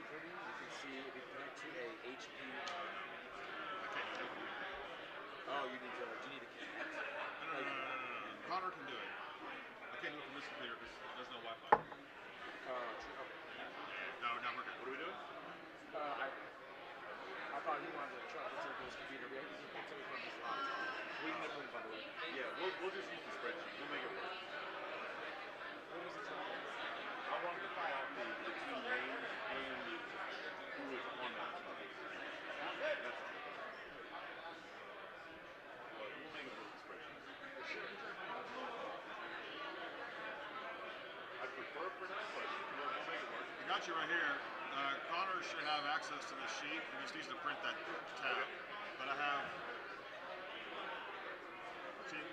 printing, you can see if you connect to a HP. I can't do it. Oh, do you need to connect? No. Connor can do it. I can't do it from this computer because there's no Wi-Fi. True. Okay. No, we're good. What are we doing? I thought he wanted to try to take his computer. We can take it from his laptop. We can print, by the way. Yeah, we'll just use the spreadsheet. We'll make it work. What was it? I wanted to find out the two names and who was on that chart. That's all. But we'll make it work with the spreadsheet. I'd prefer for now, but we'll make it work. I got you right here. Connor should have access to the sheet. He just needs to print that tab. But I have. See?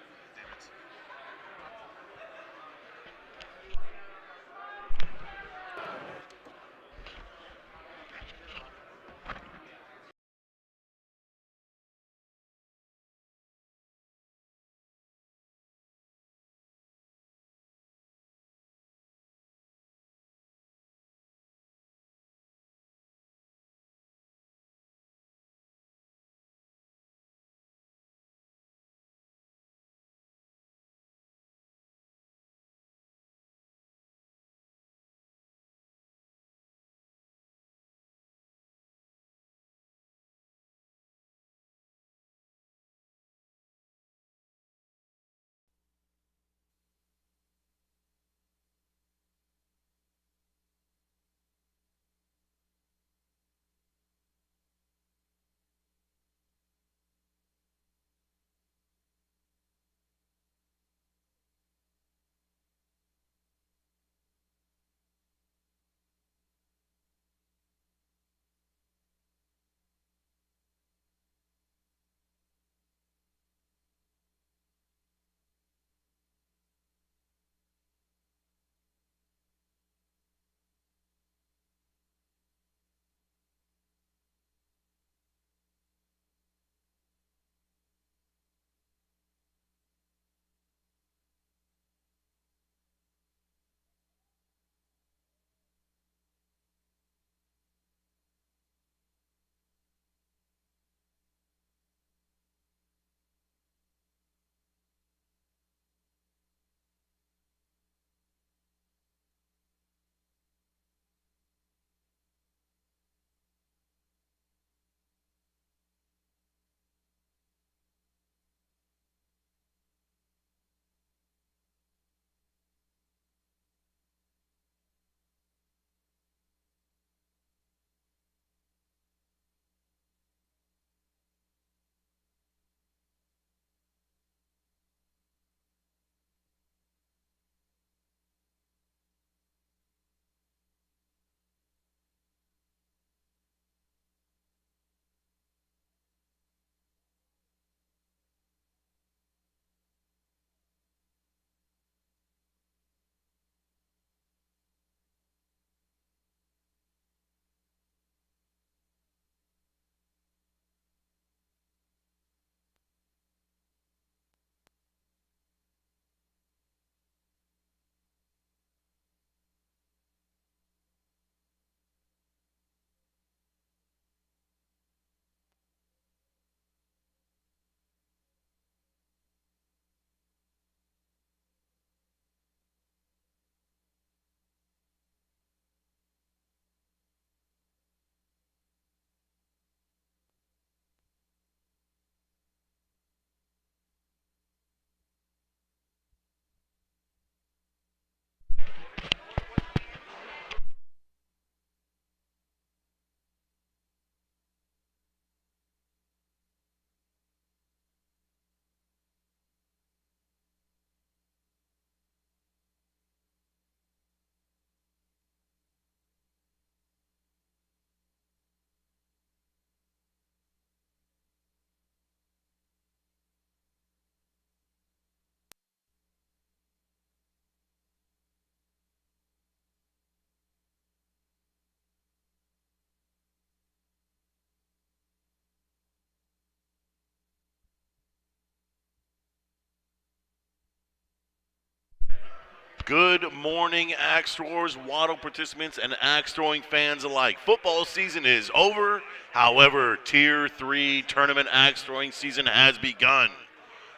Good morning, Axe Throwers, Waddle participants, and Axe Throwing fans alike. Football season is over. However, Tier 3 tournament Axe Throwing season has begun.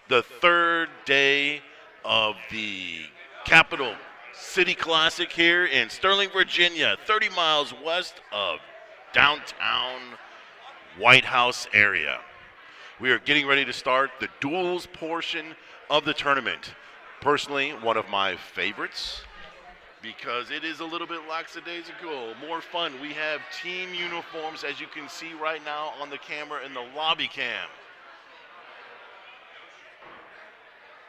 The third day of the Capital City Classic here in Sterling, Virginia, 30 miles west of downtown White House area. We are getting ready to start the duels portion of the tournament. Personally, one of my favorites because it is a little bit lackadaisical, more fun. We have team uniforms, as you can see right now on the camera in the lobby cam.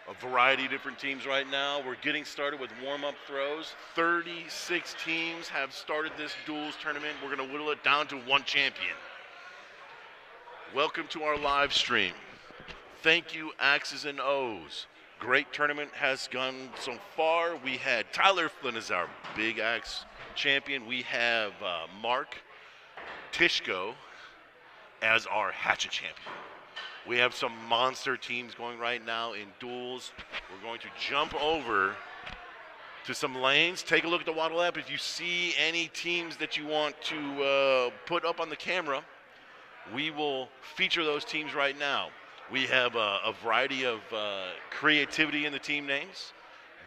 A variety of different teams right now. We're getting started with warm-up throws. 36 teams have started this duels tournament. We're going to whittle it down to one champion. Welcome to our live stream. Thank you, X's and O's. Great tournament has gone so far. We had Tyler Flynn as our big axe champion. We have Mark Tishko as our hatchet champion. We have some monster teams going right now in duels. We're going to jump over to some lanes. Take a look at the Waddle app. If you see any teams that you want to put up on the camera, we will feature those teams right now. We have a variety of creativity in the team names.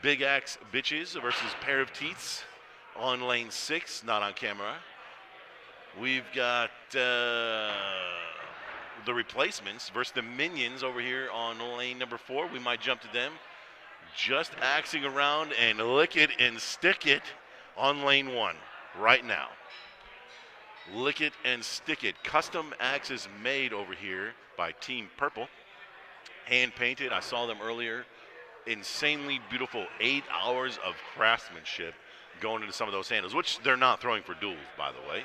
Big Axe Bitches versus Pair of Teats on lane 6, not on camera. We've got the Replacements versus the Minions over here on lane number 4. We might jump to them. Just axing around and lick it and stick it on lane 1 right now. Lick it and stick it. Custom axes made over here by Team Purple. Hand painted. I saw them earlier. Insanely beautiful. 8 hours of craftsmanship going into some of those handles, which they're not throwing for duels, by the way.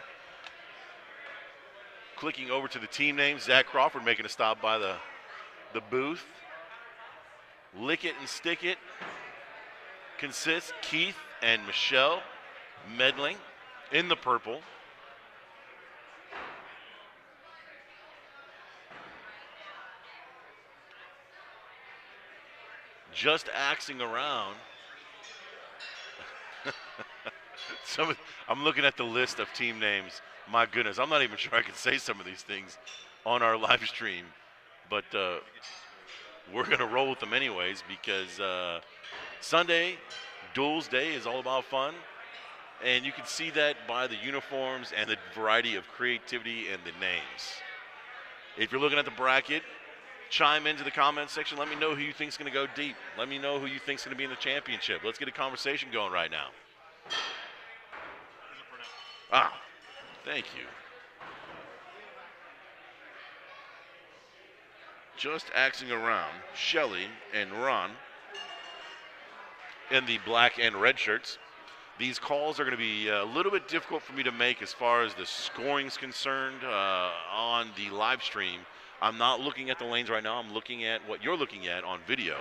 Clicking over to the team names. Zach Crawford making a stop by the booth. Lick it and stick it consists Keith and Michelle Medling in the purple. Just axing around. I'm looking at the list of team names. My goodness, I'm not even sure I can say some of these things on our live stream, but we're going to roll with them anyways because Sunday, Duels Day, is all about fun, and you can see that by the uniforms and the variety of creativity and the names. If you're looking at the bracket, chime into the comments section. Let me know who you think is going to go deep. Let me know who you think is going to be in the championship. Let's get a conversation going right now. Thank you. Just axing around, Shelly and Ron in the black and red shirts. These calls are going to be a little bit difficult for me to make as far as the scoring is concerned on the live stream. I'm not looking at the lanes right now. I'm looking at what you're looking at on video.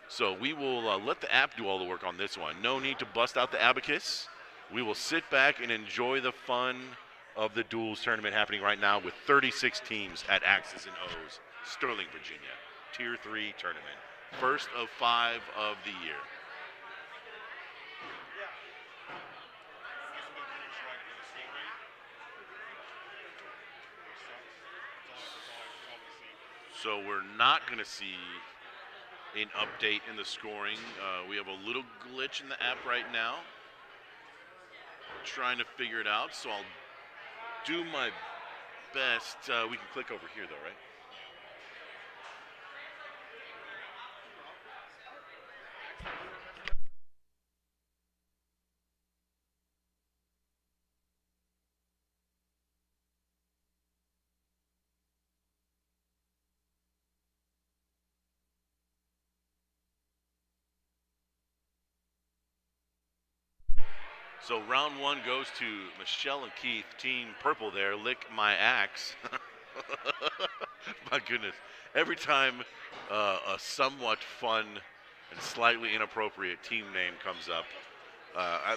So we will let the app do all the work on this one. No need to bust out the abacus. We will sit back and enjoy the fun of the duels tournament happening right now with 36 teams at Axis and O's, Sterling, Virginia. Tier 3 tournament. First of 5 of the year. So we're not going to see an update in the scoring. We have a little glitch in the app right now. Trying to figure it out, so I'll do my best. We can click over here though, right? So round 1 goes to Michelle and Keith, Team Purple there. Lick my axe. My goodness. Every time a somewhat fun and slightly inappropriate team name comes up,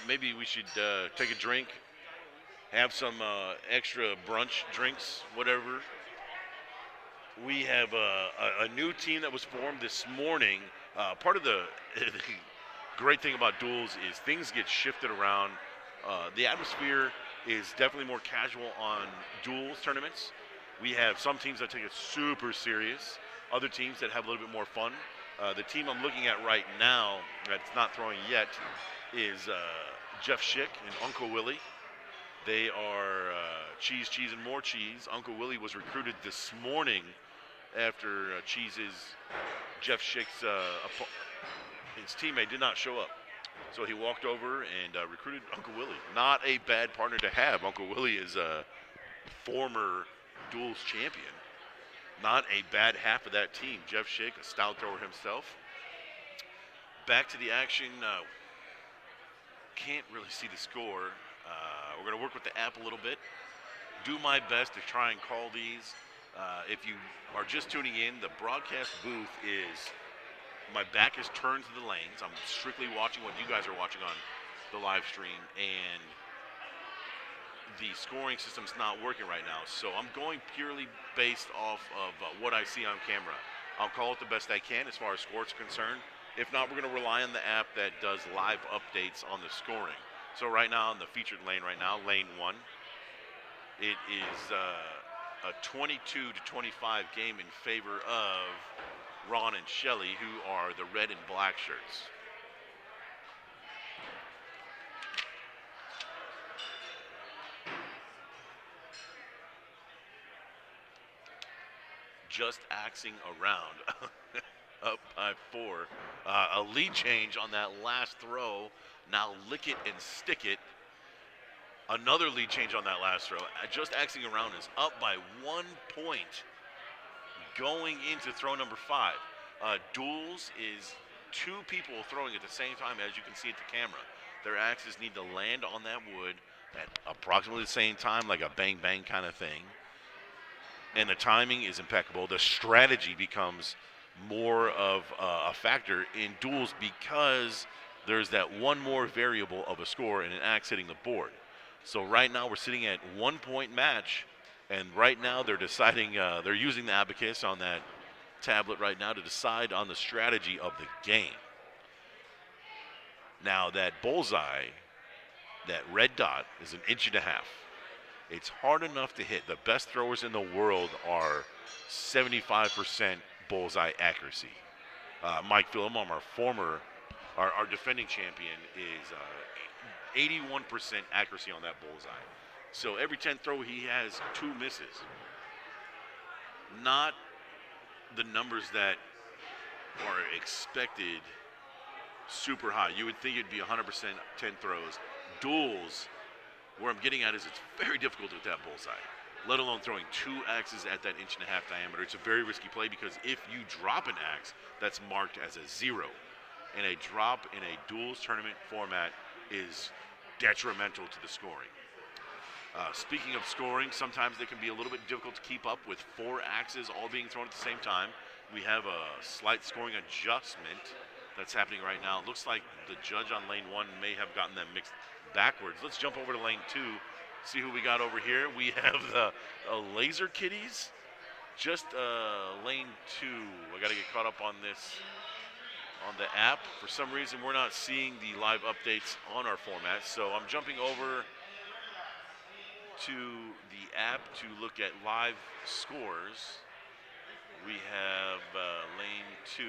maybe we should take a drink, have some extra brunch drinks, whatever. We have a new team that was formed this morning. Part of the great thing about Duels is things get shifted around. The atmosphere is definitely more casual on Duels tournaments. We have some teams that take it super serious, other teams that have a little bit more fun. The team I'm looking at right now that's not throwing yet is Jeff Schick and Uncle Willie. They are cheese, cheese, and more cheese. Uncle Willie was recruited this morning after Jeff Schick's his teammate did not show up. So he walked over and recruited Uncle Willie. Not a bad partner to have. Uncle Willie is a former Duels champion. Not a bad half of that team. Jeff Schick, a stout thrower himself. Back to the action. Can't really see the score. We're going to work with the app a little bit. Do my best to try and call these. If you are just tuning in, the broadcast booth is, my back is turned to the lanes. I'm strictly watching what you guys are watching on the live stream, and the scoring system's not working right now. So I'm going purely based off of what I see on camera. I'll call it the best I can as far as scores are concerned. If not, we're going to rely on the app that does live updates on the scoring. So right now in the featured lane right now, lane 1, it is a 22-25 game in favor of Ron and Shelley, who are the red and black shirts. Just axing around. Up by 4. A lead change on that last throw. Now lick it and stick it. Another lead change on that last throw. Just axing around is up by 1 point going into throw number 5. Duels is 2 people throwing at the same time, as you can see at the camera. Their axes need to land on that wood at approximately the same time, like a bang-bang kind of thing. And the timing is impeccable. The strategy becomes more of a factor in Duels because there's that one more variable of a score and an axe hitting the board. So right now we're sitting at 1 point match, and right now they're deciding, they're using the abacus on that tablet right now to decide on the strategy of the game. Now that bullseye, that red dot, is 1.5 inches. It's hard enough to hit. The best throwers in the world are 75% bullseye accuracy. Mike Phillimon, our defending champion, is 81% accuracy on that bullseye. So every 10th throw he has 2 misses. Not the numbers that are expected super high. You would think it'd be 100% 10 throws. Duels, where I'm getting at is it's very difficult with that bullseye, let alone throwing 2 axes at that 1.5 inch diameter. It's a very risky play because if you drop an axe, that's marked as a 0. And a drop in a Duels tournament format is detrimental to the scoring. Speaking of scoring, sometimes they can be a little bit difficult to keep up with 4 axes all being thrown at the same time. We have a slight scoring adjustment that's happening right now. It looks like the judge on lane 1 may have gotten them mixed backwards. Let's jump over to lane 2, see who we got over here. We have the Laser Kitties, just lane 2. I got to get caught up on this on the app. For some reason, we're not seeing the live updates on our format, so I'm jumping over to the app to look at live scores. We have lane 2,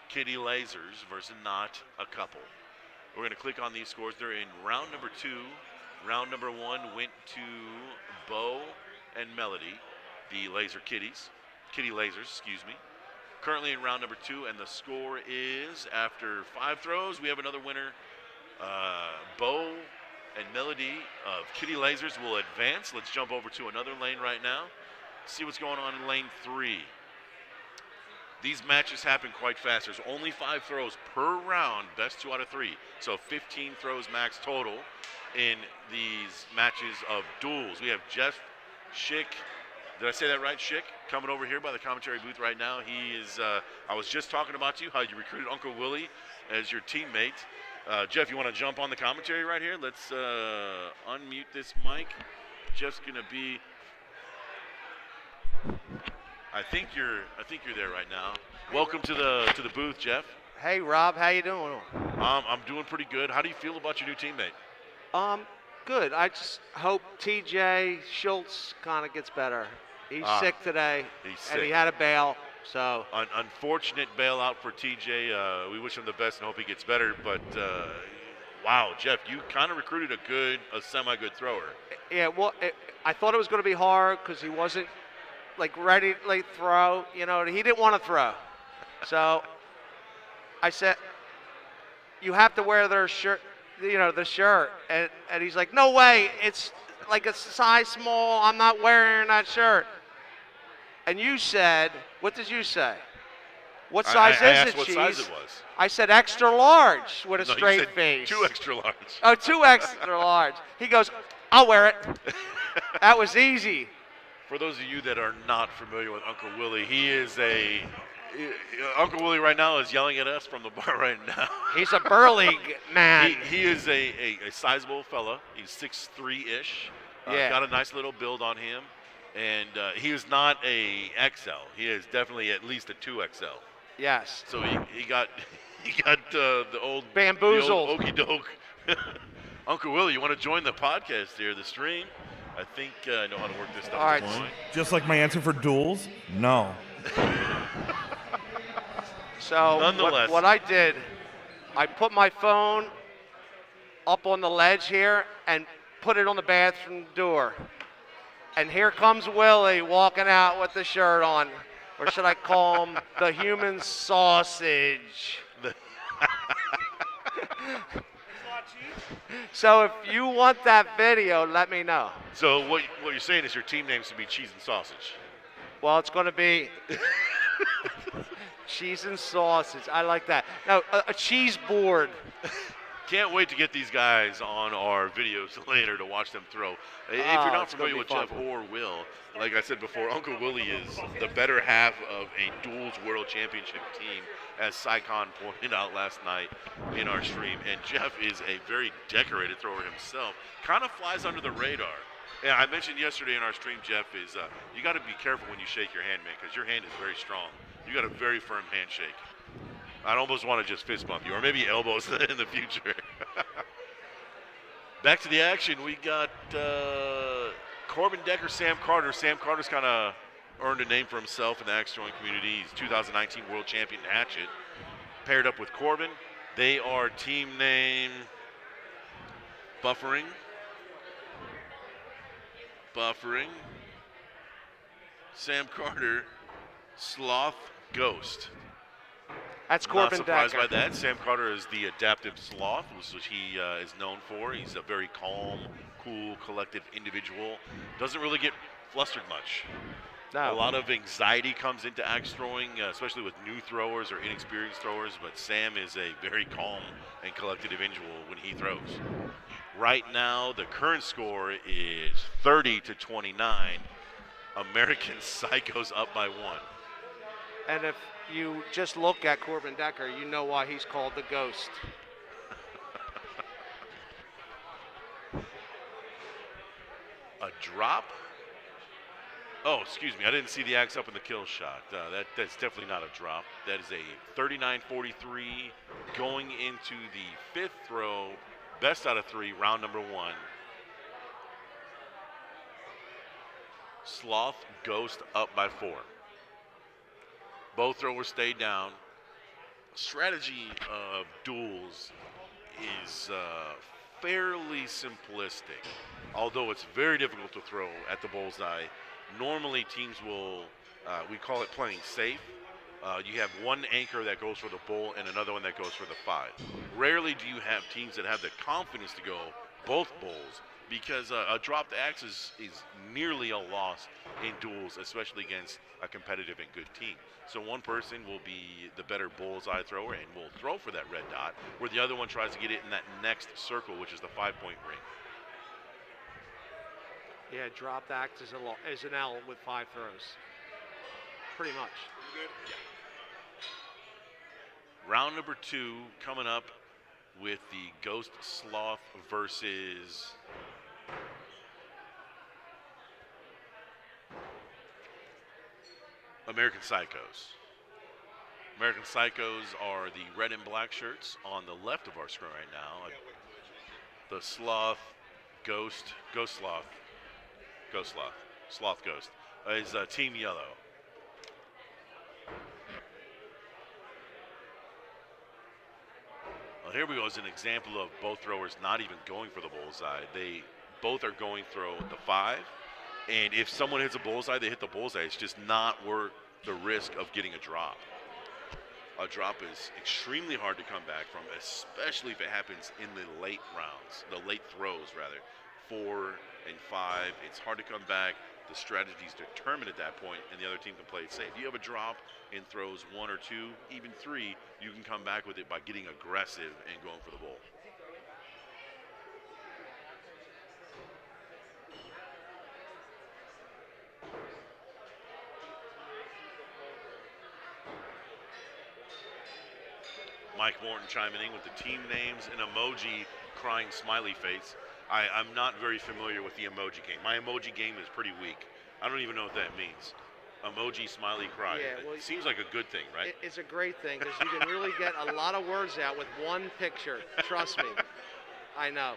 Kitty Lasers versus Not a Couple. We're going to click on these scores. They're in round number 2. Round number 1 went to Bo and Melody, the Laser Kitties. Kitty Lasers, excuse me. Currently in round number 2, and the score is, after 5 throws, we have another winner. Bo and Melody of Kitty Lasers will advance. Let's jump over to another lane right now. See what's going on in lane 3. These matches happen quite fast. There's only 5 throws per round, best 2 out of 3. So 15 throws max total in these matches of Duels. We have Jeff Schick. Did I say that right, Schick? Coming over here by the commentary booth right now. He is, I was just talking about you, how you recruited Uncle Willie as your teammate. Jeff, you want to jump on the commentary right here? Let's unmute this mic. Jeff's gonna be. I think you're there right now. Welcome to the booth, Jeff. Hey, Rob, how you doing? I'm doing pretty good. How do you feel about your new teammate? Good. I just hope TJ Schultz kind of gets better. He's sick today, He's and he sick. had a bail. So Unfortunate bailout for TJ. We wish him the best and hope he gets better. But wow, Jeff, you kind of recruited a semi-good thrower. yeah, well, I thought it was going to be hard because he wasn't like ready to like, throw. You know, he didn't want to throw. So I said, "You have to wear their shirt." The shirt, and he's like, "No way! It's like a size small. I'm not wearing that shirt." And you said, "What did you say? What size I is asked it, what Cheese?" size it was. I said extra large with a No, you straight said face. 2 extra large. Oh, 2 extra large. He goes, "I'll wear it." That was easy. For those of you that are not familiar with Uncle Willie, Uncle Willie right now is yelling at us from the bar right now. He's a burly man. He is a sizable fella. He's 6'3"-ish. Yeah. Got a nice little build on him. And he is not a XL. He is definitely at least a 2XL. Yes. So he got the old Bamboozled. The old okey doke. Uncle Willie, you want to join the podcast here, the stream? I think I know how to work this stuff. All right. Just like my answer for Duels, no. So Nonetheless. what I did, I put my phone up on the ledge here and put it on the bathroom door. And here comes Willie walking out with the shirt on. Or should I call him the human sausage? So if you want that video, let me know. So what you're saying is your team name should be Cheese and Sausage. Well, it's going to be cheese and sausage. I like that. Now, a cheese board. Can't wait to get these guys on our videos later to watch them throw. If you're not it's gonna familiar be with fun. Jeff or Will, like I said before, Uncle Willie is the better half of a Duels World Championship team, as Saikon pointed out last night in our stream. And Jeff is a very decorated thrower himself. Kind of flies under the radar. And I mentioned yesterday in our stream, Jeff, is you got to be careful when you shake your hand, man, because your hand is very strong. You got a very firm handshake. I'd almost want to just fist bump you, or maybe elbows in the future. Back to the action. We got Corbin Decker, Sam Carter. Sam Carter's kind of earned a name for himself in the axe throwing community. He's 2019 World Champion Hatchet. Paired up with Corbin. They are team name Buffering. Sam Carter, Sloth, Ghost. That's Corbin Not surprised Decker. by that. Sam Carter is the adaptive sloth, which he is known for. He's a very calm, cool, collected individual. Doesn't really get flustered much. No. A lot of anxiety comes into axe throwing, especially with new throwers or inexperienced throwers, but Sam is a very calm and collected individual when he throws. Right now, the current score is 30-29. American Psycho's up by 1. And if you just look at Corbin Decker, you know why he's called the Ghost. A drop? Oh, excuse me. I didn't see the axe up in the kill shot. That's definitely not a drop. That is a 39-43 going into the 5th throw. Best out of 3, round number 1. Sloth, Ghost up by 4. Both throwers stay down. Strategy of Duels is fairly simplistic, although it's very difficult to throw at the bullseye. Normally teams will, we call it playing safe. You have one anchor that goes for the bull and another one that goes for the 5. Rarely do you have teams that have the confidence to go both bulls, because a dropped axe is nearly a loss in Duels, especially against a competitive and good team. So one person will be the better bullseye thrower and will throw for that red dot, where the other one tries to get it in that next circle, which is the 5-point ring. Yeah, dropped axe is an L with 5 throws. Pretty much. Round number 2 coming up with the Ghost Sloth versus American Psychos. American Psychos are the red and black shirts on the left of our screen right now. The Sloth, Ghost Sloth Ghost is Team Yellow. Well, here we go as an example of both throwers not even going for the bullseye. They both are going throw the 5, and if someone hits a bullseye, they hit the bullseye. It's just not worth the risk of getting a drop. A drop is extremely hard to come back from, especially if it happens in the late rounds, the late throws rather. 4 and 5, it's hard to come back. The strategy is determined at that point, and the other team can play it safe. You have a drop in throws 1 or 2, even 3, you can come back with it by getting aggressive and going for the bull. Mike Morton chiming in with the team names and emoji crying smiley face. I'm not very familiar with the emoji game. My emoji game is pretty weak. I don't even know what that means. Emoji smiley cry. Yeah, well, it seems like a good thing, right? It's a great thing because you can really get a lot of words out with one picture. Trust me. I know.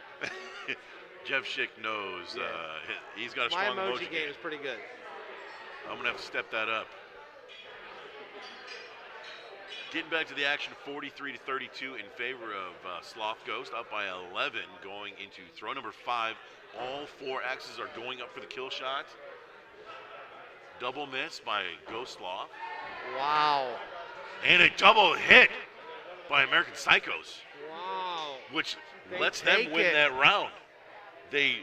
Jeff Schick knows. Yeah. He's got a My strong emoji game is pretty good. I'm going to have to step that up. Getting back to the action, 43-32 in favor of Sloth Ghost, up by 11 going into throw number 5. All 4 axes are going up for the kill shot. Double miss by Ghost Sloth. Wow. And a double hit by American Psychos. Wow. Which They lets them take win it. that round. They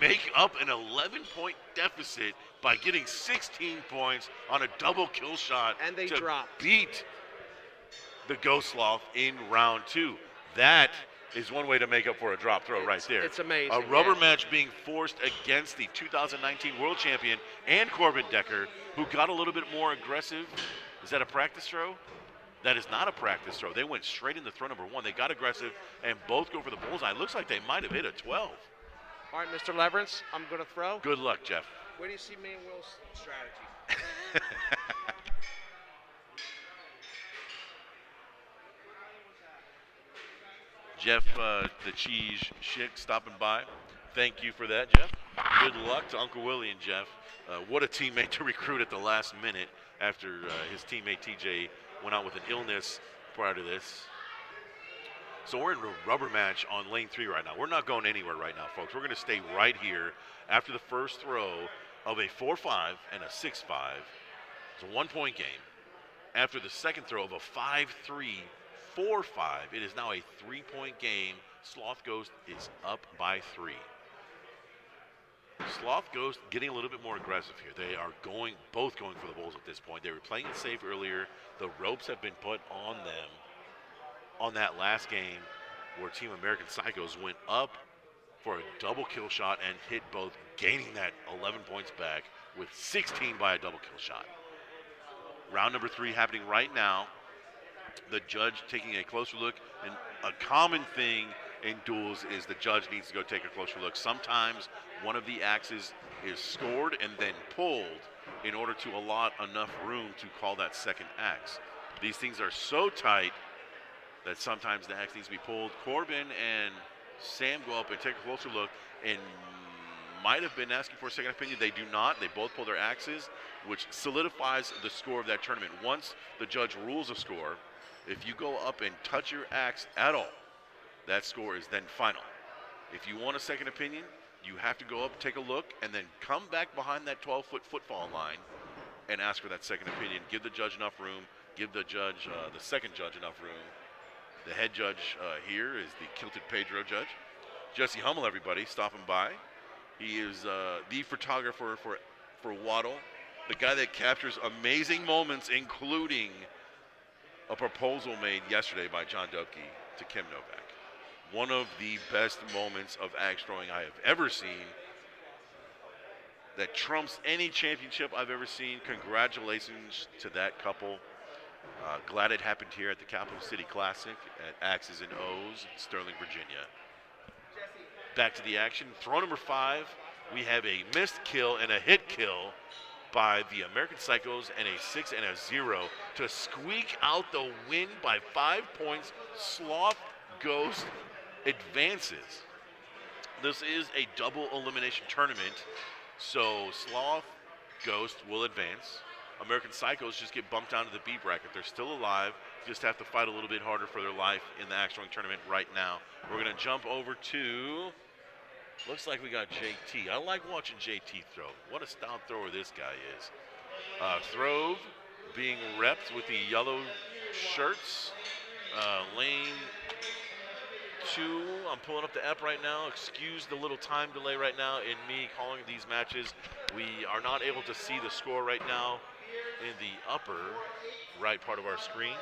make up an 11-point deficit by getting 16 points on a double kill shot And they to dropped. beat the Ghost Sloth in round 2. That is one way to make up for a drop throw right there. It's amazing. A rubber match being forced against the 2019 world champion and Corbin Decker, who got a little bit more aggressive. Is that a practice throw? That is not a practice throw. They went straight into throw number 1. They got aggressive and both go for the bullseye. Looks like they might have hit a 12. All right, Mr. Leverance, I'm going to throw. Good luck, Jeff. Where do you see me and Will's strategy? Jeff, the Cheese Schick, stopping by. Thank you for that, Jeff. Good luck to Uncle Willie and Jeff. What a teammate to recruit at the last minute after his teammate TJ went out with an illness prior to this. So we're in a rubber match on lane 3 right now. We're not going anywhere right now, folks. We're going to stay right here after the first throw of a 4-5 and a 6-5. It's a 1-point game. After the second throw of a 5-3, 4-5, it is now a 3-point game. Sloth Ghost is up by 3. Sloth Ghost getting a little bit more aggressive here. They are both going for the bulls at this point. They were playing it safe earlier. The ropes have been put on them on that last game where Team American Psychos went up for a double kill shot and hit both, gaining that 11 points back with 16 by a double kill shot. Round number 3 happening right now. The judge taking a closer look, and a common thing in duels is the judge needs to go take a closer look. Sometimes one of the axes is scored and then pulled in order to allot enough room to call that second axe. These things are so tight that sometimes the axe needs to be pulled. Corbin and Sam go up and take a closer look and might have been asking for a second opinion. They do not. They both pull their axes, which solidifies the score of that tournament. Once the judge rules a score, if you go up and touch your axe at all, that score is then final. If you want a second opinion, you have to go up, take a look, and then come back behind that 12-foot footfall line and ask for that second opinion. Give the judge enough room. Give the judge, the second judge, enough room. The head judge here is the Kilted Pedro judge. Jesse Hummel, everybody, stopping by. He is the photographer for Waddle, the guy that captures amazing moments, including a proposal made yesterday by John Dobke to Kim Novak. One of the best moments of axe throwing I have ever seen that trumps any championship I've ever seen. Congratulations to that couple. Glad it happened here at the Capital City Classic at Axes and O's in Sterling, Virginia. Back to the action. Throw number 5. We have a missed kill and a hit kill by the American Psychos and a 6-0 to squeak out the win by 5 points. Sloth Ghost advances. This is a double elimination tournament, so Sloth Ghost will advance. American Psychos just get bumped down to the B bracket. They're still alive, just have to fight a little bit harder for their life in the axe throwing tournament right now. We're going to jump over to, looks like we got JT. I like watching JT throw. What a stout thrower this guy is. Throve being repped with the yellow shirts. Lane 2, I'm pulling up the app right now. Excuse the little time delay right now in me calling these matches. We are not able to see the score right now in the upper right part of our screen.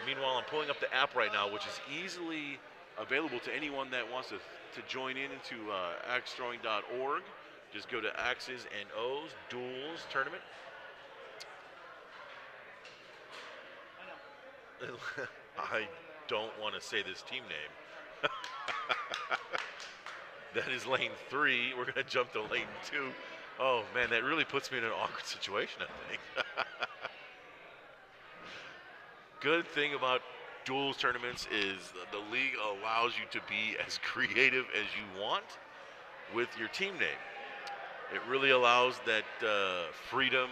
Meanwhile, I'm pulling up the app right now, which is easily available to anyone that wants to join in into axethrowing.org. Just go to Axes and O's Duels Tournament. I don't want to say this team name. That is lane 3. We're going to jump to lane 2. Oh, man, that really puts me in an awkward situation, I think. Good thing about duels tournaments is the league allows you to be as creative as you want with your team name. It really allows that freedom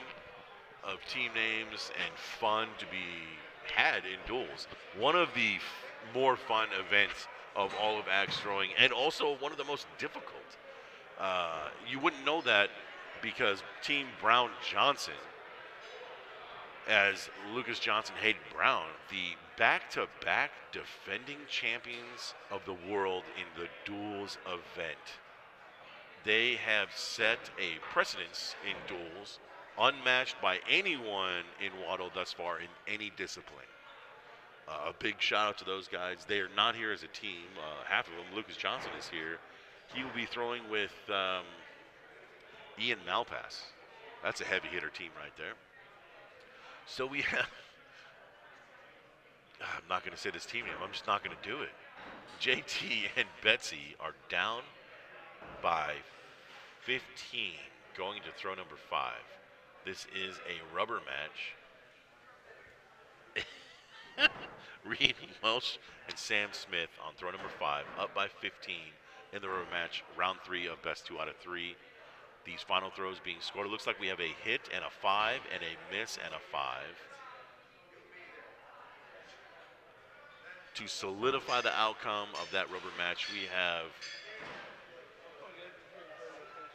of team names and fun to be had in duels. One of the more fun events of all of axe throwing, and also one of the most difficult. You wouldn't know that because Team Brown Johnson, as Lucas Johnson, Hayden Brown, the back-to-back defending champions of the world in the duels event. They have set a precedence in duels unmatched by anyone in Waddle thus far in any discipline. A big shout out to those guys. They are not here as a team. Half of them, Lucas Johnson is here. He will be throwing with Ian Malpass. That's a heavy hitter team right there. So we have, I'm not going to say this team name. I'm just not going to do it. JT and Betsy are down by 15 going to throw number 5. This is a rubber match. Reed Welsh and Sam Smith on throw number 5, up by 15 in the rubber match, round 3 of best 2 out of 3. These final throws being scored. It looks like we have a hit and a 5 and a miss and a 5. To solidify the outcome of that rubber match, we have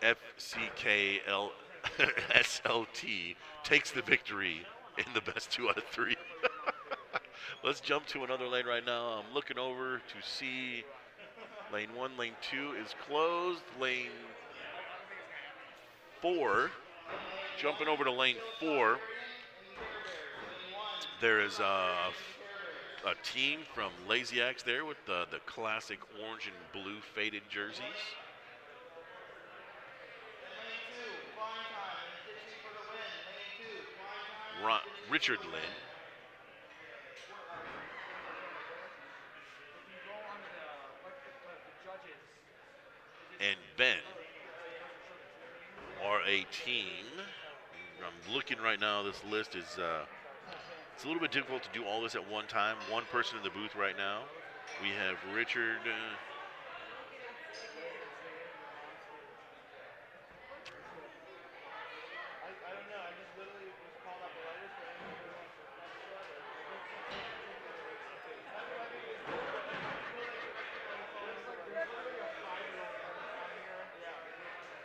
FCKL SLT takes the victory in the best 2 out of 3. Let's jump to another lane right now. I'm looking over to see lane 1, lane 2 is closed. Lane 4, jumping over to lane 4. There is a team from Lazy Axe there with the classic orange and blue faded jerseys. Richard Lynn. And Ben are a team. I'm looking right now. This list is it's a little bit difficult to do all this at one time. One person in the booth right now. We have Richard.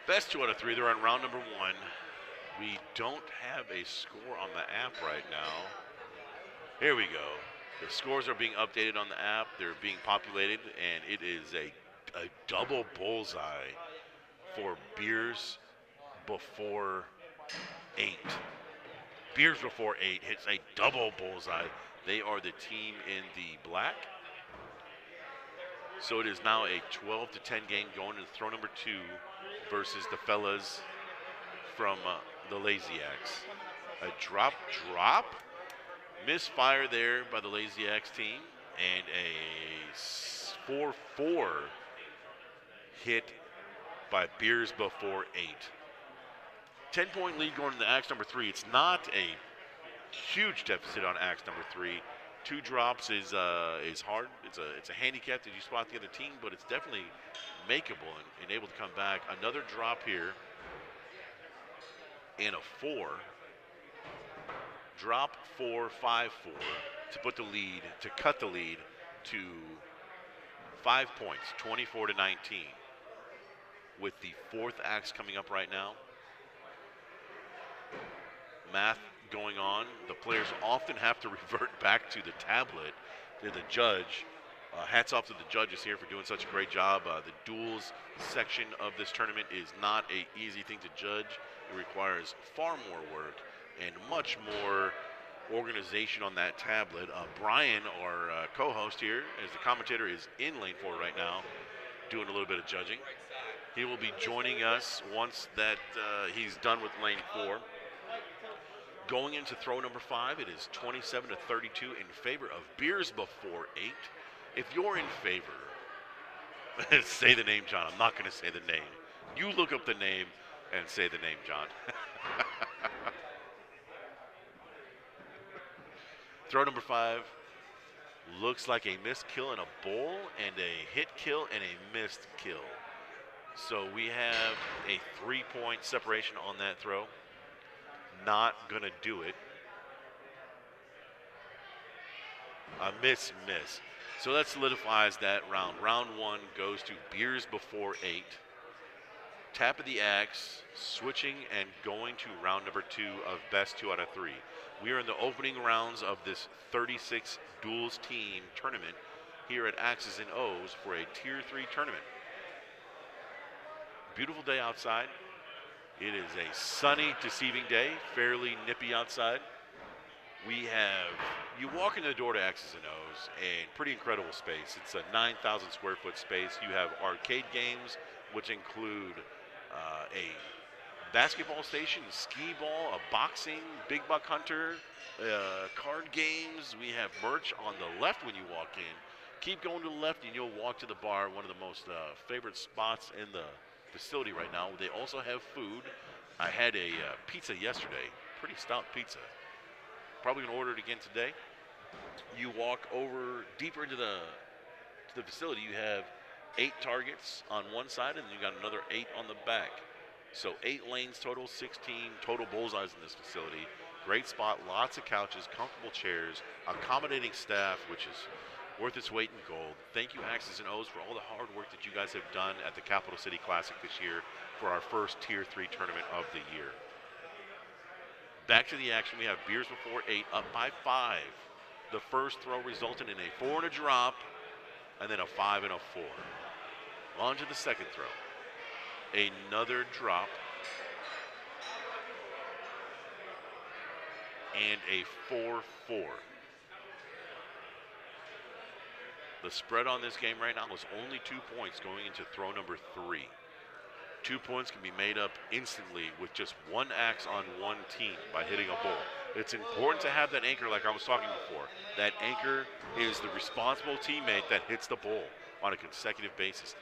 Best 2 out of 3. They're on round number 1. We don't have a score on the app right now. Here we go. The scores are being updated on the app. They're being populated, and it is a double bullseye for Beers Before 8. Beers Before 8 hits a double bullseye. They are the team in the black. So it is now a 12-10 game going into throw number 2 versus the fellas from the Lazy Axe. A drop, misfire there by the Lazy Axe team, and a 4-4 hit by Beers Before 8. 10-point lead going into axe number 3. It's not a huge deficit on axe number 3. 2 drops is hard. It's a handicap that you spot the other team, but it's definitely makeable and able to come back. Another drop here and a 4. Drop 4, 5, 4 to put the lead, to cut the lead to 5 points, 24 to 19. With the 4th axe coming up right now. Math going on. The players often have to revert back to the tablet, to the judge. Hats off to the judges here for doing such a great job. The duels section of this tournament is not an easy thing to judge. It requires far more work and much more organization on that tablet. Brian, our co-host here, as the commentator, is in lane 4 right now, doing a little bit of judging. He will be joining us once that he's done with lane 4. Going into throw number 5, it is 27 to 32 in favor of Beers Before 8. If you're in favor, say the name, John. I'm not going to say the name. You look up the name and say the name, John. Throw number 5 looks like a missed kill and a bowl, and a hit kill and a missed kill. So we have a 3-point separation on that throw. Not gonna do it. A miss. So that solidifies that round. Round 1 goes to Beers Before 8. Tap of the axe, switching and going to round number 2 of best 2 out of 3. We are in the opening rounds of this 36 duels team tournament here at Axes and O's for a Tier 3 tournament. Beautiful day outside. It is a sunny, deceiving day, fairly nippy outside. You walk in the door to X's and O's, and pretty incredible space. It's a 9,000 square foot space. You have arcade games, which include a basketball station, skee ball, a boxing, big buck hunter, card games. We have merch on the left when you walk in. Keep going to the left, and you'll walk to the bar, one of the most favorite spots in the facility right now. They also have food. I had a pizza yesterday, pretty stout pizza. Probably gonna order it again today. You walk over deeper into the facility. You have 8 targets on one side, and you got another 8 on the back. So 8 lanes total, 16 total bullseyes in this facility. Great spot, lots of couches, comfortable chairs, accommodating staff, which is worth its weight in gold. Thank you, Axes and O's, for all the hard work that you guys have done at the Capital City Classic this year for our first Tier 3 tournament of the year. Back to the action. We have Beers Before 8 up by 5. The first throw resulted in a 4 and a drop, and then a 5 and a 4. On to the second throw. Another drop. And a 4-4. The spread on this game right now is only 2 points going into throw number 3. 2 points can be made up instantly with just one axe on one team by hitting a bull. It's important to have that anchor like I was talking before. That anchor is the responsible teammate that hits the bull on a consecutive basis.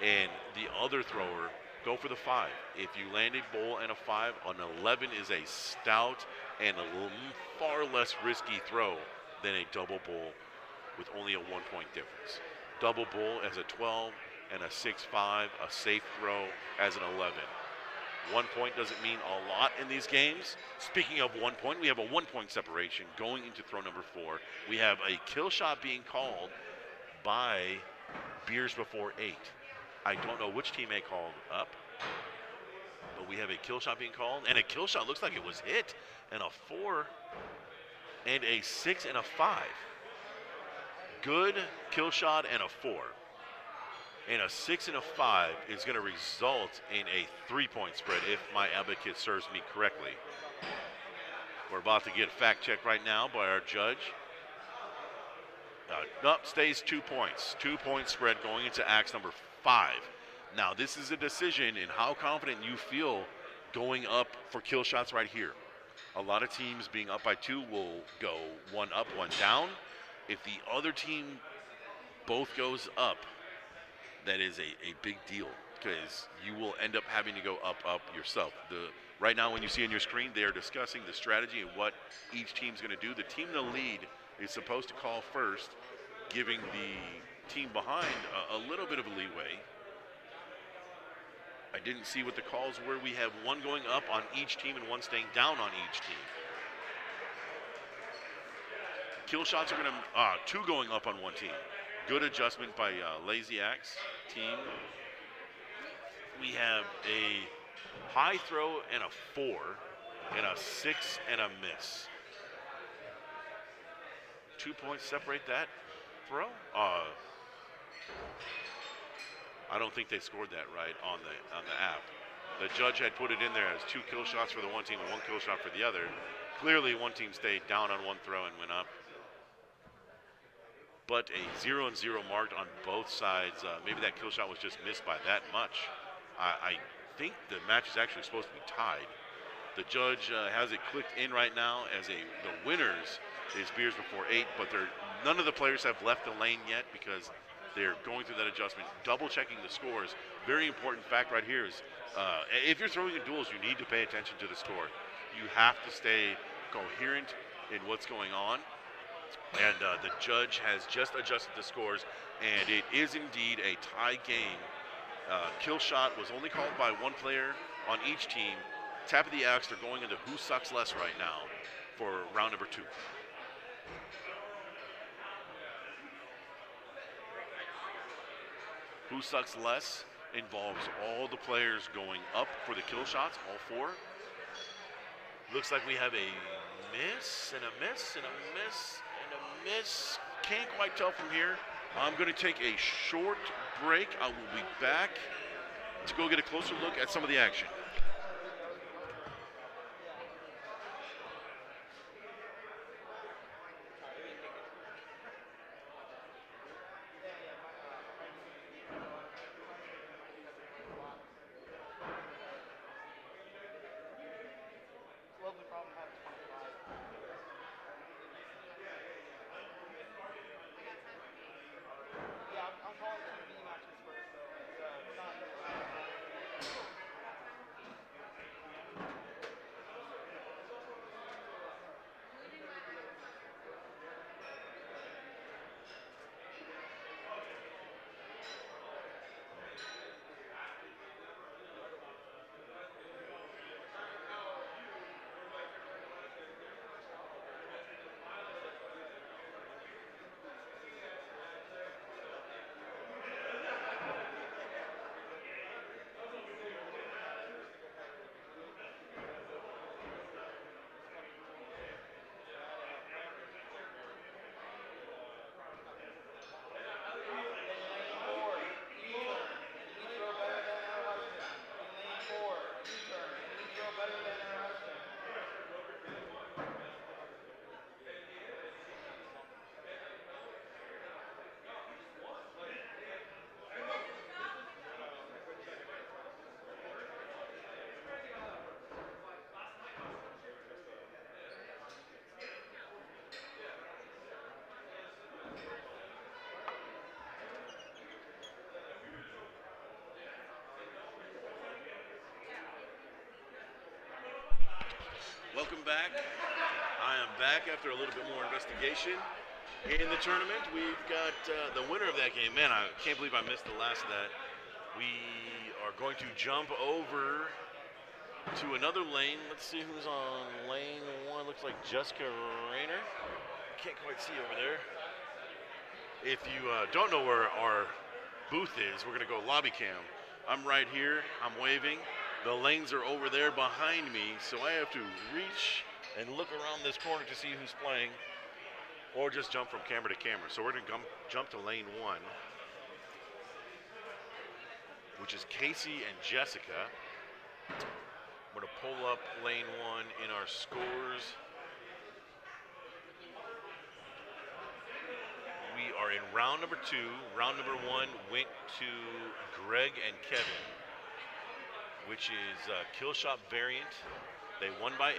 And the other thrower, go for the 5. If you land a bull and a 5, an 11 is a stout and a far less risky throw than a double bull with only a 1-point difference. Double bull as a 12 and a 6-5, a safe throw as an 11. 1 point doesn't mean a lot in these games. Speaking of 1 point, we have a 1-point separation going into throw number 4. We have a kill shot being called by Beers Before 8. I don't know which teammate called up, but we have a kill shot being called, and a kill shot looks like it was hit, and a 4 and a 6 and a 5. Good kill shot and a 4. And a 6 and a 5 is going to result in a 3-point spread if my abacus serves me correctly. We're about to get fact checked right now by our judge. Up stays 2 points. 2-point spread going into axe number 5. Now this is a decision in how confident you feel going up for kill shots right here. A lot of teams being up by 2 will go 1 up, 1 down. If the other team both goes up, that is a big deal. because you will end up having to go up yourself. Right now, when you see on your screen, they are discussing the strategy and what each team's going to do. The team in the lead is supposed to call first, giving the team behind a little bit of a leeway. I didn't see what the calls were. We have one going up on each team and one staying down on each team. Kill shots are going to, two going up on one team. Good adjustment by Lazy Axe team. We have a high throw and a 4, and a 6 and a miss. 2 points separate that throw. I don't think they scored that right on the app. The judge had put it in there as 2 kill shots for the one team and 1 kill shot for the other. Clearly, one team stayed down on one throw and went up. But a 0-0 marked on both sides. Maybe that kill shot was just missed by that much. I think the match is actually supposed to be tied. The judge has it clicked in right now as the winners is Beers Before 8, but none of the players have left the lane yet because they're going through that adjustment, double checking the scores. Very important fact right here is if you're throwing in duels, you need to pay attention to the score. You have to stay coherent in what's going on. And the judge has just adjusted the scores, and it is indeed a tie game. Kill shot was only called by one player on each team. Tap of the axe, they're going into who sucks less right now for round number 2. Who sucks less involves all the players going up for the kill shots, all 4. Looks like we have a miss and a miss and a miss and a miss. Can't quite tell from here. I'm going to take a short break. I will be back to go get a closer look at some of the action. Welcome back. I am back after a little bit more investigation in the tournament. We've got the winner of that game. Man, I can't believe I missed the last of that. We are going to jump over to another lane. Let's see who's on lane 1. Looks like Jessica Rayner. Can't quite see over there. If you don't know where our booth is, we're going to go lobby cam. I'm right here. I'm waving. The lanes are over there behind me, so I have to reach and look around this corner to see who's playing, or just jump from camera to camera. So we're going to jump to lane 1, which is Casey and Jessica. I'm going to pull up lane 1 in our scores. We are in round number 2. Round number 1 went to Greg and Kevin, which is kill shot variant. They won by 8.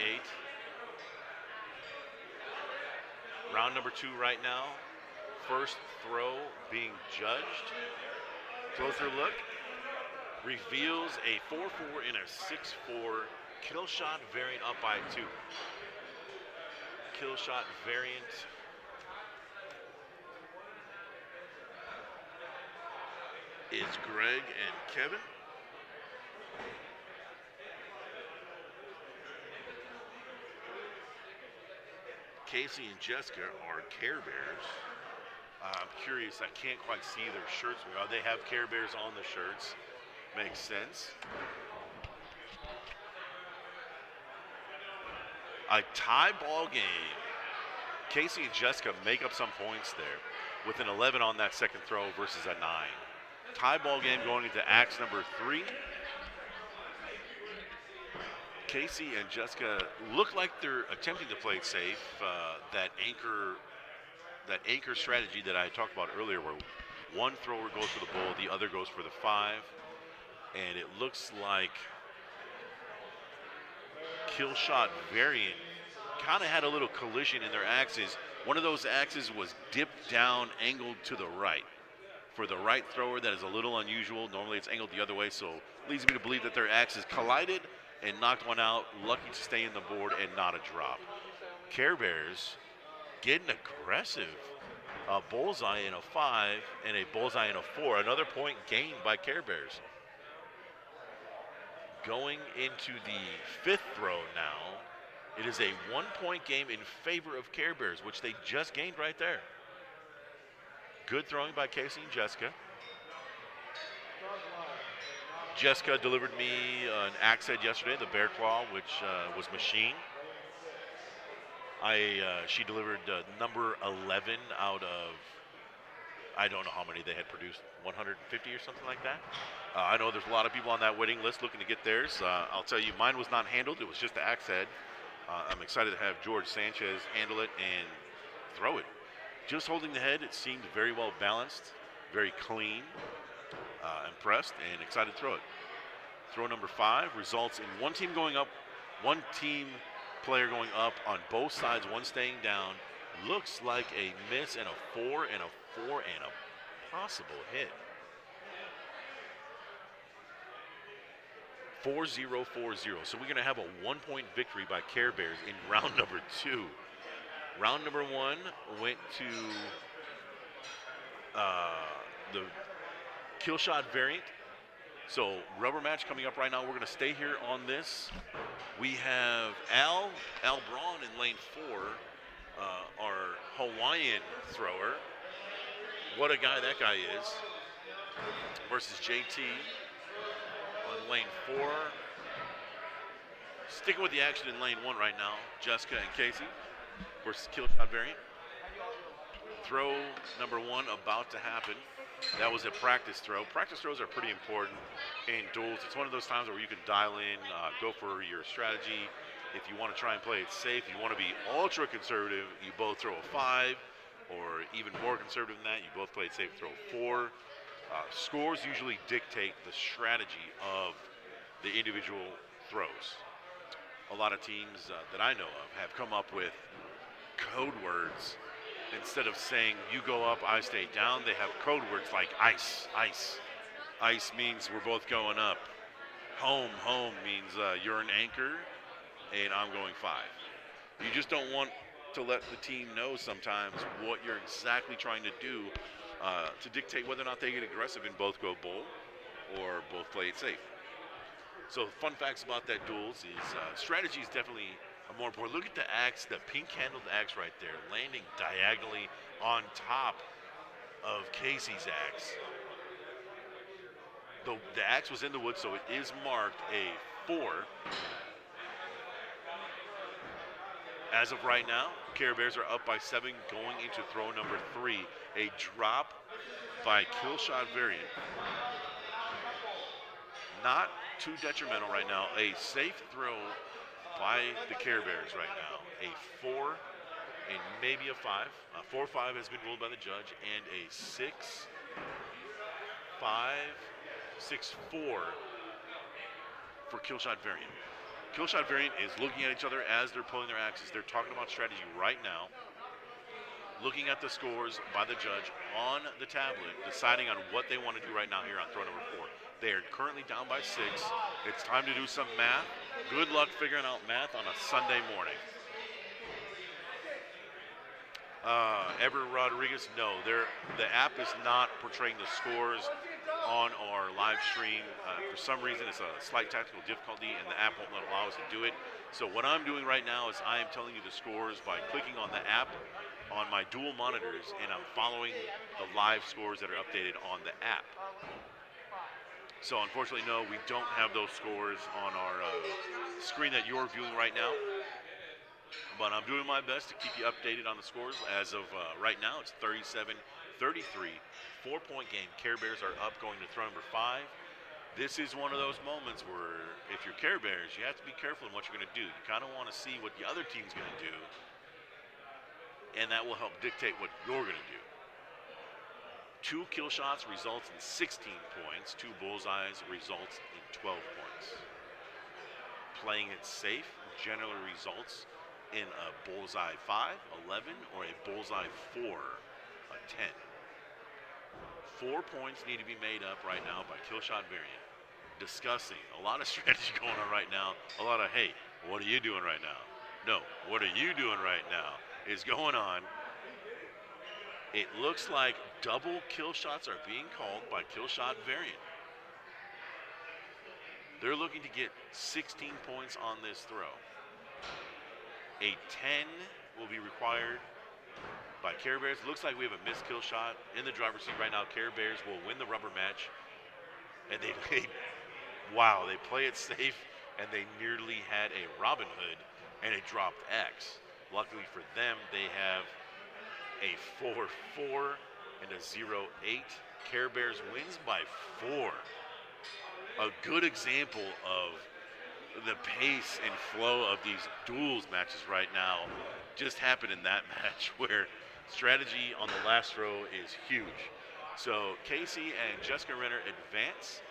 Round number 2 right now. First throw being judged. Closer look. reveals a 4-4 and a 6-4 kill shot variant up by 2. Kill shot variant. Is Greg and Kevin. Casey and Jessica are Care Bears. I'm curious, I can't quite see their shirts. They have Care Bears on the shirts. Makes sense. A tie ball game. Casey and Jessica make up some points there with an 11 on that second throw versus a 9. Tie ball game going into axe number 3. Casey and Jessica look like they're attempting to play it safe. That anchor strategy that I talked about earlier, where one thrower goes for the bull, the other goes for the 5, and it looks like kill shot variant kind of had a little collision in their axes. One of those axes was dipped down, angled to the right. For the right thrower, that is a little unusual. Normally it's angled the other way, so leads me to believe that their axes collided and knocked one out. Lucky to stay in the board and not a drop. Care Bears getting aggressive. A bullseye in a 5 and a bullseye in a 4. Another point gained by Care Bears. Going into the 5th throw now. It is a 1-point game in favor of Care Bears, which they just gained right there. Good throwing by Casey and Jessica. Jessica delivered me an axe head yesterday, the bear claw, which was machine. She delivered number 11 out of, I don't know how many they had produced, 150 or something like that. I know there's a lot of people on that waiting list looking to get theirs. I'll tell you, mine was not handled. It was just the axe head. I'm excited to have George Sanchez handle it and throw it. Just holding the head, it seemed very well balanced, very clean. Impressed and excited to throw it. Throw number 5 results in one team going up, one team player going up on both sides, one staying down. Looks like a miss and a 4 and a 4 and a possible hit. 4-0-4-0. So we're going to have a 1-point victory by Care Bears in round number 2. Round number 1 went to the kill shot variant. So rubber match coming up right now. We're going to stay here on this. We have Al Braun in lane 4, our Hawaiian thrower. What a guy that guy is. Versus JT on lane 4. Sticking with the action in lane 1 right now. Jessica and Casey versus kill shot variant. Throw number 1 about to happen. That was a practice throw. Practice throws are pretty important in duels. It's one of those times where you can dial in, go for your strategy. If you want to try and play it safe, you want to be ultra conservative, you both throw a 5, or even more conservative than that, you both play it safe, throw a 4. Scores usually dictate the strategy of the individual throws. A lot of teams that I know of have come up with code words. Instead of saying you go up, I stay down, they have code words like ice, ice. Ice means we're both going up. Home means you're an anchor and I'm going 5. You just don't want to let the team know sometimes what you're exactly trying to do to dictate whether or not they get aggressive and both go bull or both play it safe. So fun facts about that duels is strategy is definitely more important. Look at the axe, the pink-handled axe right there, landing diagonally on top of Casey's axe. The axe was in the wood, so it is marked a 4. As of right now, Care Bears are up by 7 going into throw number 3. A drop by kill shot variant. Not too detrimental right now. A safe throw by the Care Bears right now. A 4 and maybe a 5. 4-5 has been ruled by the judge, and a 6-5, 6-4 for kill shot variant. Kill shot variant is looking at each other as they're pulling their axes. They're talking about strategy right now. Looking at the scores by the judge on the tablet, deciding on what they want to do right now here on throw number 4. They are currently down by 6. It's time to do some math. Good luck figuring out math on a Sunday morning. Ever Rodriguez, no. The app is not portraying the scores on our live stream. For some reason, it's a slight technical difficulty, and the app won't allow us to do it. So what I'm doing right now is I am telling you the scores by clicking on the app on my dual monitors, and I'm following the live scores that are updated on the app. So unfortunately, no, we don't have those scores on our screen that you're viewing right now. But I'm doing my best to keep you updated on the scores. As of right now, it's 37-33, 4-point game. Care Bears are up going to throw number 5. This is one of those moments where if you're Care Bears, you have to be careful in what you're going to do. You kind of want to see what the other team's going to do, and that will help dictate what you're going to do. 2 kill shots results in 16 points. 2 bullseyes results in 12 points. Playing it safe generally results in a bullseye 5, 11, or a bullseye 4, a 10. 4 points need to be made up right now by kill shot variant. Discussing a lot of strategy going on right now. A lot of, hey, what are you doing right now? No, what are you doing right now is going on. It looks like double kill shots are being called by kill shot variant. They're looking to get 16 points on this throw. A 10 will be required by Care Bears. It looks like we have a missed kill shot in the driver's seat right now. Care Bears will win the rubber match. And they play it safe, and they nearly had a Robin Hood, and it dropped X. Luckily for them, they have a 4-4 and a 0-8. Care Bears wins by 4. A good example of the pace and flow of these duels matches right now just happened in that match where strategy on the last throw is huge. So Casey and Jessica Renner advance.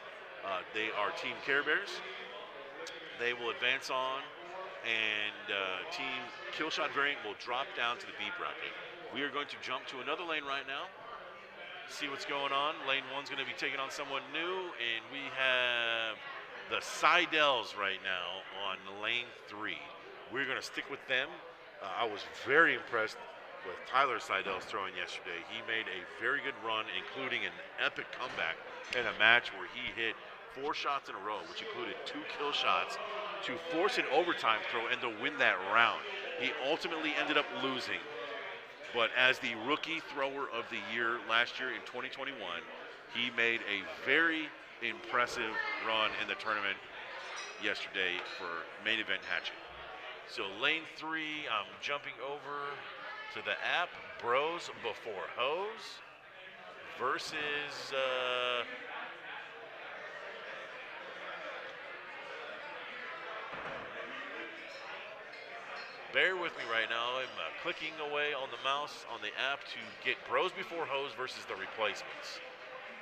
They are Team Care Bears. They will advance on, and Team Killshot Variant will drop down to the B bracket. We are going to jump to another lane right now, see what's going on. Lane 1's going to be taking on someone new, and we have the Seidels right now on lane 3. We're going to stick with them. I was very impressed with Tyler Seidel's throwing yesterday. He made a very good run, including an epic comeback in a match where he hit 4 shots in a row, which included 2 kill shots, to force an overtime throw and to win that round. He ultimately ended up losing, but as the rookie thrower of the year last year in 2021, he made a very impressive run in the tournament yesterday for main event hatching. So lane 3, I'm jumping over to the app. Bros before hoes versus bear with me right now. I'm clicking away on the mouse on the app to get Bros Before Hoes versus the replacements.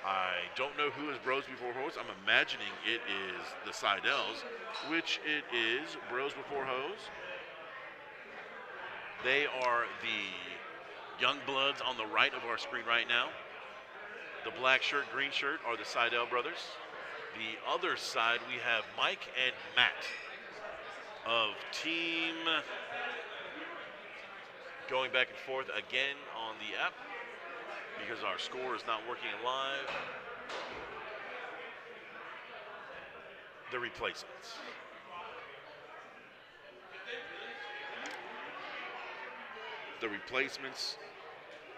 I don't know who is Bros Before Hoes. I'm imagining it is the Seidels, which it is Bros Before Hoes. They are the young bloods on the right of our screen right now. The black shirt, green shirt are the Seidel brothers. The other side, we have Mike and Matt of Team, going back and forth again on the app because our score is not working live. The replacements. The replacements.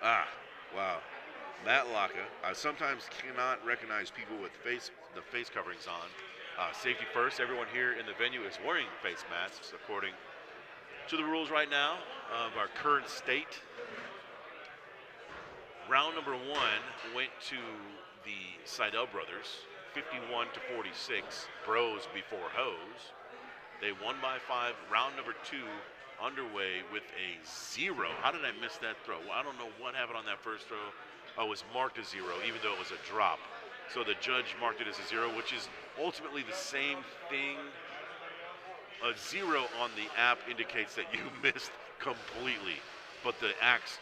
Wow. Matt Laka. I sometimes cannot recognize people with the face coverings on. Safety first. Everyone here in the venue is wearing face masks according to the rules right now of our current state. Round number 1 went to the Seidel brothers, 51-46. Bros Before Hoes. They won by 5. Round number 2 underway with a 0. How did I miss that throw? Well, I don't know what happened on that first throw. Oh, it was marked a 0, even though it was a drop. So the judge marked it as a 0, which is ultimately the same thing. A 0 on the app indicates that you missed completely, but the axe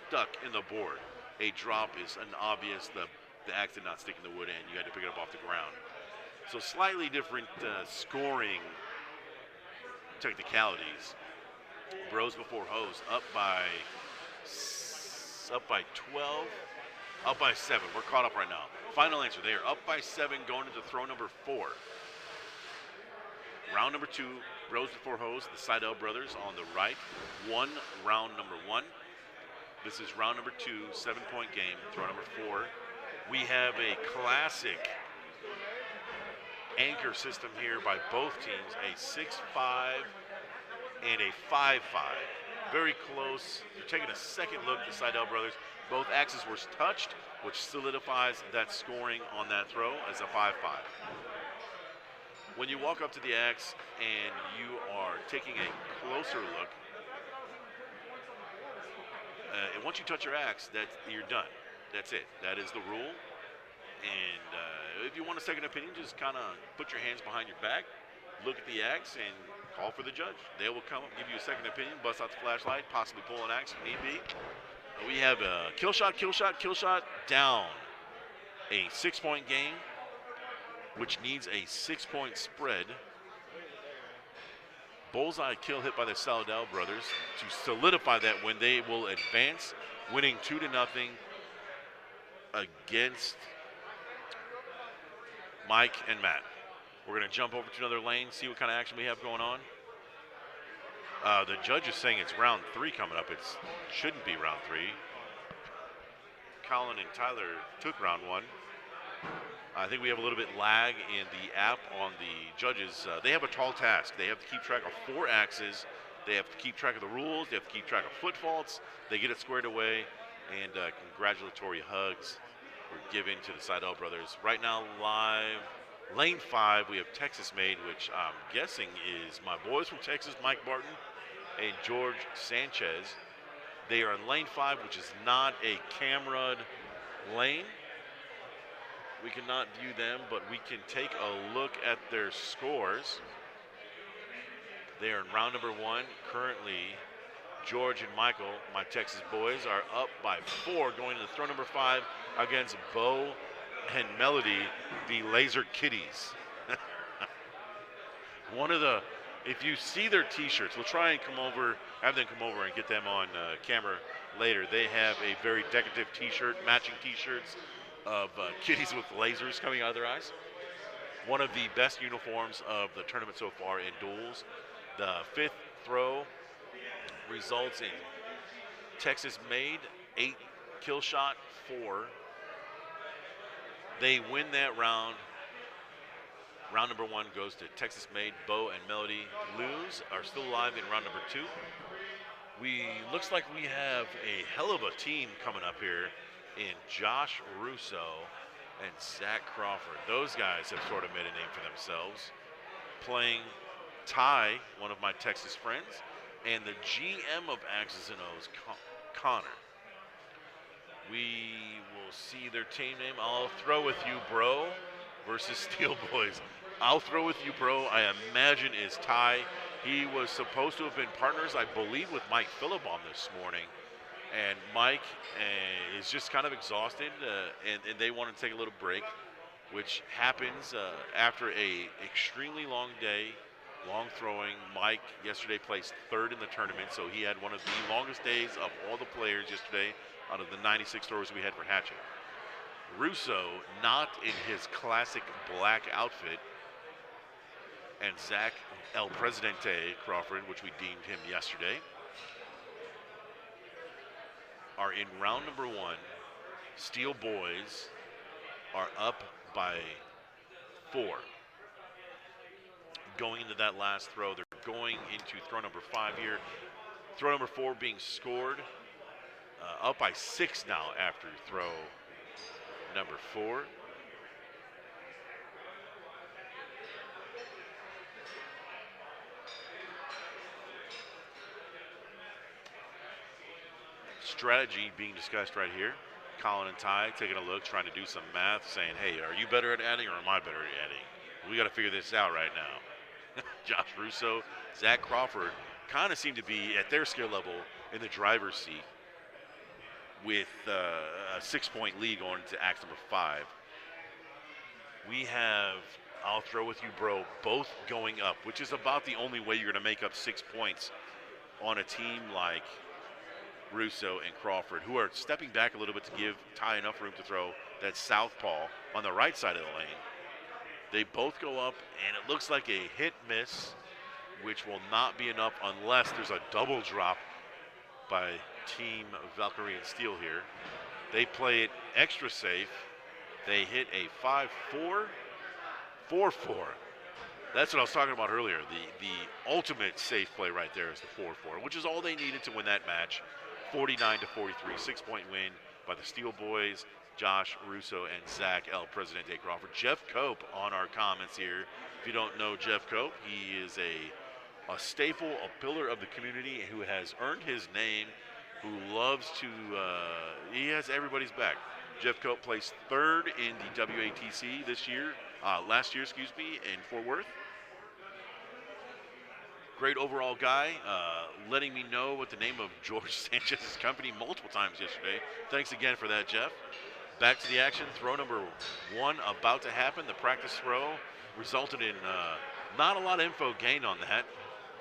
stuck in the board. A drop is an obvious, the axe did not stick in the wood and you had to pick it up off the ground. So slightly different scoring technicalities. Bros before hoes up by 12, up by 7. We're caught up right now. Final answer. They are up by 7 going into throw number 4. Round number 2, Bros before hoes, the Seidel brothers on the right. Won round number 1. This is round number 2, 7-point game, throw number 4. We have a classic anchor system here by both teams, a 6-5 and a 5-5. Very close. You're taking a second look at the Seidel brothers. Both axes were touched, which solidifies that scoring on that throw as a 5-5. When you walk up to the axe and you are taking a closer look, and once you touch your axe, you're done. That's it. That is the rule. And if you want a second opinion, just kind of put your hands behind your back, look at the axe, and call for the judge. They will come up, give you a second opinion, bust out the flashlight, possibly pull an axe if need be. We have a kill shot, down. A 6-point game, which needs a 6-point spread. Bullseye kill hit by the Seidel brothers to solidify that when they will advance, winning 2-0 against Mike and Matt. We're going to jump over to another lane, see what kind of action we have going on. The judge is saying it's round 3 coming up. It shouldn't be round 3. Colin and Tyler took round 1. I think we have a little bit lag in the app on the judges. They have a tall task. They have to keep track of 4 axes. They have to keep track of the rules. They have to keep track of foot faults. They get it squared away, and congratulatory hugs were given to the Seidel brothers. Right now, live, lane 5, we have Texas Made, which I'm guessing is my boys from Texas, Mike Barton and George Sanchez. They are in lane 5, which is not a cameraed lane. We cannot view them, but we can take a look at their scores. They are in round number 1. Currently, George and Michael, my Texas boys, are up by 4 going into throw number 5 against Bo and Melody, the Laser Kitties. If you see their t-shirts, we'll try and have them come over and get them on camera later. They have a very decorative t-shirt, matching t-shirts of kitties with lasers coming out of their eyes. One of the best uniforms of the tournament so far in Duels. The 5th throw results in Texas Made 8, kill shot 4. They win that round. Round number 1 goes to Texas Made. Bo and Melody are still alive in round number 2. Looks like we have a hell of a team coming up here in Josh Russo and Zach Crawford. Those guys have sort of made a name for themselves. Playing Ty, one of my Texas friends, and the GM of Axis and O's, Connor. We will see their team name. I'll throw with you, bro, versus Steel Boys. I'll throw with you, bro, I imagine is Ty. He was supposed to have been partners, I believe, with Mike Philibon this morning. And Mike is just kind of exhausted, and they want to take a little break, which happens after a extremely long day, long throwing. Mike yesterday placed 3rd in the tournament, so he had one of the longest days of all the players yesterday out of the 96 throwers we had for hatchet. Russo not in his classic black outfit, and Zach El Presidente Crawford, which we deemed him yesterday, are in round number 1. Steel Boys are up by 4. Going into that last throw, they're going into throw number 5 here. Throw number 4 being scored. Up by 6 now after throw number 4. Strategy being discussed right here. Colin and Ty taking a look, trying to do some math, saying, hey, are you better at adding or am I better at adding? We got to figure this out right now. Josh Russo, Zach Crawford kind of seem to be at their skill level in the driver's seat with a 6-point lead going into axe number 5. We have I'll Throw With You Bro, both going up, which is about the only way you're going to make up 6 points on a team like Russo and Crawford, who are stepping back a little bit to give Ty enough room to throw that southpaw on the right side of the lane. They both go up, and it looks like a hit-miss, which will not be enough unless there's a double drop by Team Valkyrie and Steel here. They play it extra safe. They hit a 5-4, 4-4. That's what I was talking about earlier. The ultimate safe play right there is the 4-4, which is all they needed to win that match. 49-43, 6-point win by the Steel Boys, Josh Russo and Zach El Presidente Crawford. Jeff Cope on our comments here. If you don't know Jeff Cope, he is a staple, a pillar of the community who has earned his name, who loves to, he has everybody's back. Jeff Cope placed 3rd in the WATC last year, in Fort Worth. Great overall guy, letting me know what the name of George Sanchez's company multiple times yesterday. Thanks again for that, Jeff. Back to the action. Throw number 1 about to happen. The practice throw resulted in not a lot of info gained on that,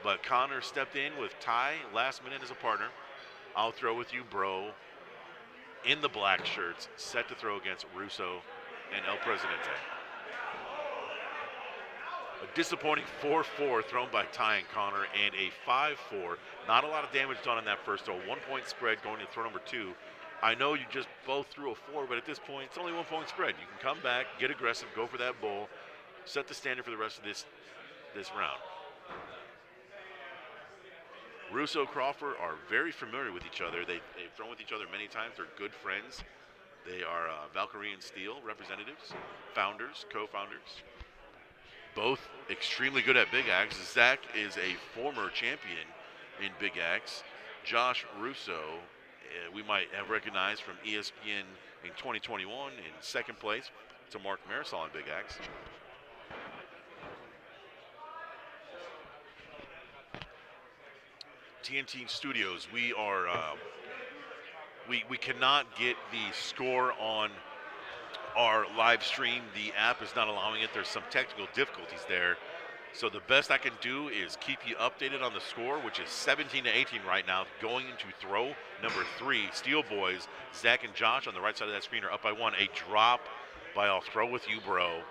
but Connor stepped in with Ty last minute as a partner. I'll Throw With You Bro in the black shirts, set to throw against Russo and El Presidente. A disappointing 4-4 thrown by Ty and Connor, and a 5-4. Not a lot of damage done in that first throw. 1-point spread going to throw number 2. I know you just both threw a 4, but at this point, it's only 1-point spread. You can come back, get aggressive, go for that bull, set the standard for the rest of this round. Russo Crawford are very familiar with each other. They've thrown with each other many times. They're good friends. They are Valkyrie and Steel representatives, founders, co-founders. Both extremely good at Big Axe. Zach is a former champion in Big Axe. Josh Russo, we might have recognized from ESPN in 2021 in 2nd place to Mark Marisol in Big Axe. TNT Studios, we are we cannot get the score on our live stream. The app is not allowing it. There's some technical difficulties there. So the best I can do is keep you updated on the score, which is 17-18 right now, going into throw number 3. Steel Boys, Zach and Josh on the right side of that screen are up by 1. A drop by I'll Throw With You Bro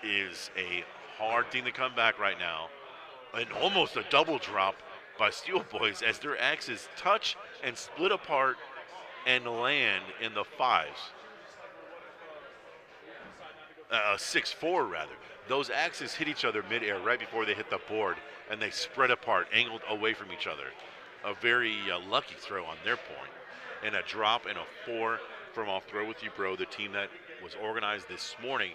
is a hard thing to come back right now. And almost a double drop by Steel Boys as their axes touch and split apart and land in the 5s. 6-4 rather. Those axes hit each other midair right before they hit the board, and they spread apart, angled away from each other. A very lucky throw on their point. And a drop and a 4 from I'll Throw With You Bro, the team that was organized this morning,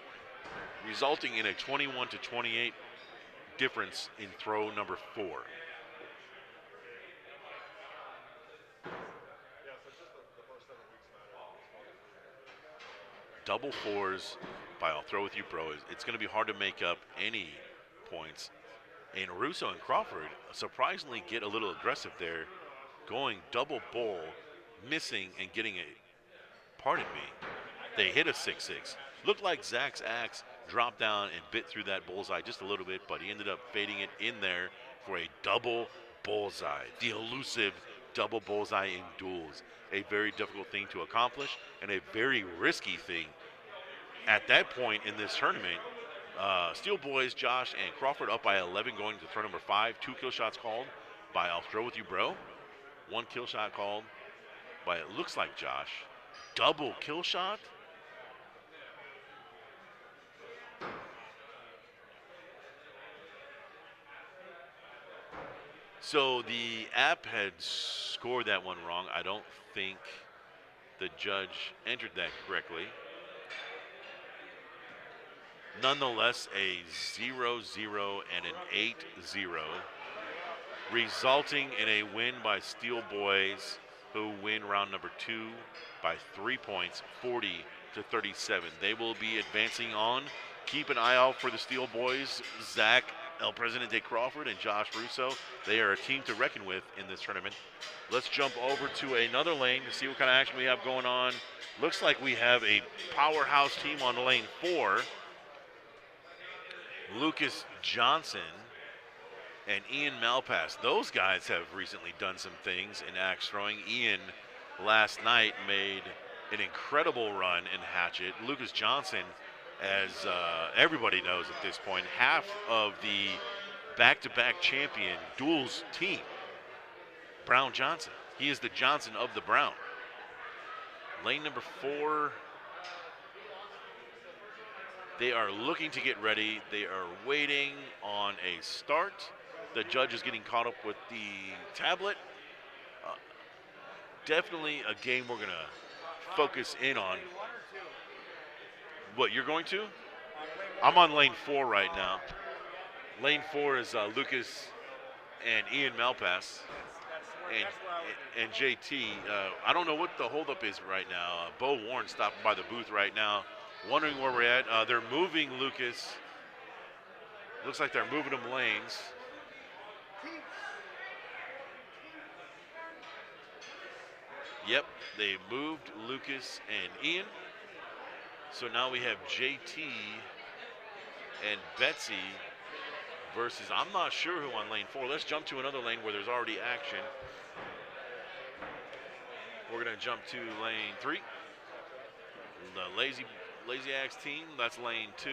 resulting in a 21-28 difference in throw number 4. Double 4s by I'll Throw With You Bro. It's going to be hard to make up any points. And Russo and Crawford surprisingly get a little aggressive there, going double bull, missing and getting a, pardon me, they hit a 6-6. Looked like Zach's axe dropped down and bit through that bullseye just a little bit, but he ended up fading it in there for a double bullseye. The elusive double bullseye in duels. A very difficult thing to accomplish and a very risky thing at that point in this tournament. Steel Boys, Josh and Crawford up by 11 going to throw number 5. 2 kill shots called by I'll Throw With You Bro. 1 kill shot called by, it looks like Josh. Double kill shot? So the app had scored that one wrong. I don't think the judge entered that correctly. Nonetheless, a 0-0 and an 8-0, resulting in a win by Steel Boys, who win round number 2 by 3 points, 40-37. They will be advancing on. Keep an eye out for the Steel Boys, Zach El Presidente Crawford and Josh Russo. They are a team to reckon with in this tournament. Let's jump over to another lane to see what kind of action we have going on. Looks like we have a powerhouse team on lane 4. Lucas Johnson and Ian Malpass. Those guys have recently done some things in axe throwing. Ian last night made an incredible run in hatchet. Lucas Johnson, as everybody knows at this point, half of the back-to-back champion Duels team, Brown Johnson. He is the Johnson of the Brown. Lane number 4. They are looking to get ready. They are waiting on a start. The judge is getting caught up with the tablet. Definitely a game we're going to focus in on. What, you're going to? I'm on lane 4 right now. Lane 4 is Lucas and Ian Malpass and JT. I don't know what the holdup is right now. Bo Warren stopping by the booth right now, wondering where we're at. They're moving Lucas. Looks like they're moving him lanes. Yep, they moved Lucas and Ian. So now we have JT and Betsy versus, I'm not sure who on lane 4. Let's jump to another lane where there's already action. We're going to jump to lane 3. The Lazy Axe team, that's lane 2.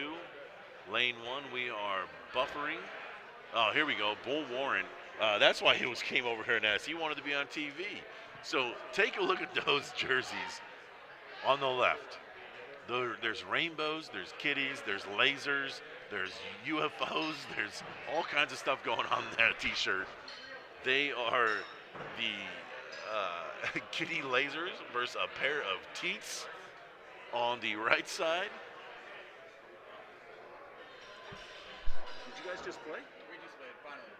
Lane 1, we are buffering. Oh, here we go, Bull Warren. That's why he came over here and asked. He wanted to be on TV. So take a look at those jerseys on the left. There's rainbows, there's kitties, there's lasers, there's UFOs, there's all kinds of stuff going on in that t-shirt. They are the kitty lasers versus a pair of teats on the right side. Did you guys just play? We just played, finally.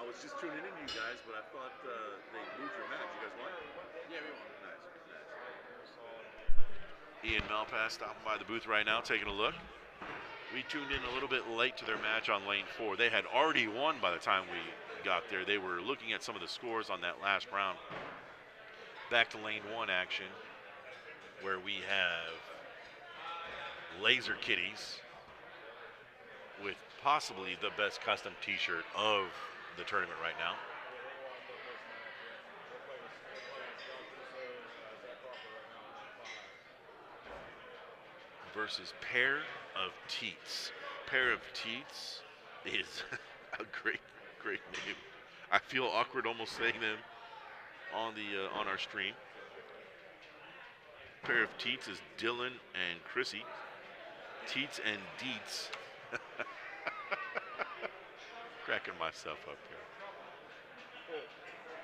I was just tuning in to you guys, but I thought they moved your match. You guys won? Yeah, we won. Nice. Ian Malpass stopping by the booth right now, taking a look. We tuned in a little bit late to their match on lane 4. They had already won by the time we got there. They were looking at some of the scores on that last round. Back to lane 1 action, where we have Laser Kitties with possibly the best custom t-shirt of the tournament right now. Versus Pair of Teats. Pair of Teats is a great name. I feel awkward almost saying them on our stream. Pair of Teats is Dylan and Chrissy. Teats and Deets. Cracking myself up here.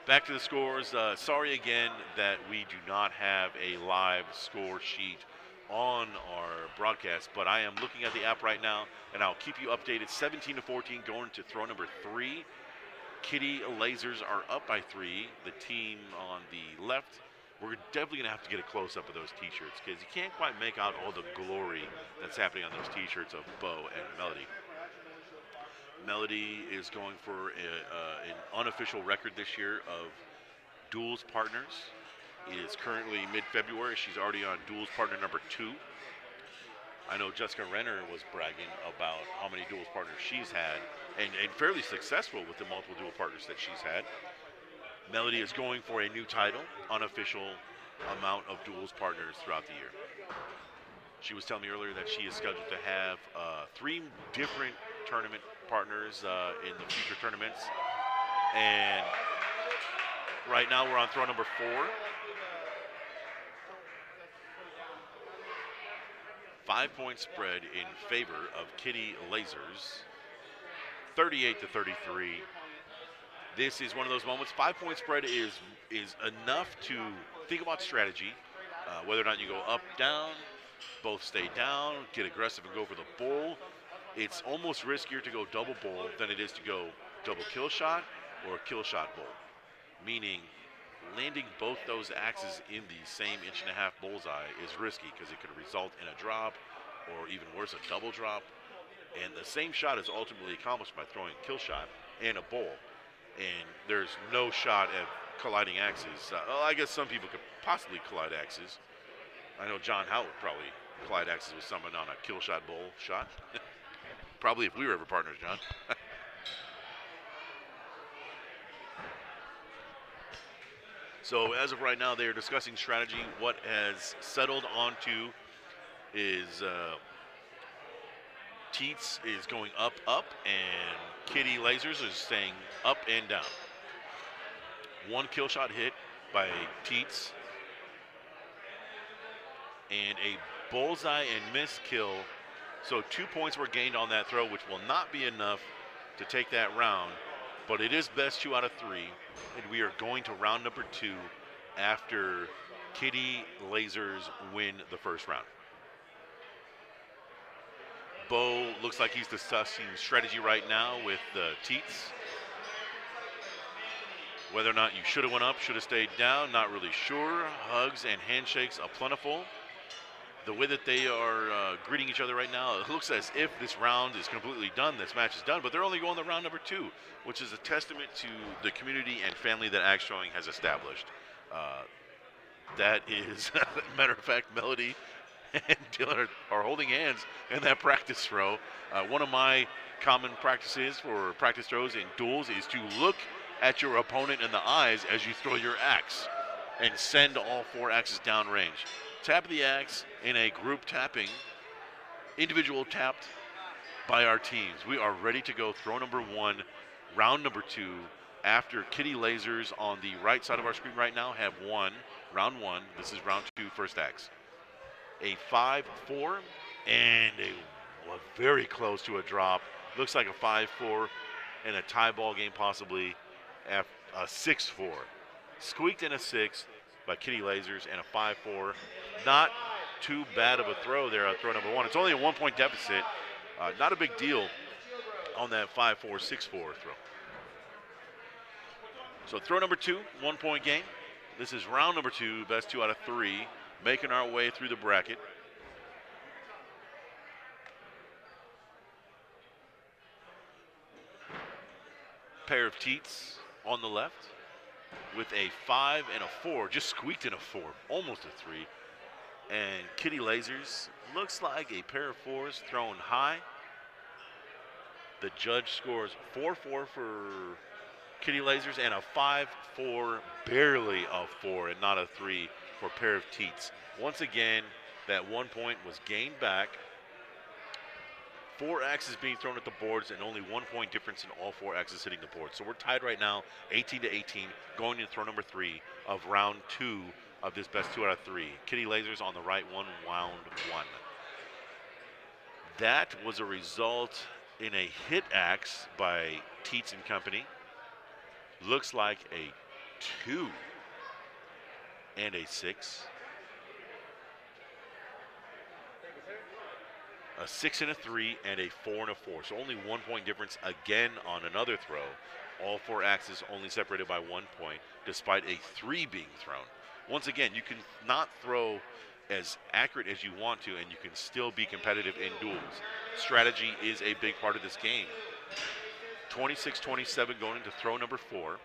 Back to the scores. Sorry again that we do not have a live score sheet on our broadcast, but I am looking at the app right now, and I'll keep you updated. 17-14 going to throw number 3. Kitty Lasers are up by 3. The team on the left, we're definitely going to have to get a close-up of those t-shirts because you can't quite make out all the glory that's happening on those t-shirts of Bo and Melody. Melody is going for an unofficial record this year of Duels partners. It is currently mid-February. She's already on Duels partner number 2. I know Jessica Renner was bragging about how many Duels partners she's had and fairly successful with the multiple dual partners that she's had. Melody is going for a new title, unofficial amount of Duels partners throughout the year. She was telling me earlier that she is scheduled to have 3 different tournament partners in the future tournaments. And right now we're on throw number 4. 5-point spread in favor of Kitty Lasers, 38-33. This is one of those moments. 5-point spread is enough to think about strategy, whether or not you go up, down, both stay down, get aggressive and go for the bull. It's almost riskier to go double bull than it is to go double kill shot or kill shot bull, meaning landing both those axes in the same 1.5 bullseye is risky because it could result in a drop or even worse, a double drop. And the same shot is ultimately accomplished by throwing a kill shot and a bull. And there's no shot at colliding axes. Well, I guess some people could possibly collide axes. I know John Howard probably collide axes with someone on a kill shot bull shot. Probably if we were ever partners, John. So as of right now, they are discussing strategy. What has settled onto is Teats is going up, and Kitty Lasers is staying up and down. One kill shot hit by Teats, and a bullseye and miss kill. So 2 points were gained on that throw, which will not be enough to take that round, but it is best 2 out of 3, and we are going to round number 2 after Kitty Lasers win the first round. Bo looks like he's discussing strategy right now with Teats. Whether or not you should have went up, should have stayed down, not really sure. Hugs and handshakes are plentiful. The way that they are greeting each other right now, it looks as if this round is completely done, this match is done, but they're only going to round number 2, which is a testament to the community and family that Axe Throwing has established. That is, matter of fact, Melody and Dylan are holding hands in that practice throw. One of my common practices for practice throws in duels is to look at your opponent in the eyes as you throw your axe and send all 4 axes downrange. Tap the axe in a group tapping, individual tapped by our teams. We are ready to go. Throw number 1, round number 2, after Kitty Lasers on the right side of our screen right now have won round 1. This is round 2, first axe. A 5-4 and a very close to a drop. Looks like a 5-4 and a tie ball game possibly. A 6-4. Squeaked in a 6 by Kitty Lasers and a 5-4. Not too bad of a throw there at throw number 1. It's only a 1-point deficit. Not a big deal on that 5-4, 6-4 throw. So throw number 2, 1-point game. This is round number 2, best 2 out of 3. Making our way through the bracket. Pair of Teats on the left with a 5 and a 4, just squeaked in a 4, almost a 3. And Kitty Lasers looks like a pair of 4s thrown high. The judge scores 4-4 for Kitty Lasers and a 5-4, barely a 4 and not a 3 for pair of Teats. Once again, that 1 point was gained back. 4 axes being thrown at the boards and only 1 point difference in all 4 axes hitting the board. So we're tied right now, 18-18, going into throw number 3 of round 2 of this best 2 out of 3. Kitty Lasers on the right one, wound 1. That was a result in a hit axe by Teats and company. Looks like a 2 and a 6. A 6 and a 3 and a 4 and a 4. So only 1 point difference again on another throw. All 4 axes only separated by 1 point, despite a 3 being thrown. Once again, you can not throw as accurate as you want to, and you can still be competitive in duels. Strategy is a big part of this game. 26-27 going into throw number 4.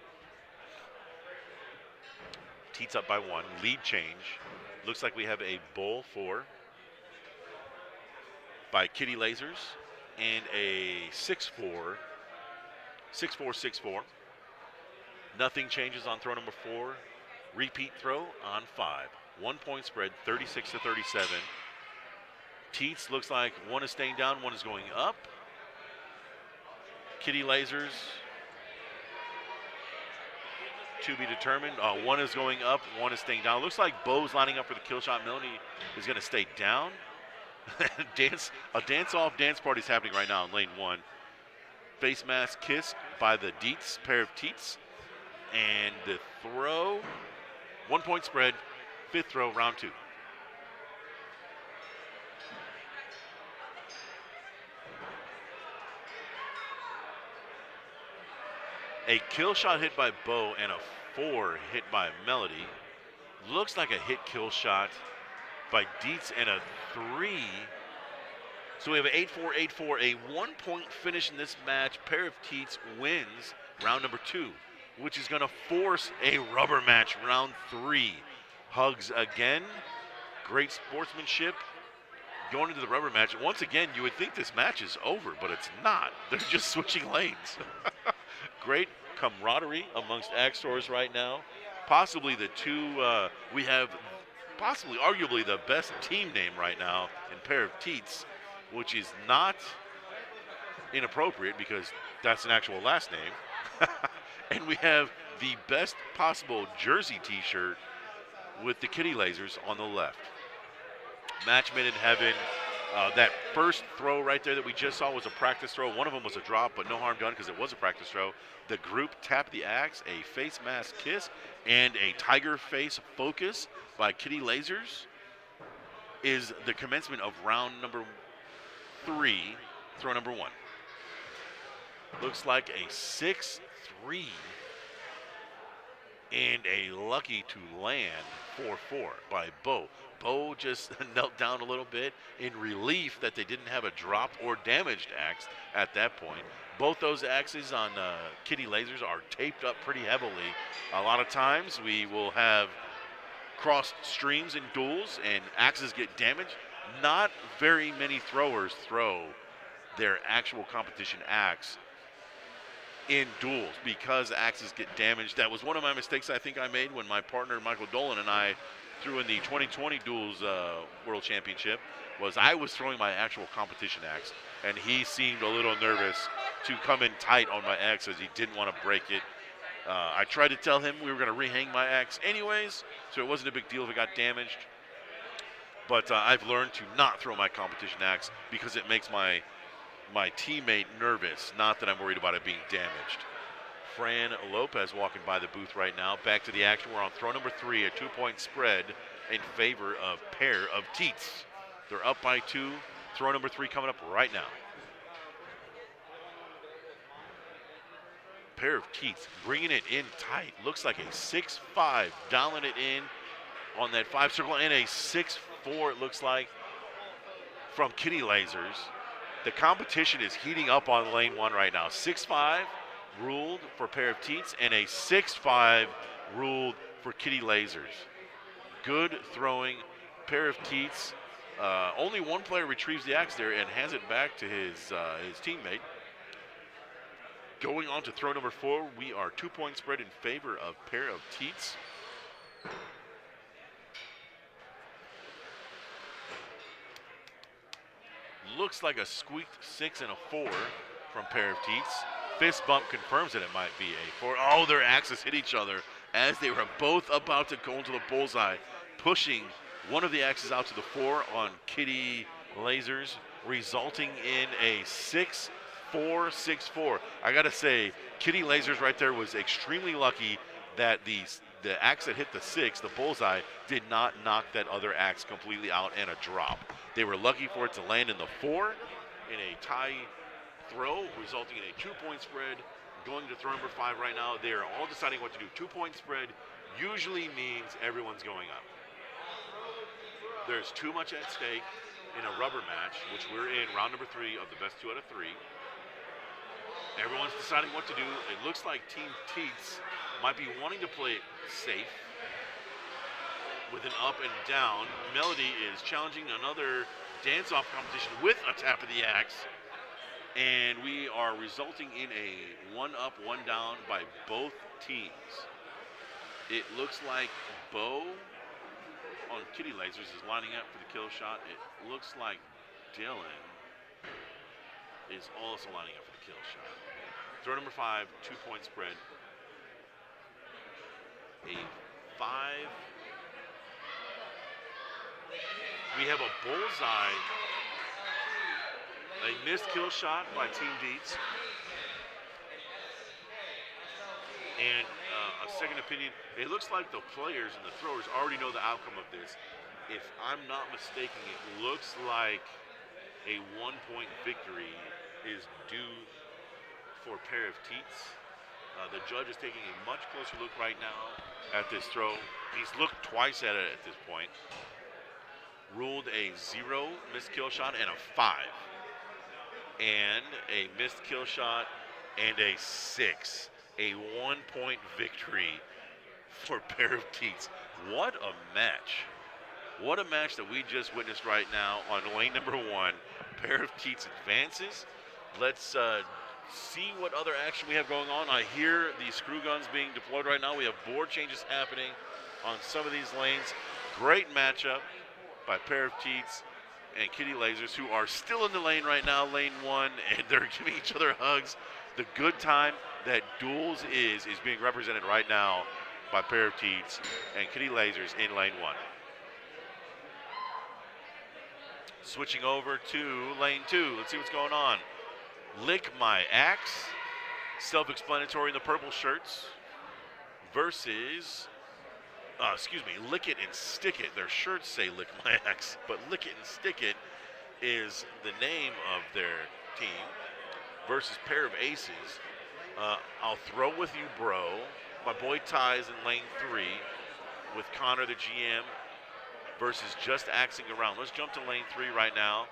Teats up by 1. Lead change. Looks like we have a bull 4 by Kitty Lasers and a 6-4. 6-4. Nothing changes on throw number 4. Repeat throw on 5. 1 point spread, 36-37. Teats looks like one is staying down, one is going up. Kitty Lasers to be determined. One is going up, one is staying down. Looks like Bo's lining up for the kill shot. Melanie is going to stay down. A dance-off dance party is happening right now in lane 1. Face mask kiss by the Deets, pair of Teats. And the throw, 1 point spread, 5th throw, round 2. A kill shot hit by Bo and a 4 hit by Melody. Looks like a hit kill shot by Dietz and a 3. So we have an 8-4, 8-4, a 1 point finish in this match. Pair of Teats wins round number 2, which is going to force a rubber match round 3. Hugs again. Great sportsmanship. going into the rubber match. Once again, you would think this match is over, but it's not. They're just switching lanes. Great camaraderie amongst Axors right now. Possibly the two, we have possibly, arguably, the best team name right now in Pair of Teats, which is not inappropriate because that's an actual last name. And we have the best possible jersey t-shirt with the Kitty Lasers on the left. Match made in heaven. That first throw right there that we just saw was a practice throw. One of them was a drop, but no harm done because it was a practice throw. The group tapped the axe, a face mask kiss, and a tiger face focus by Kitty Lasers is the commencement of round number 3, throw number 1. Looks like a 6-3 and a lucky to land 4-4 by Bo. Bo just knelt down a little bit in relief that they didn't have a drop or damaged axe at that point. Both those axes on Kitty Lasers are taped up pretty heavily. A lot of times we will have crossed streams in duels and axes get damaged. Not very many throwers throw their actual competition axe in duels because axes get damaged. That was one of my mistakes I think I made when my partner Michael Dolan and I threw in the 2020 Duels World Championship. Was I was throwing my actual competition axe, and he seemed a little nervous to come in tight on my axe as he didn't want to break it. I tried to tell him we were going to rehang my axe anyways, so it wasn't a big deal if it got damaged. But I've learned to not throw my competition axe because it makes my teammate nervous, not that I'm worried about it being damaged. Fran Lopez walking by the booth right now. Back to the action. We're on throw number 3, a 2-point spread in favor of Pair of Teats. They're up by 2. Throw number 3 coming up right now. Pair of Teats bringing it in tight. Looks like a 6-5, dialing it in on that 5 circle, and a 6-4 it looks like from Kitty Lasers. The competition is heating up on lane 1 right now. 6-5 ruled for Pair of Teats and a 6-5 ruled for Kitty Lasers. Good throwing. Pair of Teats. Only one player retrieves the axe there and hands it back to his teammate. Going on to throw number 4, we are 2-point spread in favor of Pair of Teats. Looks like a squeaked 6 and a 4 from Pair of Teats. Fist bump confirms that it might be a 4. Oh, their axes hit each other as they were both about to go into the bullseye, pushing one of the axes out to the 4 on Kitty Lasers, resulting in a 6-4, 6-4. I gotta say, Kitty Lasers right there was extremely lucky that the axe that hit the 6, the bullseye, did not knock that other axe completely out and a drop. They were lucky for it to land in the 4 in a tie throw, resulting in a 2-point spread. Going to throw number 5 right now. They are all deciding what to do. 2-point spread usually means everyone's going up. There's too much at stake in a rubber match, which we're in round number 3 of the best 2 out of 3. Everyone's deciding what to do. It looks like Team Teats might be wanting to play it safe with an up and down. Melody is challenging another dance-off competition with a tap of the axe. And we are resulting in a 1-up, 1-down by both teams. It looks like Bo on Kitty Lasers is lining up for the kill shot. It looks like Dylan is also lining up for the kill shot. Throw number 5, 2-point spread. A 5. We have a bullseye. A missed kill shot by Team Deets. And a second opinion. It looks like the players and the throwers already know the outcome of this. If I'm not mistaken, it looks like a 1-point victory is due for Pair of Teats. The judge is taking a much closer look right now at this throw. He's looked twice at it at this point. Ruled a 0 missed kill shot and a 5. And a missed kill shot and a 6. A 1-point victory for Pair of Teats. What a match. What a match that we just witnessed right now on lane number 1. Pair of teats advances. Let's see what other action we have going on. I hear the screw guns being deployed right now. We have board changes happening on some of these lanes. Great matchup by Pair of Teats and Kitty Lasers, who are still in the lane right now, lane 1, and they're giving each other hugs. The good time that Duels is being represented right now by Pair of Teats and Kitty Lasers in lane 1. Switching over to lane 2. Let's see what's going on. Lick My Axe, self-explanatory in the purple shirts, versus, Lick It and Stick It. Their shirts say Lick My Axe, but Lick It and Stick It is the name of their team, versus Pair of Aces. I'll throw with you, bro. My boy Ty is in lane 3 with Connor, the GM, versus Just Axing Around. Let's jump to lane 3 right now.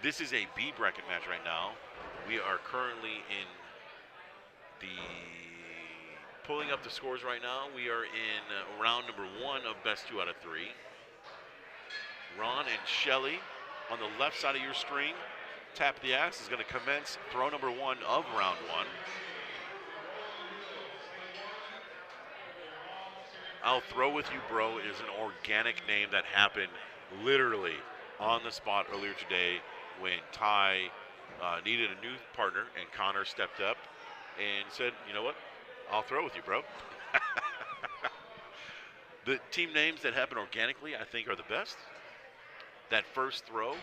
This is a B bracket match right now. We are currently in the pulling up the scores right now. We are in round number 1 of best 2 out of 3. Ron and Shelly on the left side of your screen. Tap the Axe is going to commence throw number 1 of round 1. I'll Throw With You, Bro is an organic name that happened literally on the spot earlier today when Ty needed a new partner and Connor stepped up and said, you know what, I'll throw with you, bro. The team names that happen organically, I think, are the best. That first throw,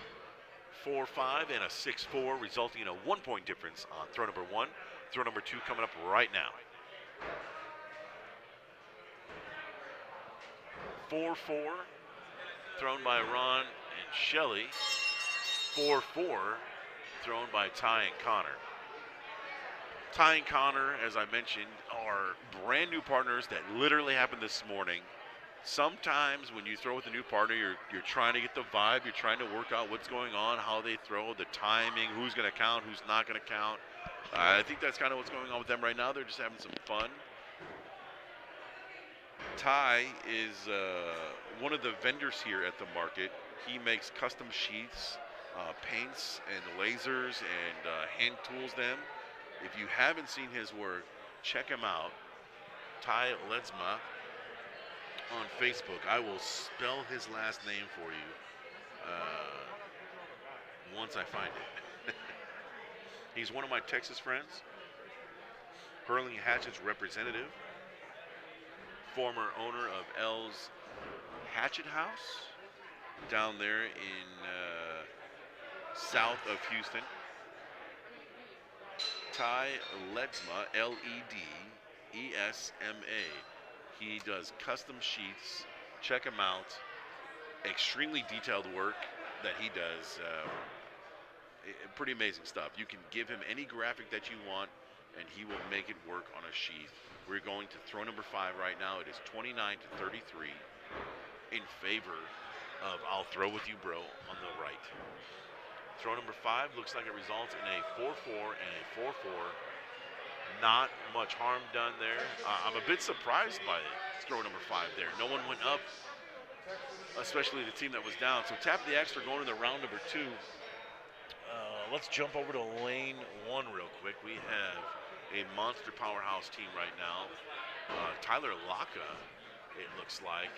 4-5 and a 6-4, resulting in a 1-point difference on throw number 1. Throw number 2 coming up right now. 4-4, thrown by Ron and Shelly. 4-4, thrown by Ty and Connor. Ty and Connor, as I mentioned, are brand new partners that literally happened this morning. Sometimes when you throw with a new partner, you're trying to get the vibe, you're trying to work out what's going on, how they throw, the timing, who's going to count, who's not going to count. I think that's kind of what's going on with them right now. They're just having some fun. Ty is one of the vendors here at the market. He makes custom sheaths, paints, and lasers, and hand tools them. If you haven't seen his work, check him out. Ty Ledzma on Facebook. I will spell his last name for you once I find it. He's one of my Texas friends, Hurling Hatchet's representative, former owner of L's Hatchet House down there in south of Houston. Ty Ledzma, L-E-D-E-S-M-A. He does custom sheaths. Check him out. Extremely detailed work that he does. Pretty amazing stuff. You can give him any graphic that you want, and he will make it work on a sheath. We're going to throw number 5 right now. It is 29-33 in favor of I'll Throw With You, Bro on the right. Throw number 5 looks like it results in a 4-4 and a 4-4. Not much harm done there. I'm a bit surprised by throw number 5 there. No one went up, especially the team that was down. So Tap the Axe for going to the round number 2. Let's jump over to lane 1 real quick. We have a monster powerhouse team right now. Tyler Laka, it looks like.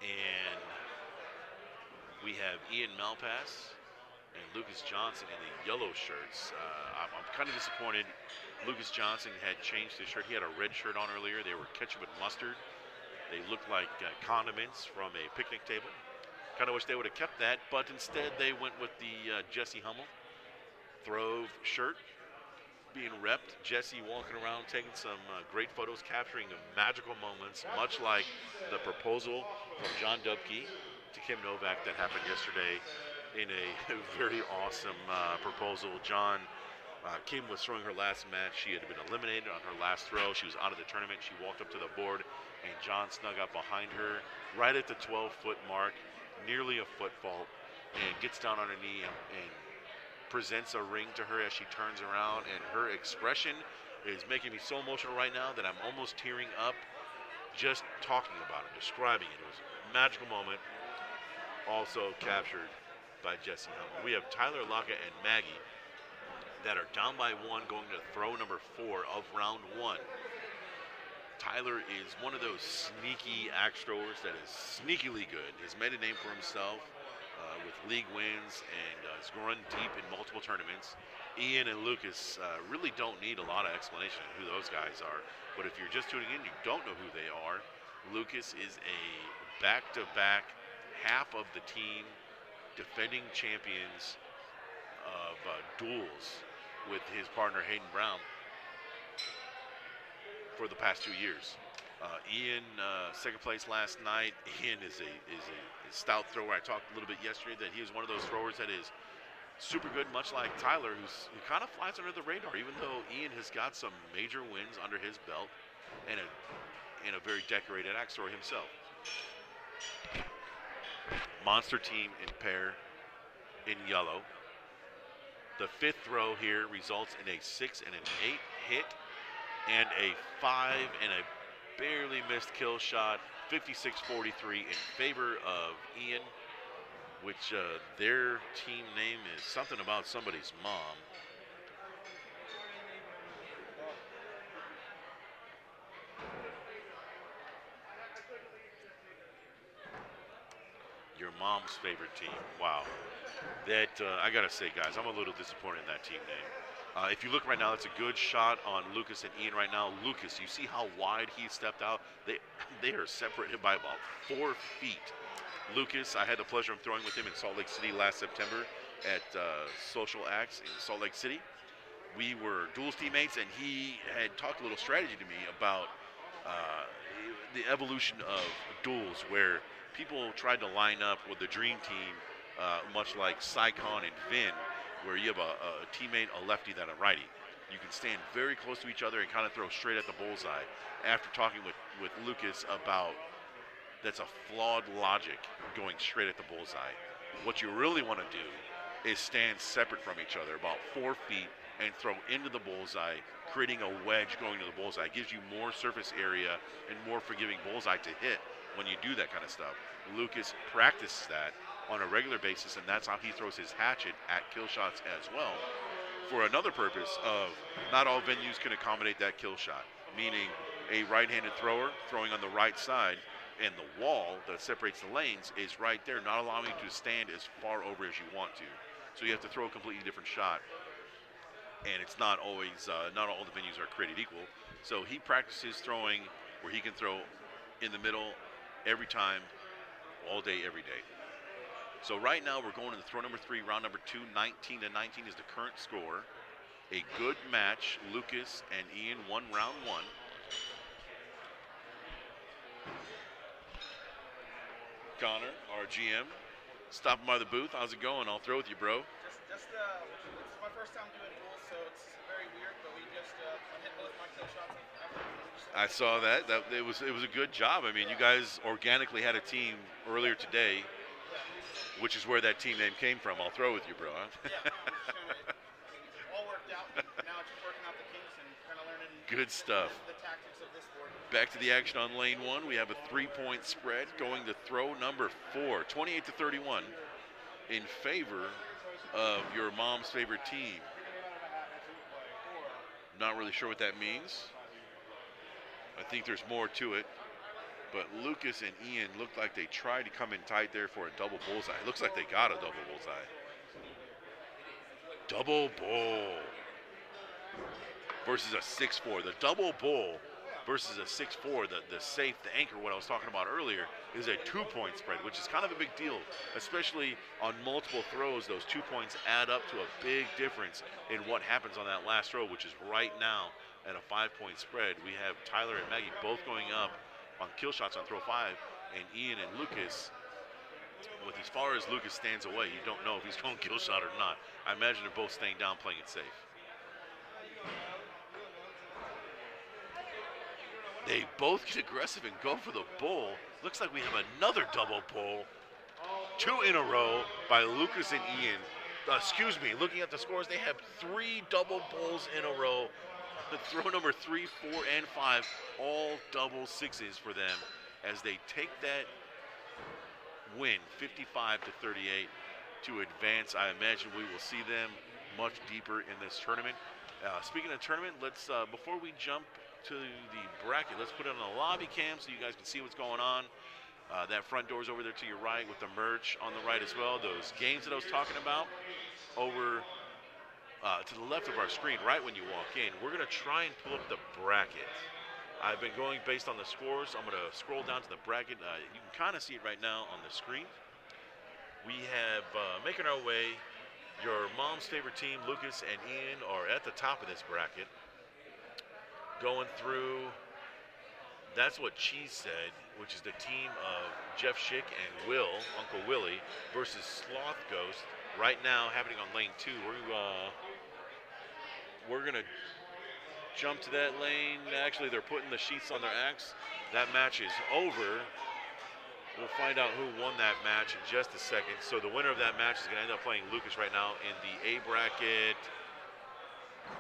And we have Ian Malpass and Lucas Johnson in the yellow shirts. I'm kind of disappointed. Lucas Johnson had changed his shirt. He had a red shirt on earlier. They were ketchup and mustard. They looked like condiments from a picnic table. Kind of wish they would have kept that, but instead they went with the Jesse Hummel Throve shirt being repped. Jesse walking around taking some great photos, capturing the magical moments, much like the proposal from John Dubke to Kim Novak that happened yesterday in a very awesome proposal. Kim was throwing her last match. She had been eliminated on her last throw. She was out of the tournament. She walked up to the board, and John snuck up behind her right at the 12-foot mark, nearly a foot fault, and gets down on her knee and presents a ring to her as she turns around. And her expression is making me so emotional right now that I'm almost tearing up just talking about it, describing it. It was magical moment also captured by Jesse Helmer. We have Tyler Lockett and Maggie that are down by 1 going to throw number 4 of round 1. Tyler is one of those sneaky axe throwers that is sneakily good. He's made a name for himself with league wins and has run deep in multiple tournaments. Ian and Lucas really don't need a lot of explanation of who those guys are. But if you're just tuning in, you don't know who they are. Lucas is a back-to-back half of the team defending champions of Duels with his partner Hayden Brown for the past 2 years. Ian, second place last night. Ian is a stout thrower. I talked a little bit yesterday that he is one of those throwers that is super good, much like Tyler, who kind of flies under the radar, even though Ian has got some major wins under his belt and a very decorated axe thrower himself. Monster team in pair in yellow. The 5th throw here results in a 6 and an 8 hit and a 5 and a barely missed kill shot, 56-43 in favor of Ian, which their team name is something about somebody's mom. Your mom's favorite team. Wow. That, I got to say, guys, I'm a little disappointed in that team name. If you look right now, it's a good shot on Lucas and Ian right now. Lucas, you see how wide he stepped out? They are separated by about 4 feet. Lucas, I had the pleasure of throwing with him in Salt Lake City last September at Social Acts in Salt Lake City. We were Duels teammates, and he had talked a little strategy to me about the evolution of Duels, where people tried to line up with the dream team, much like Sycon and Vin, where you have a teammate, a lefty, then a righty. You can stand very close to each other and kind of throw straight at the bullseye. After talking with Lucas about that's a flawed logic, going straight at the bullseye. What you really want to do is stand separate from each other, about 4 feet, and throw into the bullseye, creating a wedge going to the bullseye. It gives you more surface area and more forgiving bullseye to hit when you do that kind of stuff. Lucas practices that on a regular basis, and that's how he throws his hatchet at kill shots as well, for another purpose of not all venues can accommodate that kill shot, meaning a right-handed thrower throwing on the right side, and the wall that separates the lanes is right there, not allowing you to stand as far over as you want to. So you have to throw a completely different shot, and it's not always, not all the venues are created equal. So he practices throwing where he can throw in the middle every time, all day, every day. So right now we're going to throw number 3, round number 2, 19-19 is the current score. A good match. Lucas and Ian won round 1. Connor, our GM, stopping by the booth. How's it going? I'll throw with you, bro. It's my first time doing Duels, so it's very weird, but we just hit both my kill shots after. I saw that. It was a good job. I mean, you guys organically had a team earlier today, which is where that team name came from. I'll throw with you, bro. Huh? Yeah, it's all worked out. Now it's just working out the kinks and kind of learning Good stuff. the tactics of this sport. Back to the action on lane 1. We have a 3-point spread going to throw number 4, 28-31, in favor of your mom's favorite team. Not really sure what that means. I think there's more to it. But Lucas and Ian looked like they tried to come in tight there for a double bullseye. It looks like they got a double bullseye. Double bull versus a 6-4. The double bull versus a 6-4, the safe, the anchor, what I was talking about earlier, is a 2-point spread, which is kind of a big deal, especially on multiple throws. Those 2 points add up to a big difference in what happens on that last throw, which is right now at a 5-point spread. We have Tyler and Maggie both going up on kill shots on throw 5, and Ian and Lucas, with as far as Lucas stands away, you don't know if he's going kill shot or not. I imagine they're both staying down, playing it safe. They both get aggressive and go for the bull. Looks like we have another double bull. 2 in a row by Lucas and Ian. Excuse me, looking at the scores, they have 3 double bulls in a row. The throw number 3, 4, and 5, all double 6s for them as they take that win 55-38 to advance. I imagine we will see them much deeper in this tournament. Speaking of tournament, let's before we jump to the bracket, let's put it on the lobby cam so you guys can see what's going on. That front door's over there to your right with the merch on the right as well. Those games that I was talking about over to the left of our screen, right when you walk in. We're going to try and pull up the bracket. I've been going based on the scores. I'm going to scroll down to the bracket. You can kind of see it right now on the screen. We have, making our way, your mom's favorite team, Lucas and Ian, are at the top of this bracket. Going through, that's what Cheese said, which is the team of Jeff Schick and Uncle Willie, versus Sloth Ghost. Right now, happening on lane 2. We're going to jump to that lane. Actually, they're putting the sheets on their axe. That match is over. We'll find out who won that match in just a second. So the winner of that match is going to end up playing Lucas right now in the A bracket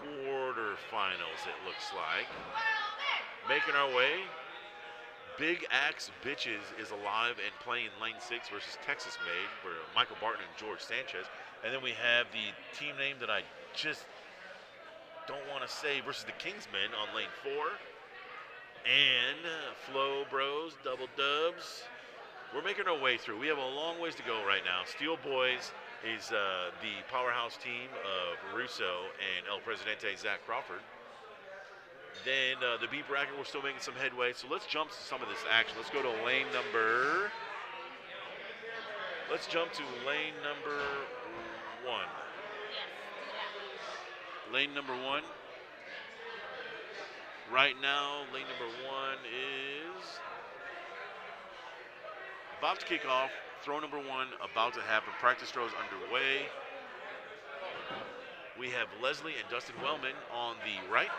quarterfinals, it looks like. Making our way, Big Axe Bitches is alive and playing lane 6 versus Texas Made for Michael Barton and George Sanchez. And then we have the team name that I just don't want to say versus the Kingsman on lane 4. And Flow Bros, Double Dubs. We're making our way through. We have a long ways to go right now. Steel Boys is the powerhouse team of Russo and El Presidente, Zach Crawford. Then the B bracket, we're still making some headway. So let's jump to some of this action. Let's go to lane number... Let's jump to lane number 1. Lane number 1. Right now, lane number 1 is about to kick off. Throw number 1 about to happen. Practice throws underway. We have Leslie and Dustin Wellman on the right.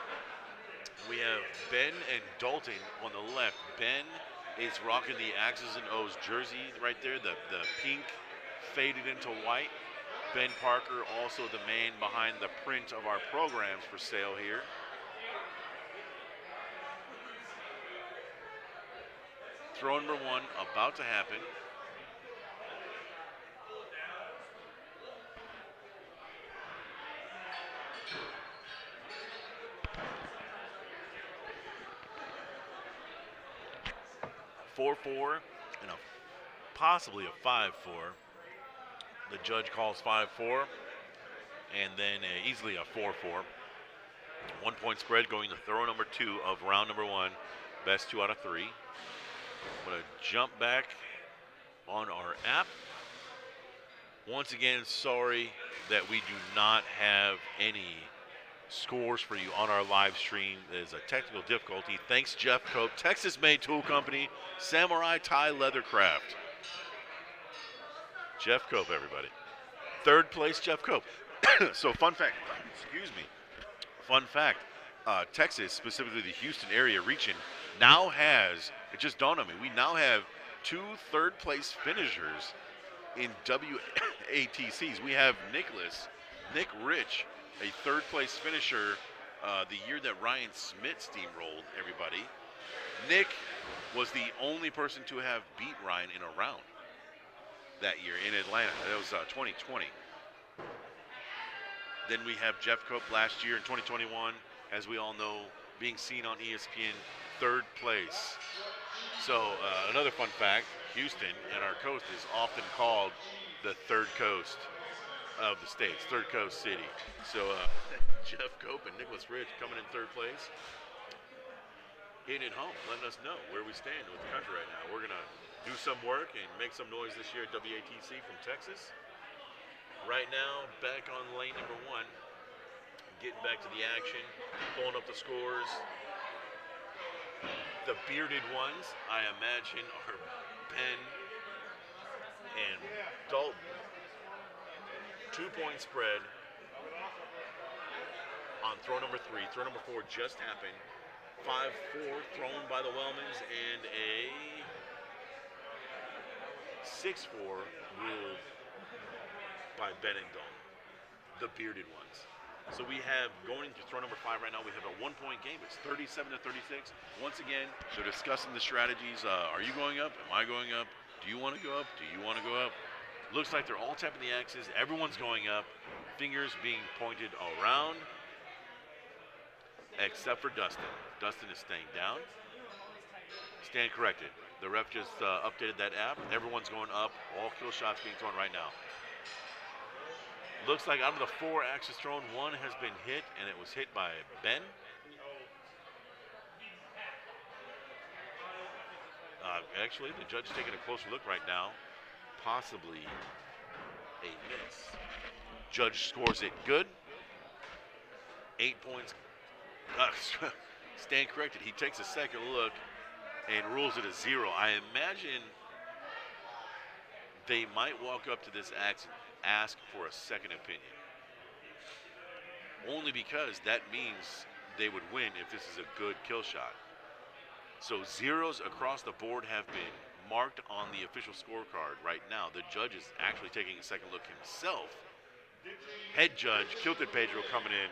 We have Ben and Dalton on the left. Ben is rocking the X's and O's jersey right there, the pink faded into white. Ben Parker, also the man behind the print of our programs for sale here. Throw number 1 about to happen. A 4-4 and possibly a 5-4. The judge calls 5-4, and then easily a 4-4. 1 point spread going to throw number 2 of round number 1. Best 2 out of 3. I'm going to jump back on our app. Once again, sorry that we do not have any scores for you on our live stream. There's a technical difficulty. Thanks, Jeff Cope, Texas Made Tool Company, Samurai Tie Leathercraft. Jeff Cope, everybody. 3rd place, Jeff Cope. So fun fact, Texas, specifically the Houston area region, now has, it just dawned on me, we now have 2 third-place finishers in WATCs. We have Nick Rich, a 3rd-place finisher the year that Ryan Smith steamrolled everybody. Nick was the only person to have beat Ryan in a round that year in Atlanta. That was 2020. Then we have Jeff Cope last year in 2021, as we all know, being seen on ESPN, 3rd place. So another fun fact, Houston and our coast is often called the 3rd coast of the states, 3rd coast city. So Jeff Cope and Nicholas Ridge coming in 3rd place. Hitting it home, letting us know where we stand with the country right now. We're going to do some work and make some noise this year at WATC from Texas. Right now, back on lane number 1, getting back to the action, pulling up the scores. The bearded ones, I imagine, are Ben and Dalton. 2 point spread on throw number 3. Throw number 4 just happened. 5-4 thrown by the Wellmans, and a 6-4 ruled by Ben and Dalton, the bearded ones. So we have, going to throw number 5 right now, we have a 1 point game. It's 37-36. Once again, they're discussing the strategies. Are you going up? Am I going up? Do Do you want to go up? Do you want to go up? Looks like they're all tapping the axes. Everyone's going up. Fingers being pointed around, except for Dustin. Dustin is staying down. Stand corrected. The ref just updated that app. Everyone's going up. All kill shots being thrown right now. Looks like out of the 4 axes thrown, 1 has been hit, and it was hit by Ben. Actually, the judge is taking a closer look right now. Possibly a miss. Judge scores it good. 8 points. Stand corrected. He takes a second look and rules it a 0. I imagine they might walk up to this axe and ask for a second opinion. Only because that means they would win if this is a good kill shot. So 0s across the board have been marked on the official scorecard right now. The judge is actually taking a second look himself. Head judge, Kilted Pedro, coming in.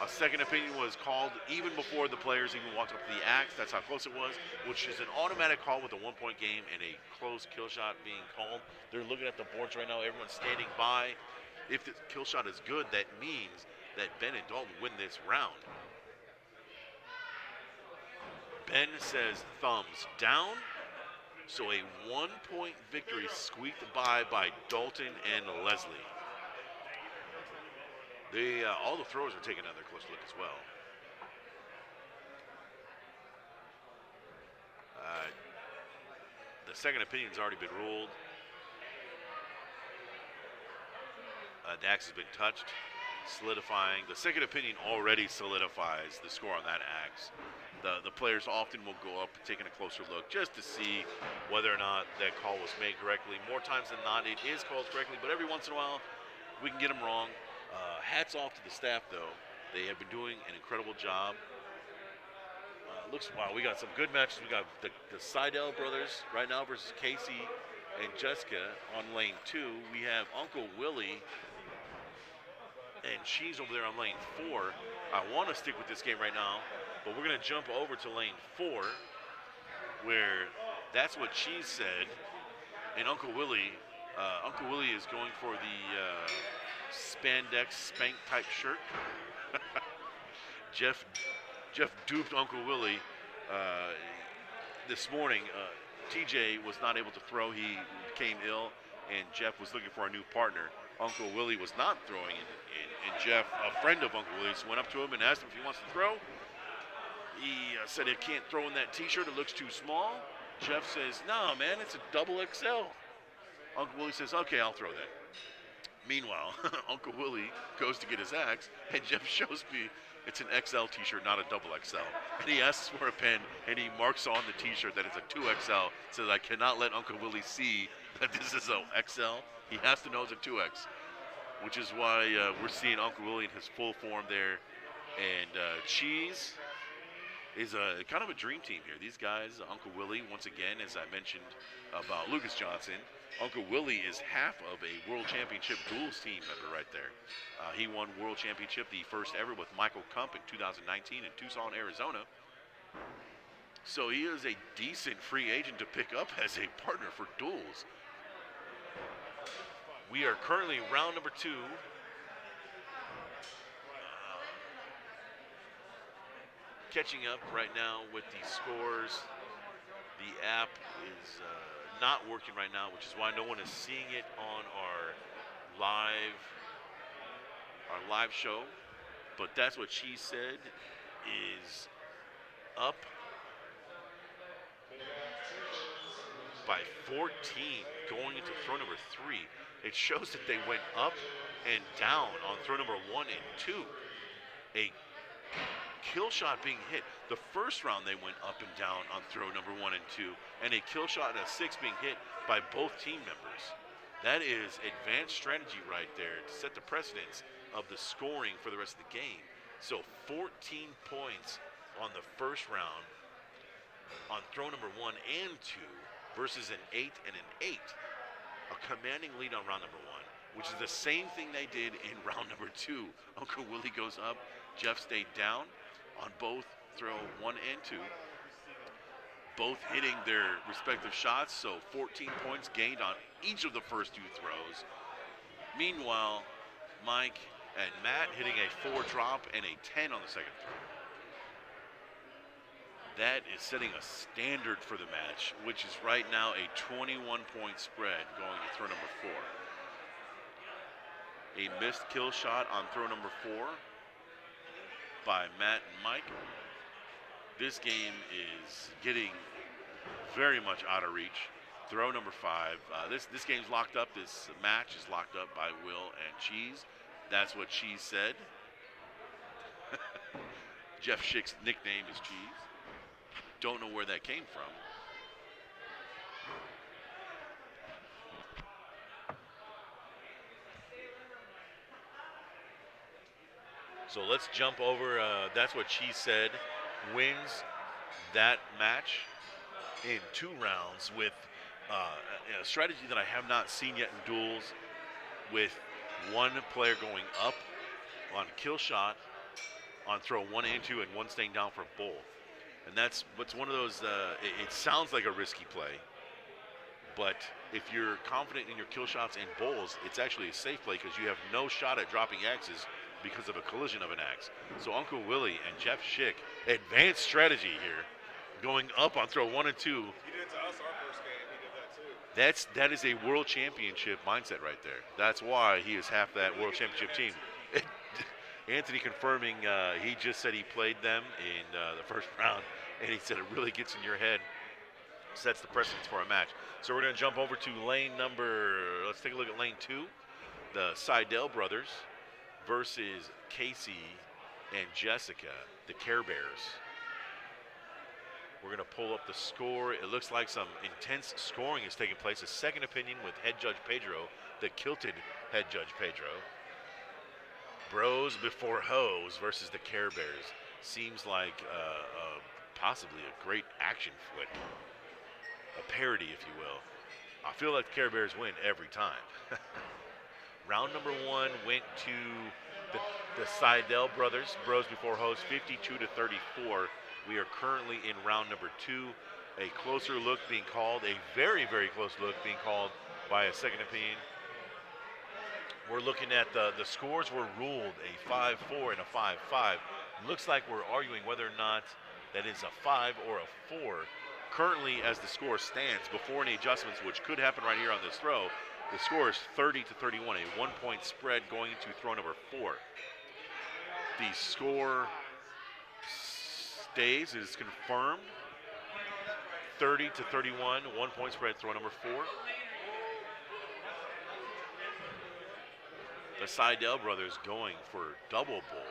A second opinion was called even before the players even walked up to the axe. That's how close it was, which is an automatic call with a 1-point game and a close kill shot being called. They're looking at the boards right now. Everyone's standing by. If the kill shot is good, that means that Ben and Dalton win this round. Ben says thumbs down. So a 1-point victory squeaked by Dalton and Leslie. All the throwers are taking another close look as well. The second opinion's already been ruled. The axe has been touched, solidifying. The second opinion already solidifies the score on that axe. The players often will go up taking a closer look just to see whether or not that call was made correctly. More times than not, it is called correctly, but every once in a while, we can get them wrong. Hats off to the staff, though. They have been doing an incredible job. Wow, we got some good matches. We got the Seidel brothers right now versus Casey and Jessica on lane 2. We have Uncle Willie and she's over there on lane 4. I want to stick with this game right now, but we're going to jump over to lane 4, where that's what she said. And Uncle Willie is going for the spandex spank type shirt. Jeff duped Uncle Willie this morning. TJ was not able to throw. He became ill, and Jeff was looking for a new partner. Uncle Willie was not throwing, and Jeff, a friend of Uncle Willie's, went up to him and asked him if he wants to throw. He said he can't throw in that T-shirt. It looks too small. Jeff says, "No, man, it's a double XL." Uncle Willie says, "Okay, I'll throw that." Meanwhile, Uncle Willie goes to get his axe, and Jeff shows me it's an XL T-shirt, not a double XL. And he asks for a pen, and he marks on the T-shirt that it's a 2XL. Says, "I cannot let Uncle Willie see that this is a XL. He has to know it's a 2X," which is why we're seeing Uncle Willie in his full form there. And Cheese is a kind of a dream team here. These guys, Uncle Willie, once again, as I mentioned about Lucas Johnson, Uncle Willie is half of a World Championship Duels team member right there. He won World Championship, the first ever, with Michael Kump in 2019 in Tucson, Arizona. So he is a decent free agent to pick up as a partner for Duels. We are currently round number 2. Catching up right now with the scores. The app is not working right now, which is why no one is seeing it on our live show. But that's what she said is up by 14 going into throw number 3. It shows that they went up and down on throw number 1 and 2. A kill shot being hit. The first round they went up and down on throw number 1 and 2, and a kill shot and a 6 being hit by both team members. That is advanced strategy right there to set the precedence of the scoring for the rest of the game. So 14 points on the first round on throw number 1 and 2 versus an 8 and an 8. A commanding lead on round number 1, which is the same thing they did in round number 2. Uncle Willie goes up. Jeff stayed down on both throw 1 and 2. both hitting their respective shots, so 14 points gained on each of the first 2 throws. Meanwhile, Mike and Matt hitting a 4 drop and a 10 on the second throw. That is setting a standard for the match, which is right now a 21-point spread going to throw number 4. A missed kill shot on throw number 4 by Matt and Mike. This game is getting very much out of reach. Throw number 5. This game's locked up. This match is locked up by Will and Cheese. That's what Cheese said. Jeff Schick's nickname is Cheese. Don't know where that came from. So let's jump over. That's what Cheese said. Wins that match in 2 rounds with a strategy that I have not seen yet in Duels, with one player going up on kill shot on throw 1 and 2 and one staying down for both. And that's what's one of those, it sounds like a risky play, but if you're confident in your kill shots and bowls, it's actually a safe play because you have no shot at dropping axes because of a collision of an axe. So Uncle Willie and Jeff Schick, advanced strategy here, going up on throw 1 and 2. He did it to us our first game. He did that too. That is a world championship mindset right there. That's why he is half that world championship team. Anthony confirming, he just said he played them in the first round, and he said it really gets in your head, sets the precedence for a match. So we're going to jump over to lane number, let's take a look at lane 2, the Seidel brothers versus Casey and Jessica, the Care Bears. We're going to pull up the score. It looks like some intense scoring is taking place. A second opinion with head judge Pedro, the kilted head judge Pedro. Bros before hoes versus the Care Bears. Seems like possibly a great action flick. A parody, if you will. I feel like the Care Bears win every time. Round number 1 went to the Seidel brothers, Bros before hoes, 52-34. We are currently in round number 2. A closer look being called, a very, very close look being called by a second opinion. We're looking at the scores were ruled a 5-4 and a 5-5. Looks like we're arguing whether or not that is a 5 or a 4. Currently, as the score stands, before any adjustments, which could happen right here on this throw, the score is 30-31, a 1-point spread going to throw number 4. The score stays, is confirmed. 30-31, 1-point spread, throw number 4. The Seidel brothers going for double bowl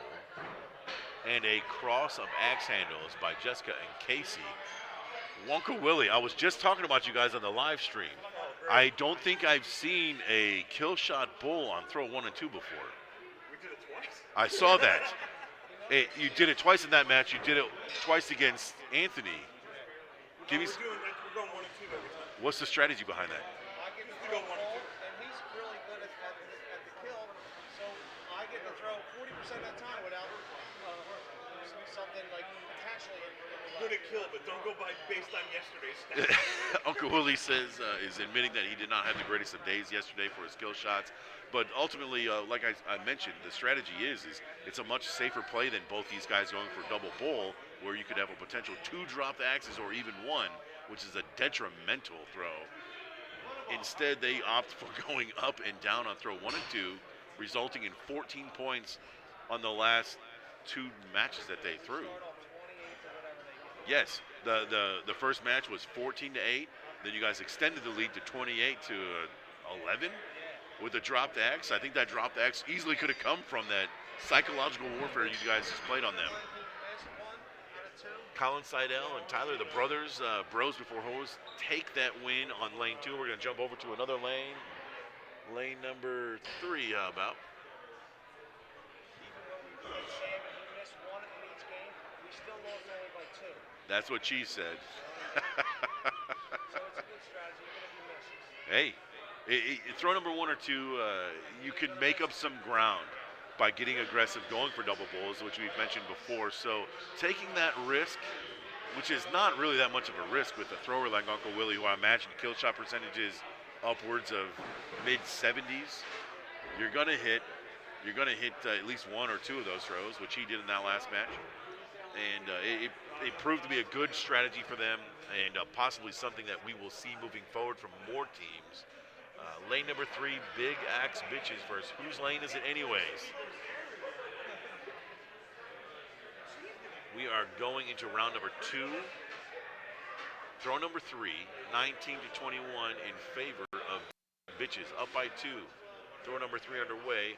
and a cross of axe handles by Jessica and Casey. Wonka Willie, I was just talking about you guys on the live stream. I don't think I've seen a kill shot bull on throw 1 and 2 before. We did it twice. I saw that. You did it twice in that match. You did it twice against Anthony. Give me. We're going 1 and 2 every time. What's the strategy behind that? I get to go 1 and 2, and he's really good at the kill, so I get to throw 40% of that time without something like potentially. Good at kill, but don't go by based on yesterday's stats. Uncle Willie says is admitting that he did not have the greatest of days yesterday for his skill shots, but ultimately, like I mentioned, the strategy is it's a much safer play than both these guys going for double bull, where you could have a potential 2 dropped axes or even 1, which is a detrimental throw. Instead, they opt for going up and down on throw 1 and 2, resulting in 14 points on the last 2 matches that they threw. Yes, the first match was 14-8. Then you guys extended the lead to 28-11 with a dropped axe. I think that dropped axe easily could have come from that psychological warfare you guys just played on them. Colin Seidel and Tyler, the brothers, Bros before hoes, take that win on lane 2. We're going to jump over to another lane. Lane number 3, how about? That's what she said. Hey, throw number 1 or 2, you can make up some ground by getting aggressive, going for double bowls, which we've mentioned before. So taking that risk which is not really that much of a risk with a thrower like Uncle Willie, who I imagine kill shot percentages upwards of mid-70s. You're going to hit at least one or two of those throws, which he did in that last match. And it proved to be a good strategy for them, and possibly something that we will see moving forward from more teams. Lane number 3, Big Axe Bitches versus Whose Lane Is It Anyways? We are going into round number 2. Throw number 3, 19 to 21 in favor of Bitches, up by 2. Throw number 3 underway.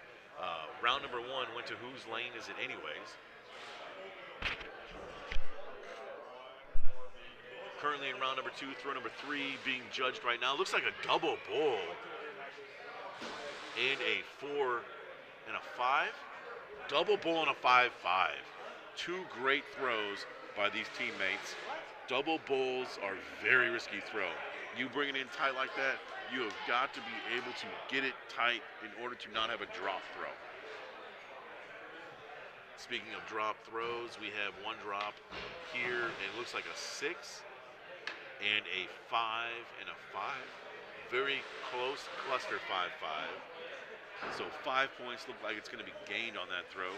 Round number 1 went to Whose Lane Is It Anyways? Currently in round number 2, throw number 3 being judged right now. Looks like a double bull and a 4 and a 5. Double bull and a 5-5. 2 great throws by these teammates. Double bulls are very risky throw. You bring it in tight like that, you have got to be able to get it tight in order to not have a drop throw. Speaking of drop throws, we have one drop here. It looks like a 6 and a 5 and a 5. Very close cluster 5-5. So 5 points look like it's going to be gained on that throw.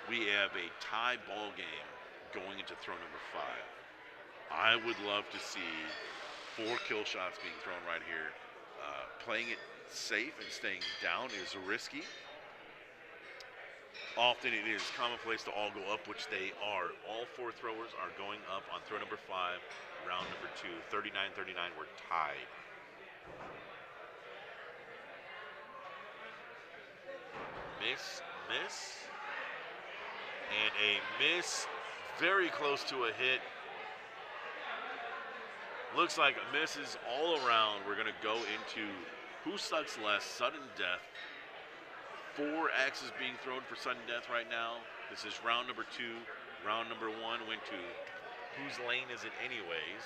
We have a tie ball game going into throw number 5. I would love to see 4 kill shots being thrown right here. Playing it safe and staying down is risky. Often it is commonplace to all go up, which they are. All 4 throwers are going up on throw number 5, round number 2. 39-39, we're tied. Miss, and a miss, very close to a hit. Looks like misses all around. We're going to go into who sucks less, sudden death. 4 axes being thrown for sudden death right now. This is round number 2. Round number 1 went to Whose Lane Is It Anyways?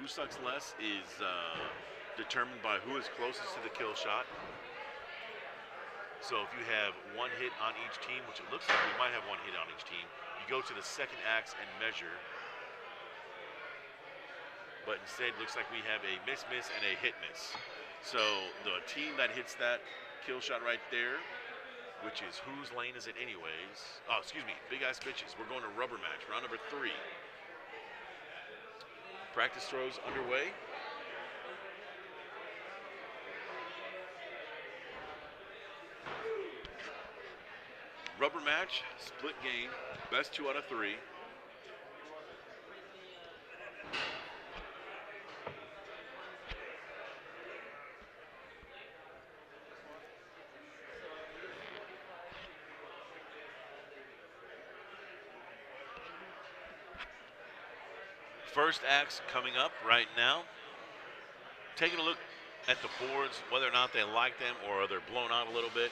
Who sucks less is determined by who is closest to the kill shot. So if you have 1 hit on each team, which it looks like we might have 1 hit on each team, you go to the second axe and measure. But instead, it looks like we have a miss, and a hit-miss. So the team that hits that kill shot right there, which is Whose Lane Is It Anyways? Oh, excuse me, Big Axe Bitches. We're going to rubber match, round number 3. Practice throws underway. Rubber match, split game, best 2 out of 3. First axe coming up right now. Taking a look at the boards, whether or not they like them or they're blown out a little bit.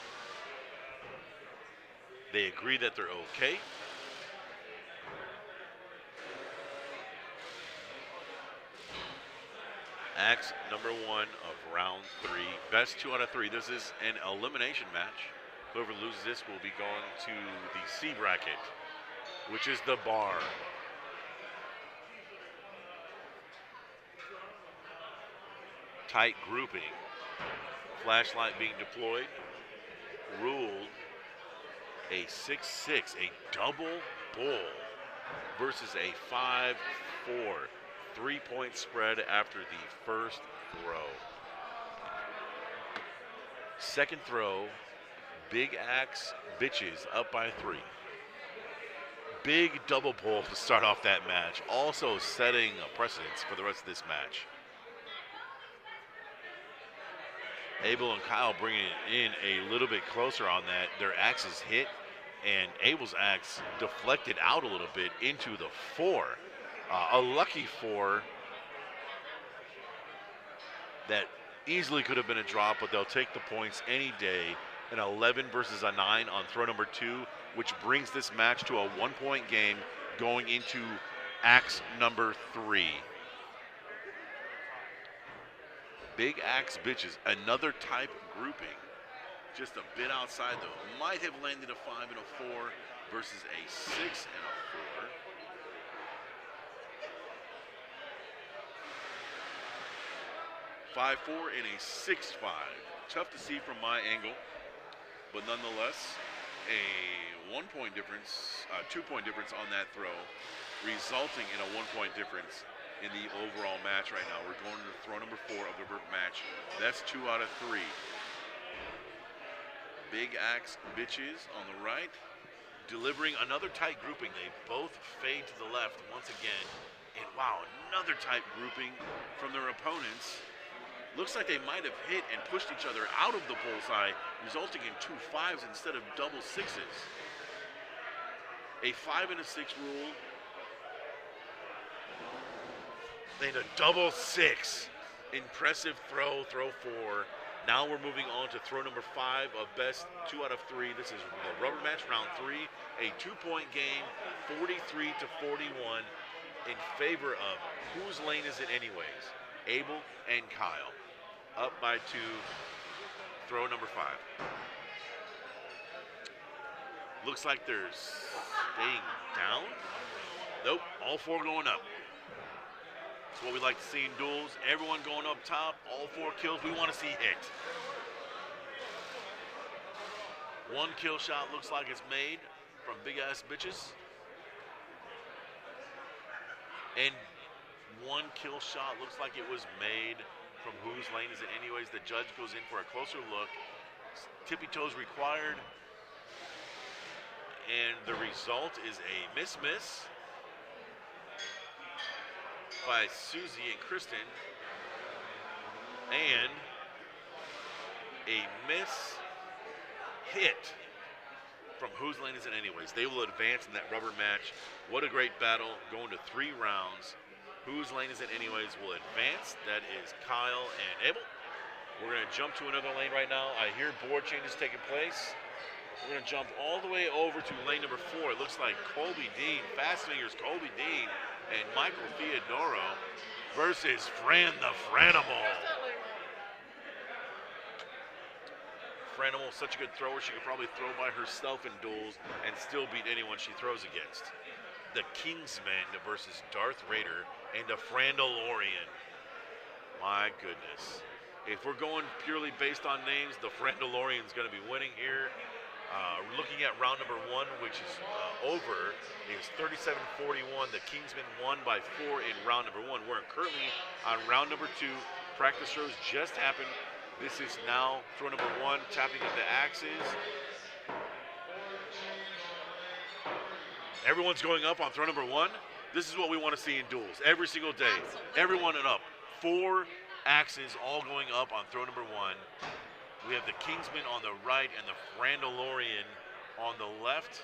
They agree that they're okay. Axe number 1 of round 3. Best 2 out of 3. This is an elimination match. Whoever loses this will be going to the C bracket, which is the bar. Tight grouping. Flashlight being deployed. Ruled a 6-6, a double bull versus a 5-4. 3-point spread after the first throw. Second throw, Big Axe Bitches up by 3. Big double pull to start off that match, also setting a precedence for the rest of this match. Abel and Kyle bringing it in a little bit closer on that. Their axes hit, and Abel's axe deflected out a little bit into the 4. A lucky 4 that easily could have been a drop, but they'll take the points any day. An 11 versus a 9 on throw number 2, which brings this match to a 1-point game going into axe number 3. Big Axe Bitches, another type grouping. Just a bit outside though. Might have landed a 5 and a 4. versus a 6 and a 4. 5-4 and a 6-5. Tough to see from my angle, but nonetheless, a 1-point difference, 2-point difference on that throw, resulting in a 1-point difference in the overall match right now. We're going to throw number 4 of the match. That's 2 out of 3. Big Axe bitches on the right, delivering another tight grouping. They both fade to the left once again. And wow, another tight grouping from their opponents. Looks like they might have hit and pushed each other out of the bullseye, resulting in 2 5s instead of double 6s. A 5 and a 6 rule. Then a double 6. Impressive throw 4. Now we're moving on to throw number 5 of best 2 out of 3. This is the rubber match, round 3. A 2-point game, 43 to 41 in favor of whose lane is it anyways? Abel and Kyle. Up by 2, throw number 5. Looks like they're staying down. Nope, all 4 going up. That's what we like to see in duels. Everyone going up top, all 4 kills. We want to see hit. 1 kill shot looks like it's made from Big Ass Bitches. And 1 kill shot looks like it was made from whose lane is it anyways. The judge goes in for a closer look. Tippy toes required. And the result is a miss by Susie and Kristen. And a miss hit from whose lane is it anyways. They will advance in that rubber match. What a great battle, going to 3 rounds. Whose lane is it anyways will advance. That is Kyle and Abel. We're going to jump to another lane right now. I hear board changes taking place. We're going to jump all the way over to lane number 4. It looks like Colby Dean, Fast Fingers Colby Dean, and Michael Theodoro versus Fran the Franimal. Franimal, such a good thrower. She could probably throw by herself in duels and still beat anyone she throws against. The Kingsman versus Darth Raider and a Randalorian. My goodness. If we're going purely based on names, the Randalorian is going to be winning here. Looking at round number 1, which is over, is 37-41. The Kingsman won by 4 in round number 1. We're currently on round number 2. Practice throws just happened. This is now throw number 1, tapping of the axes. Everyone's going up on throw number 1. This is what we want to see in duels every single day. Absolutely. Everyone and up. 4 axes all going up on throw number 1. We have the Kingsman on the right and the Randalorian on the left.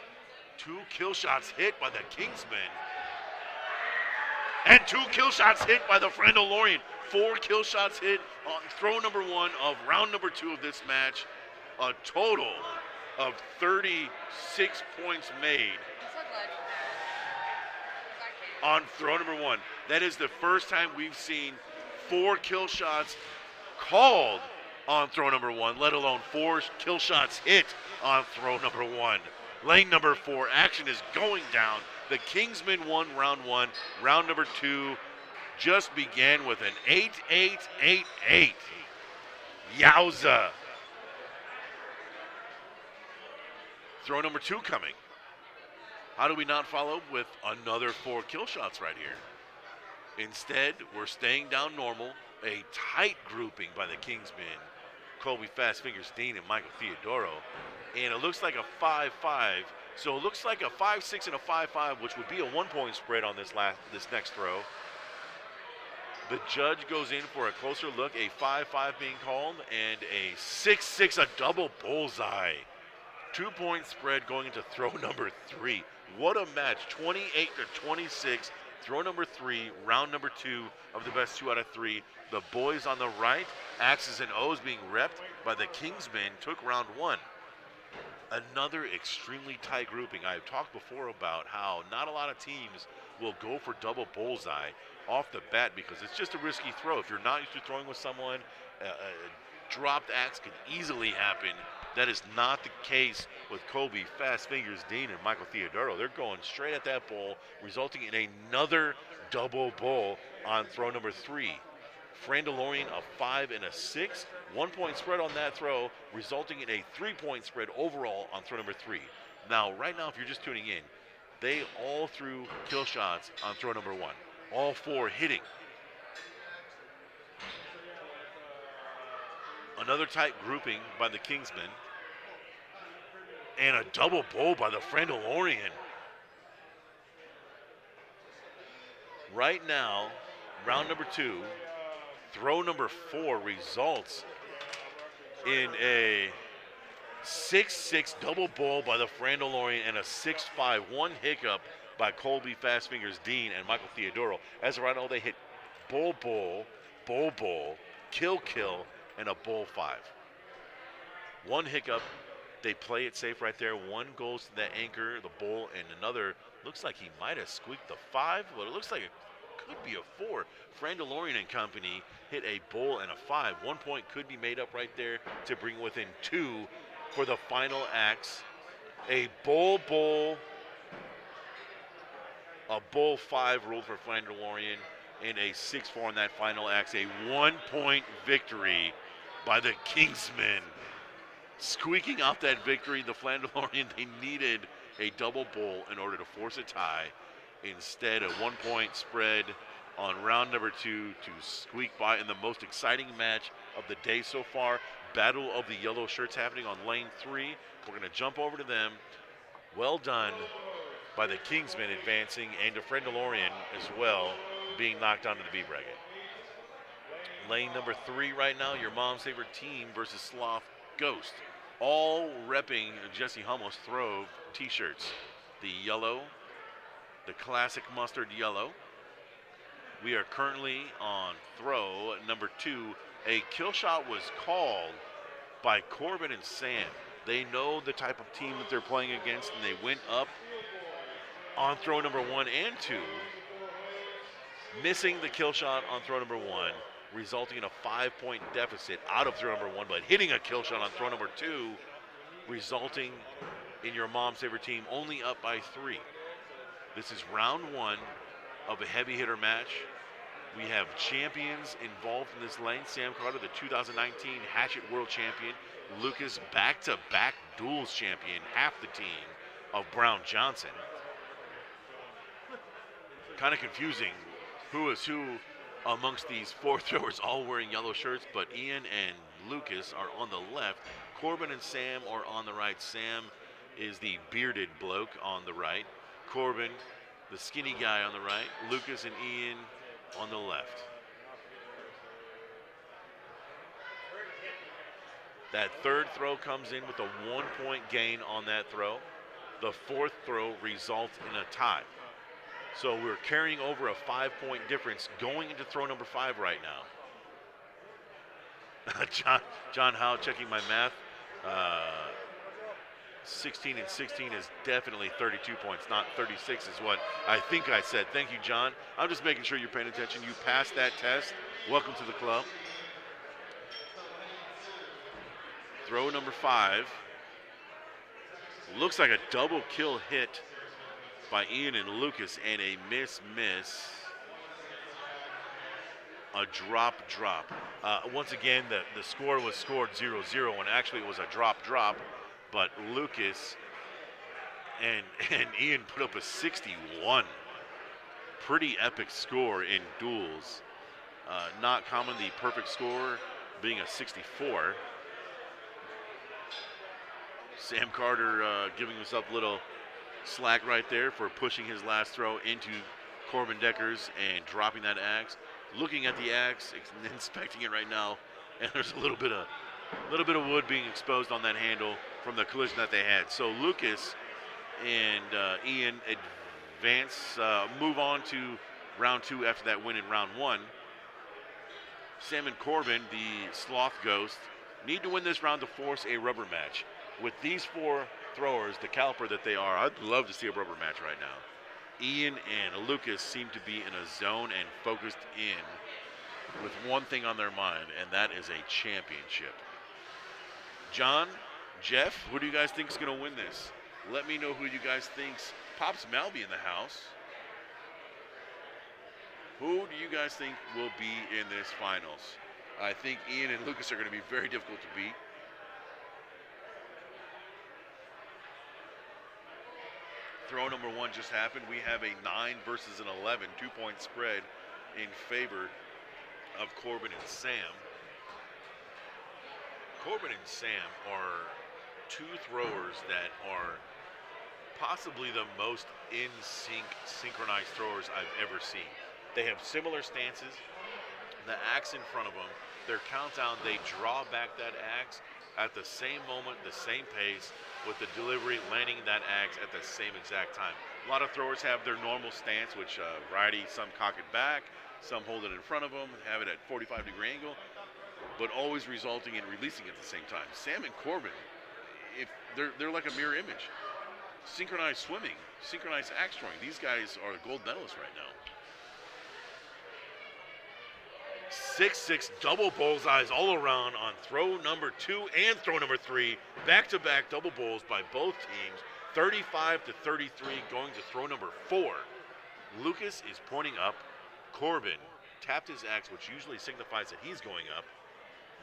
2 kill shots hit by the Kingsman. And 2 kill shots hit by the Randalorian. 4 kill shots hit on throw number 1 of round number 2 of this match. A total of 36 points made on throw number 1. That is the first time we've seen 4 kill shots called on throw number 1, let alone 4 kill shots hit on throw number 1. Lane number 4, action is going down. The Kingsman won round 1. Round number 2 just began with an 8-8-8-8. Yowza. Throw number 2 coming. How do we not follow with another 4 kill shots right here? Instead, we're staying down normal. A tight grouping by the Kingsman, Colby Fast Fingers Dean and Michael Theodoro. And it looks like a 5-5. So it looks like a 5-6 and a 5-5, which would be a 1-point spread on this next throw. The judge goes in for a closer look, a 5-5 being called, and a 6-6, a double bullseye. 2-point spread going into throw number 3. What a match, 28-26. Throw number 3, round number 2 of the best 2 out of 3. The boys on the right, X's and O's being repped by the Kingsmen, took round 1. Another extremely tight grouping. I've talked before about how not a lot of teams will go for double bullseye off the bat because it's just a risky throw. If you're not used to throwing with someone, a dropped axe can easily happen. That is not the case with Colby, Fast Fingers, Dean, and Michael Theodoro. They're going straight at that ball, resulting in another double ball on throw number 3. Randalorian a 5 and a 6. 1 point spread on that throw, resulting in a 3-point spread overall on throw number 3. Now, right now, if you're just tuning in, they all threw kill shots on throw number 1. All 4 hitting. Another tight grouping by the Kingsmen. And a double bowl by the Randalorian. Right now, round number 2, throw number 4 results in a 6-6 double bowl by the Randalorian and a 6-5 one hiccup by Colby, Fast Fingers, Dean, and Michael Theodoro. As of right now, they hit bowl, kill, and a bowl 5. One hiccup, they play it safe right there. One goes to the anchor, the bowl, and another looks like he might have squeaked the 5, but it looks like it could be a 4. Randalorian and company hit a bowl and a 5. 1 point could be made up right there to bring within 2 for the final axe. A bowl, a bowl 5 ruled for Randalorian, and a 6-4 on that final axe. A 1 point victory by the Kingsmen. Squeaking out that victory, the Randalorian, they needed a double bowl in order to force a tie. Instead, a 1 point spread on round number 2 to squeak by in the most exciting match of the day so far. Battle of the yellow shirts happening on lane 3. We're going to jump over to them. Well done by the Kingsmen advancing, and the Randalorian as well being knocked onto the B bracket. Lane number 3 right now, your mom's favorite team versus Sloth Ghost. All repping Jesse Hummels throw t-shirts. The yellow, the classic mustard yellow. We are currently on throw number 2. A kill shot was called by Corbin and Sam. They know the type of team that they're playing against, and they went up on throw number 1 and 2, missing the kill shot on throw number 1, resulting in a 5-point deficit out of throw number 1, but hitting a kill shot on throw number 2, resulting in your mom's favorite team only up by 3. This is round 1 of a heavy hitter match. We have champions involved in this lane. Sam Carter, the 2019 Hatchet World Champion. Lucas, back-to-back Duels champion, half the team of Brown Johnson. Kind of confusing who is who amongst these 4 throwers all wearing yellow shirts, but Ian and Lucas are on the left. Corbin and Sam are on the right. Sam is the bearded bloke on the right. Corbin, the skinny guy on the right. Lucas and Ian on the left. That third throw comes in with a 1-point gain on that throw. The 4th throw results in a tie. So we're carrying over a 5-point difference going into throw number 5 right now. John Howe checking my math. 16 and 16 is definitely 32 points, not 36 is what I think I said. Thank you, John. I'm just making sure you're paying attention. You passed that test. Welcome to the club. Throw number 5. Looks like a double kill hit by Ian and Lucas, and a miss. A drop. Once again, the score was scored 0-0, when actually it was a drop. But Lucas and Ian put up a 61. Pretty epic score in Duels. Not common, the perfect score being a 64. Sam Carter giving himself a little slack right there for pushing his last throw into Corbin Deckers and dropping that axe. Looking at the axe, inspecting it right now, and there's a little bit of wood being exposed on that handle from the collision that they had. So Lucas and Ian advance, move on to round 2 after that win in round 1. Sam and Corbin, the Sloth Ghost, need to win this round to force a rubber match. With these 4 throwers, the caliber that they are, I'd love to see a rubber match right now. Ian and Lucas seem to be in a zone and focused in with one thing on their mind, and that is a championship. John, Jeff, who do you guys think is going to win this? Let me know who you guys think's Pops Malby in the house. Who do you guys think will be in this finals? I think Ian and Lucas are going to be very difficult to beat. Throw number 1 just happened. We have a 9 versus an 11, 2-point spread in favor of Corbin and Sam. Corbin and Sam are 2 throwers that are possibly the most in sync synchronized throwers I've ever seen. They have similar stances, the axe in front of them, their countdown, they draw back that axe at the same moment, the same pace, with the delivery landing that axe at the same exact time. A lot of throwers have their normal stance, which righty, some cock it back, some hold it in front of them, have it at 45-degree angle, but always resulting in releasing at the same time. Sam and Corbin, if they're like a mirror image. Synchronized swimming, synchronized axe throwing. These guys are gold medalists right now. 6-6 double bullseyes all around on throw number 2 and throw number 3. Back-to-back double bulls by both teams. 35-33 going to throw number 4. Lucas is pointing up. Corbin tapped his axe, which usually signifies that he's going up.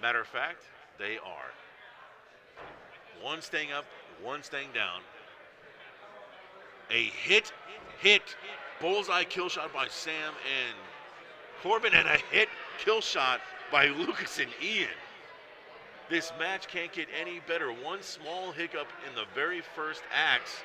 Matter of fact, they are. One staying up, one staying down. A hit, bullseye kill shot by Sam and Corbin, and a hit kill shot by Lucas and Ian. This match can't get any better. One small hiccup in the very first axe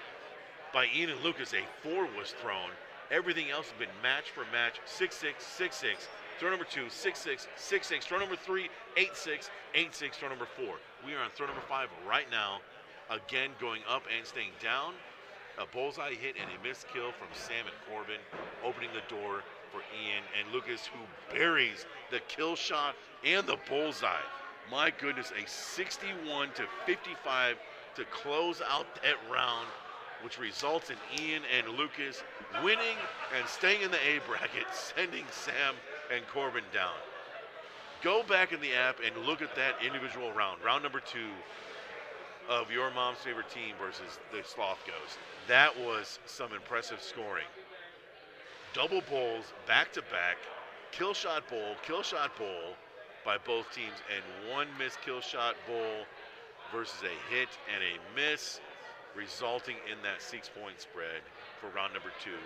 by Ian and Lucas. A 4 was thrown. Everything else has been match for match. 6-6, 6-6. Throw number 2, 6-6, 6-6. Throw number 3, 8-6, 8-6. Throw number 4. We are on throw number 5 right now. Again, going up and staying down. A bullseye hit and a missed kill from Sam and Corbin, opening the door for Ian and Lucas, who buries the kill shot and the bullseye. My goodness, a 61-55 to close out that round, which results in Ian and Lucas winning and staying in the A bracket, sending Sam and Corbin down. Go back in the app and look at that individual round, round number 2 of your mom's favorite team versus the Sloth Ghost. That was some impressive scoring. Double bulls, back-to-back, kill shot bowl by both teams, and one missed kill shot bowl versus a hit and a miss, resulting in that 6-point spread for round number 2.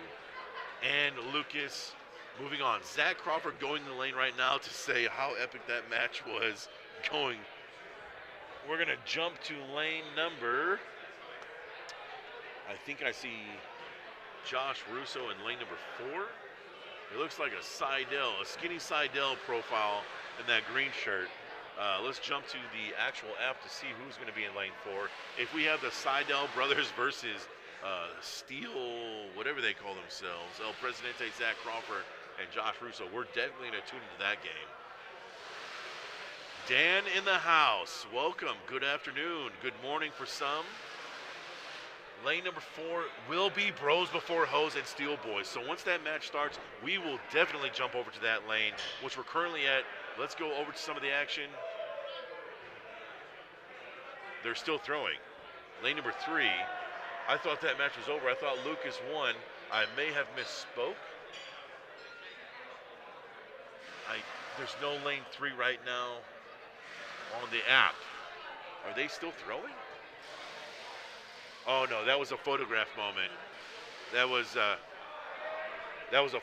And Lucas moving on. Zach Crawford going in the lane right now to say how epic that match was going. We're going to jump to lane number, I think I see Josh Russo in lane number 4. It looks like a Seidel, a skinny Seidel profile in that green shirt. Let's jump to the actual app to see who's going to be in lane 4. If we have the Seidel brothers versus Steel, whatever they call themselves, El Presidente, Zach Crawford, and Josh Russo, we're definitely going to tune into that game. Dan in the house, welcome, good afternoon, good morning for some. Lane number 4 will be Bros Before Hoes and Steel Boys. So once that match starts, we will definitely jump over to that lane, which we're currently at. Let's go over to some of the action. They're still throwing. Lane number 3, I thought that match was over. I thought Lucas won. I may have misspoke. There's no lane 3 right now on the app. Are they still throwing? Oh no, that was a photograph moment. That was a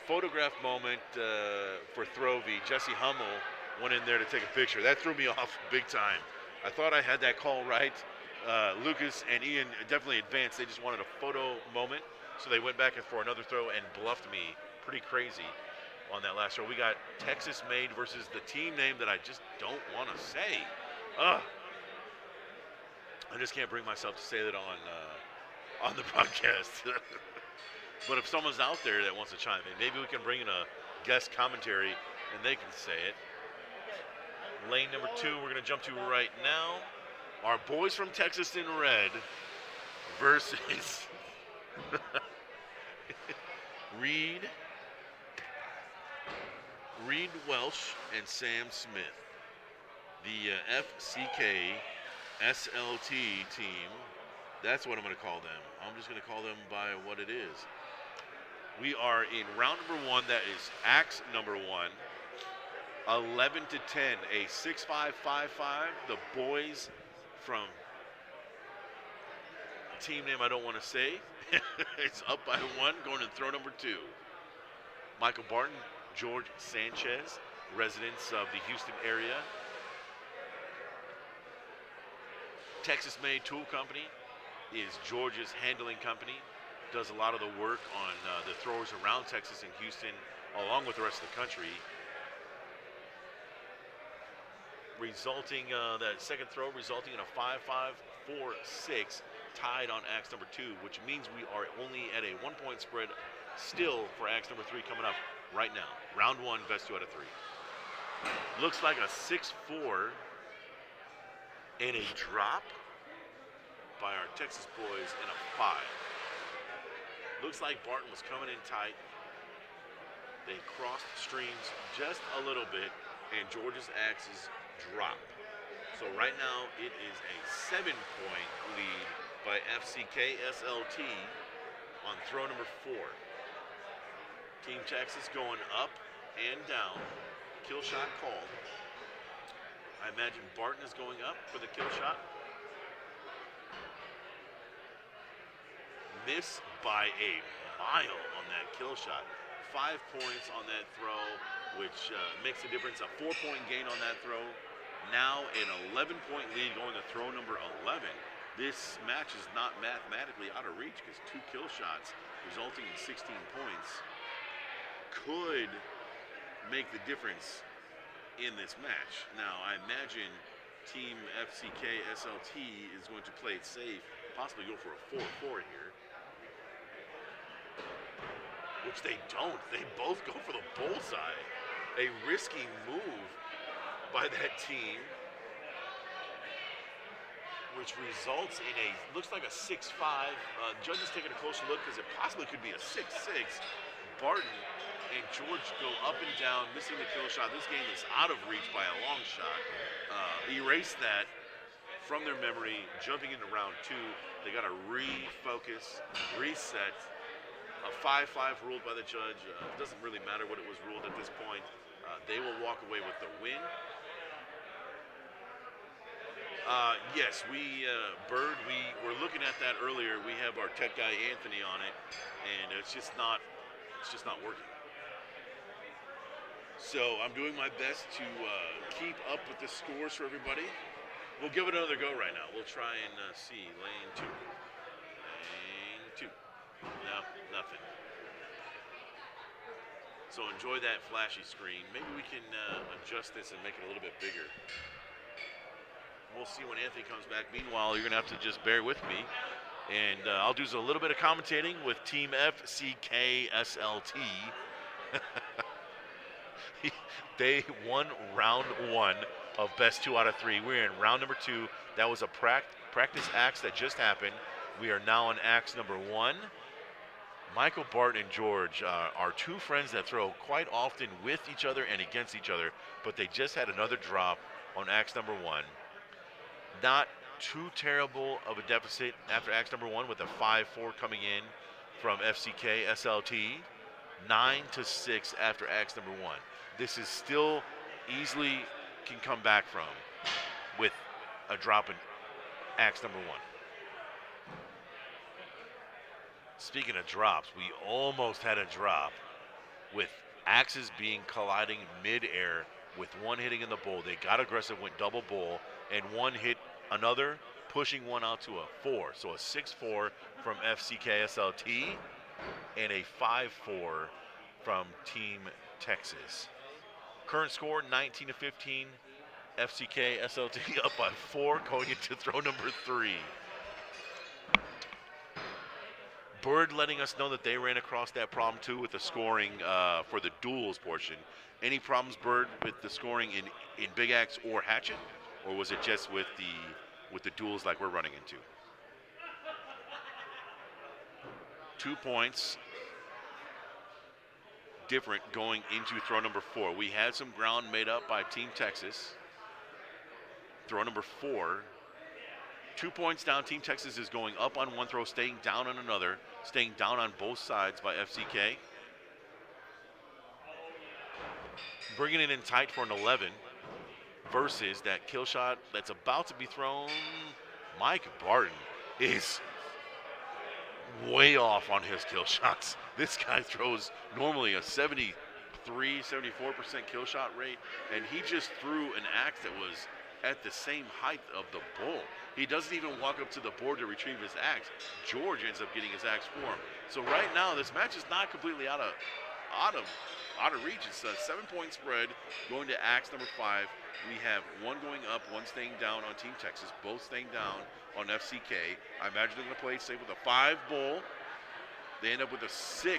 photograph moment for Throwvy. Jesse Hummel went in there to take a picture. That threw me off big time. I thought I had that call right. Lucas and Ian definitely advanced. They just wanted a photo moment, so they went back for another throw and bluffed me pretty crazy on that last throw. We got Texas Made versus the team name that I just don't want to say. I just can't bring myself to say that on the broadcast. But if someone's out there that wants to chime in, maybe we can bring in a guest commentary and they can say it. Lane number 2, we're going to jump to right now. Our boys from Texas in red versus Reed Welsh and Sam Smith. The FCK SLT team. That's what I'm going to call them. I'm just going to call them by what it is. We are in round number 1. That is axe number 1. 11 to 10, a 6-5-5-5. The boys from team name I don't want to say. It's up by 1, going to throw number 2. Michael Barton, George Sanchez, residents of the Houston area. Texas Made Tool Company is George's handling company. Does a lot of the work on the throwers around Texas and Houston, along with the rest of the country. Resulting, that second throw resulting in a 5-5-4-6, tied on axe number 2, which means we are only at a 1-point spread still for axe number 3 coming up right now. Round 1, best 2 out of 3. Looks like a 6-4 and a drop by our Texas boys in a 5. Looks like Barton was coming in tight. They crossed streams just a little bit, and George's axes drop. So right now it is a 7-point lead by FCK SLT on throw number 4. Team Texas going up and down. Kill shot called. I imagine Barton is going up for the kill shot. Miss by a mile on that kill shot. 5 points on that throw, which makes a difference. A 4-point gain on that throw. Now an 11-point lead going to throw number 11. This match is not mathematically out of reach because 2 kill shots resulting in 16 points could make the difference in this match. Now, I imagine Team FCK SLT is going to play it safe, possibly go for a 4-4 here. Which they don't. They both go for the bullseye. A risky move by that team, which results in a, looks like a 6-5. Judges taking a closer look because it possibly could be a 6-6. Barton and George go up and down, missing the kill shot. This game is out of reach by a long shot. Erase that from their memory, jumping into round 2. They got to refocus, reset. A 5-5 ruled by the judge. It doesn't really matter what it was ruled at this point. They will walk away with the win. Yes, Bird, we were looking at that earlier. We have our tech guy Anthony on it, and it's just not working. So I'm doing my best to keep up with the scores for everybody. We'll give it another go right now. We'll try and see. Lane 2. Lane 2. No, nothing. So enjoy that flashy screen. Maybe we can adjust this and make it a little bit bigger. We'll see when Anthony comes back. Meanwhile, you're going to have to just bear with me. And I'll do a little bit of commentating with Team FCK SLT. They won round 1 of best 2 out of 3. We're in round number 2. That was a practice axe that just happened. We are now on axe number 1. Michael Barton and George are 2 friends that throw quite often with each other and against each other, but they just had another drop on axe number 1. Not too terrible of a deficit after axe number 1 with a 5-4 coming in from FCK SLT. 9-6 after axe number 1. This is still easily can come back from with a drop in axe number 1. Speaking of drops, we almost had a drop with axes being colliding mid-air with one hitting in the bowl. They got aggressive, went double bowl, and one hit another, pushing one out to a 4. So a 6-4 from FCK SLT and a 5-4 from Team Texas. Current score 19-15. FCK SLT up by 4 going into throw number 3. Bird letting us know that they ran across that problem too with the scoring for the duels portion. Any problems, Bird, with the scoring in Big Axe or Hatchet, or was it just with the duels like we're running into? 2 points different going into throw number 4. We had some ground made up by Team Texas. Throw number 4 2 points down. Team Texas is going up on one throw, staying down on another, staying down on both sides by FCK. Bringing it in tight for an 11 versus that kill shot that's about to be thrown. Mike Barton is way off on his kill shots. This guy throws normally a 74% kill shot rate, and he just threw an axe that was at the same height of the bull. He doesn't even walk up to the board to retrieve his axe. George ends up getting his axe for him. So right now, this match is not completely out of reach. It's a 7-point spread going to axe number 5. We have one going up, one staying down on Team Texas, both staying down on FCK. I imagine they're going to play it safe with a 5 bull. They end up with a 6-4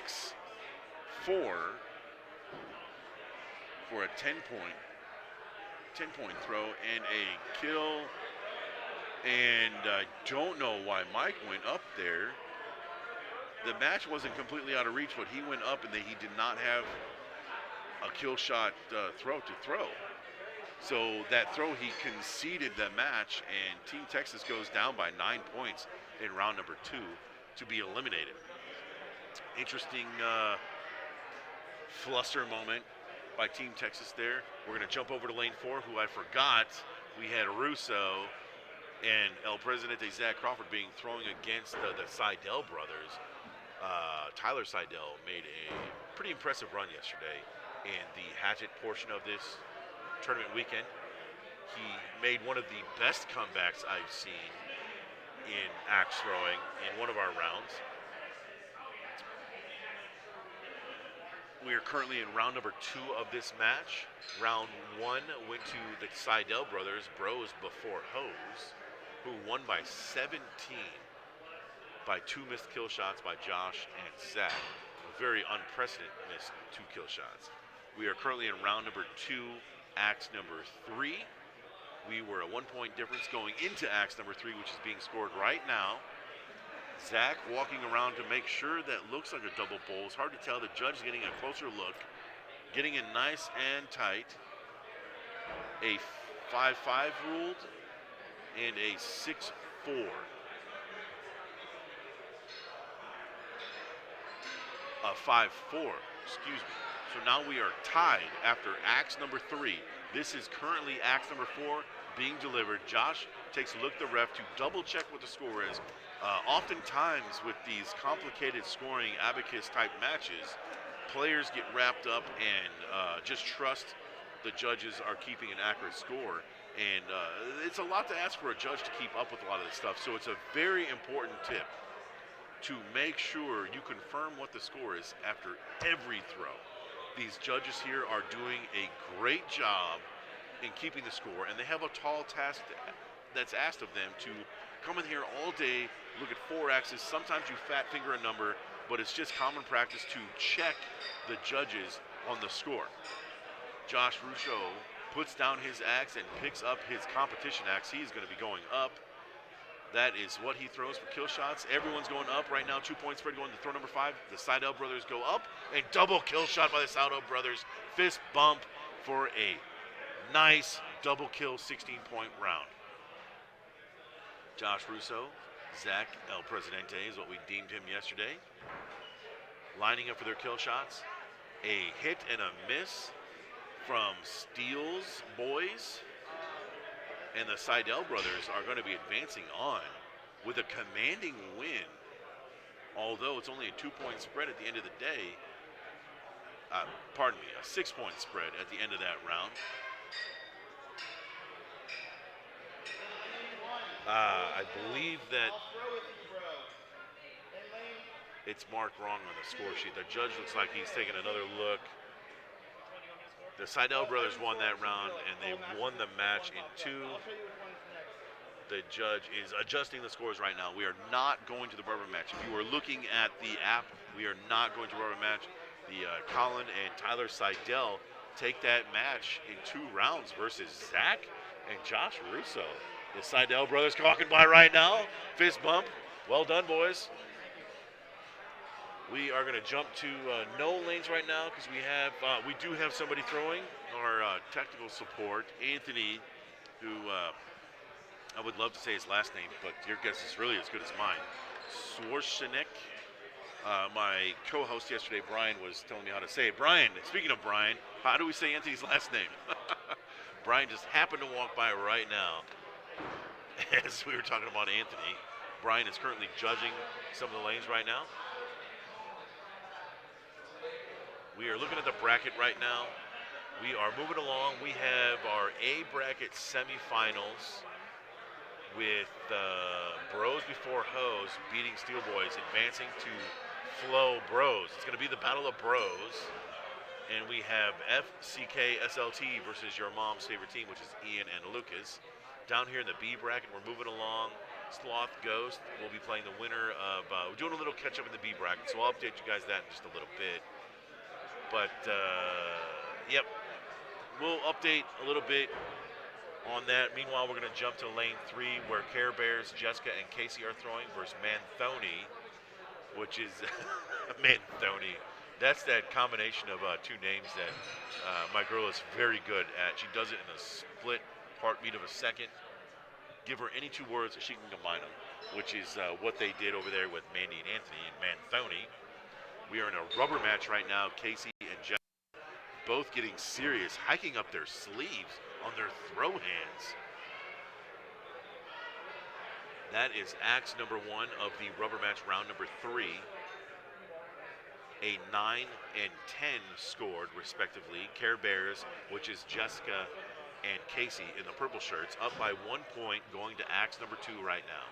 for a 10-point throw and a kill. And I don't know why Mike went up there. The match wasn't completely out of reach, but he went up and he did not have a kill shot throw to throw. So that throw, he conceded the match, and Team Texas goes down by 9 points in round number 2 to be eliminated. Interesting fluster moment by Team Texas there. We're going to jump over to lane 4, who I forgot we had Russo and El Presidente Zach Crawford throwing against the Seidel brothers. Tyler Seidel made a pretty impressive run yesterday in the hatchet portion of this tournament weekend. He made one of the best comebacks I've seen in axe throwing in one of our rounds. We are currently in round number 2 of this match. Round 1 went to the Seidel brothers, Bros Before Hose, who won by 17 by 2 missed kill shots by Josh and Zach. A very unprecedented missed 2 kill shots. We are currently in round number 2, axe number 3. We were a 1-point difference going into axe number 3, which is being scored right now. Zach walking around to make sure that looks like a double bowl. It's hard to tell. The judge is getting a closer look, getting it nice and tight. A 5-5 ruled and a 6-4. A 5-4, excuse me. So now we are tied after axe number 3. This is currently axe number 4 being delivered. Josh takes a look at the ref to double check what the score is. Oftentimes with these complicated scoring abacus type matches, players get wrapped up and just trust the judges are keeping an accurate score. And it's a lot to ask for a judge to keep up with a lot of this stuff. So it's a very important tip to make sure you confirm what the score is after every throw. These judges here are doing a great job in keeping the score, and they have a tall task that's asked of them to come in here all day, look at 4 axes. Sometimes you fat finger a number, but it's just common practice to check the judges on the score. Josh Russo puts down his axe and picks up his competition axe. He's going to be going up. That is what he throws for kill shots. Everyone's going up right now. 2-point spread going to throw number 5. The Seidel brothers go up. A double kill shot by the Seidel brothers. Fist bump for a nice double kill 16-point round. Josh Russo, Zach El Presidente is what we deemed him yesterday. Lining up for their kill shots. A hit and a miss from Steele's boys. And the Seidel brothers are going to be advancing on with a commanding win. Although it's only a 2-point spread at the end of the day. Pardon me, a 6-point spread at the end of that round. I believe that it's marked wrong on the score sheet. The judge looks like he's taking another look. The Seidel brothers won that round, and they won the match in 2. The judge is adjusting the scores right now. We are not going to the rubber match. If you are looking at the app, we are not going to rubber match. The Colin and Tyler Seidel take that match in 2 rounds versus Zach and Josh Russo. The Seidel brothers walking by right now. Fist bump. Well done, boys. We are going to jump to no lanes right now because we do have somebody throwing. Our technical support, Anthony, who I would love to say his last name, but your guess is really as good as mine. Swarschenek. My co-host yesterday, Brian, was telling me how to say it. Brian, speaking of Brian, how do we say Anthony's last name? Brian just happened to walk by right now as we were talking about Anthony. Brian is currently judging some of the lanes right now. We are looking at the bracket right now. We are moving along. We have our A bracket semifinals with Bros Before Hoes beating Steel Boys, advancing to Flow Bros. It's going to be the Battle of Bros. And we have FCK SLT versus your mom's favorite team, which is Ian and Lucas. Down here in the B bracket, we're moving along. Sloth Ghost will be playing the winner of, we're doing a little catch up in the B bracket, so I'll update you guys that in just a little bit. But, yep, we'll update a little bit on that. Meanwhile, we're going to jump to lane 3 where Care Bears, Jessica, and Casey are throwing versus Manthoni, which is Manthoni. That's that combination of two names that my girl is very good at. She does it in a split heartbeat of a second. Give her any 2 words, she can combine them, which is what they did over there with Mandy and Anthony and Manthoni. We are in a rubber match right now. Casey and Jeff both getting serious, hiking up their sleeves on their throw hands. That is axe number 1 of the rubber match round number 3. A 9 and 10 scored respectively. Care Bears, which is Jessica and Casey in the purple shirts, up by 1 point, going to axe number 2 right now.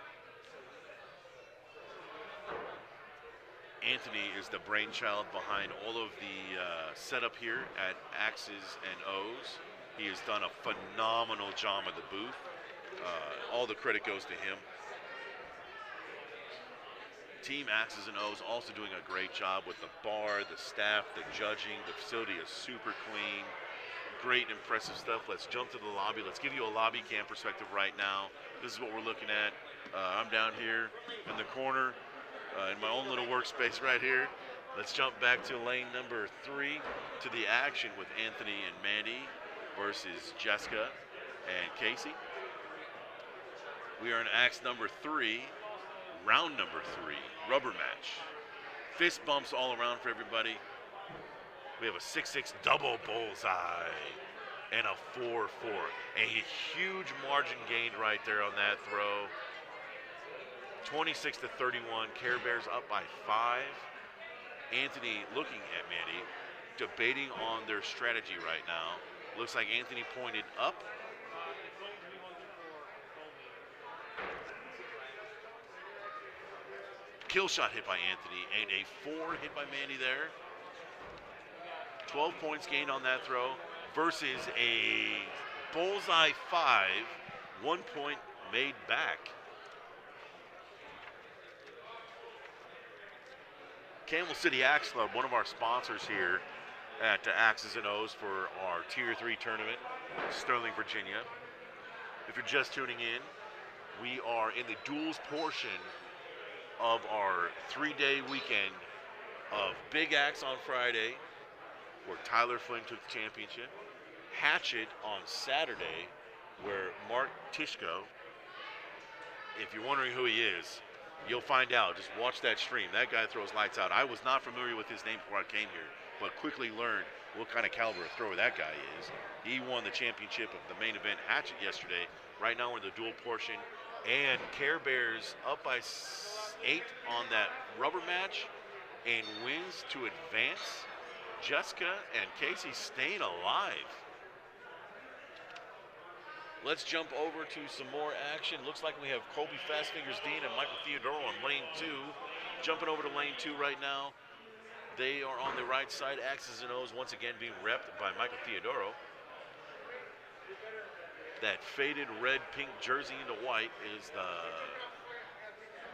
Anthony is the brainchild behind all of the setup here at Axes and O's. He has done a phenomenal job at the booth. All the credit goes to him. Team Axes and O's also doing a great job with the bar, the staff, the judging. The facility is super clean. Great, impressive stuff. Let's jump to the lobby. Let's give you a lobby cam perspective right now. This is what we're looking at. I'm down here in the corner in my own little workspace right here. Let's jump back to lane number 3 to the action with Anthony and Mandy versus Jessica and Casey. We are in axe number 3, round number 3, rubber match. Fist bumps all around for everybody. We have a 6-6 double bullseye and a 4-4. A huge margin gained right there on that throw. 26 to 31. Care Bears up by 5. Anthony looking at Mandy, debating on their strategy right now. Looks like Anthony pointed up. Kill shot hit by Anthony and a 4 hit by Mandy there. 12 points gained on that throw versus a bullseye 5, 1 point made back. Camel City Axe Club, one of our sponsors here at Axes and O's for our Tier 3 tournament, Sterling, Virginia. If you're just tuning in, we are in the duels portion of our 3-day weekend of Big Axe on Friday, where Tyler Flynn took the championship. Hatchet on Saturday, where Mark Tishko, if you're wondering who he is, you'll find out. Just watch that stream. That guy throws lights out. I was not familiar with his name before I came here, but quickly learned what kind of caliber of thrower that guy is. He won the championship of the main event Hatchet yesterday. Right now we're in the dual portion. And Care Bears up by 8 on that rubber match and wins to advance. Jessica and Casey staying alive. Let's jump over to some more action. Looks like we have Colby Fastfingers Dean and Michael Theodoro on lane 2. Jumping over to lane 2 right now. They are on the right side. Axes and O's once again being repped by Michael Theodoro. That faded red, pink jersey into white is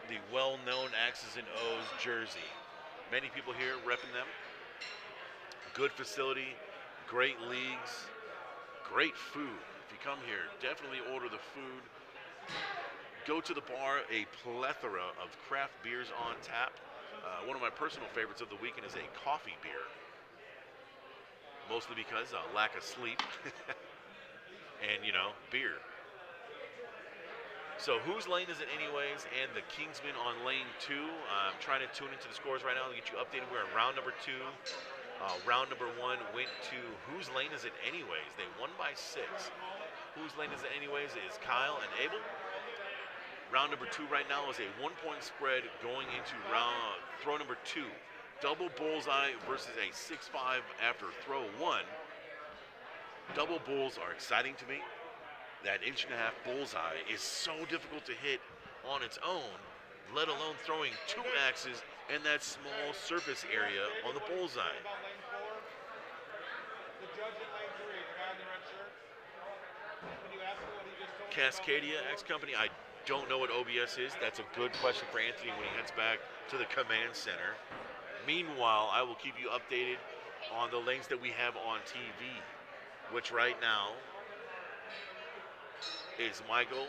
the well-known Axes and O's jersey. Many people here repping them. Good facility, great leagues, great food. If you come here, definitely order the food. Go to the bar, a plethora of craft beers on tap. One of my personal favorites of the weekend is a coffee beer. Mostly because lack of sleep and, you know, beer. So whose lane is it anyways? And the Kingsman on lane 2. I'm trying to tune into the scores right now to get you updated. We're in round number 2. Round number 1 went to whose lane is it anyways? They won by 6. Whose lane is it anyways is Kyle and Abel. Round number 2 right now is a 1-point spread going into throw number 2. Double bullseye versus a 6-5 after throw 1. Double bulls are exciting to me. That 1.5-inch bullseye is so difficult to hit on its own, let alone throwing 2 axes in that small surface area on the bullseye. Cascadia X Company, I don't know what OBS is. That's a good question for Anthony when he heads back to the command center. Meanwhile, I will keep you updated on the lanes that we have on TV, which right now is Michael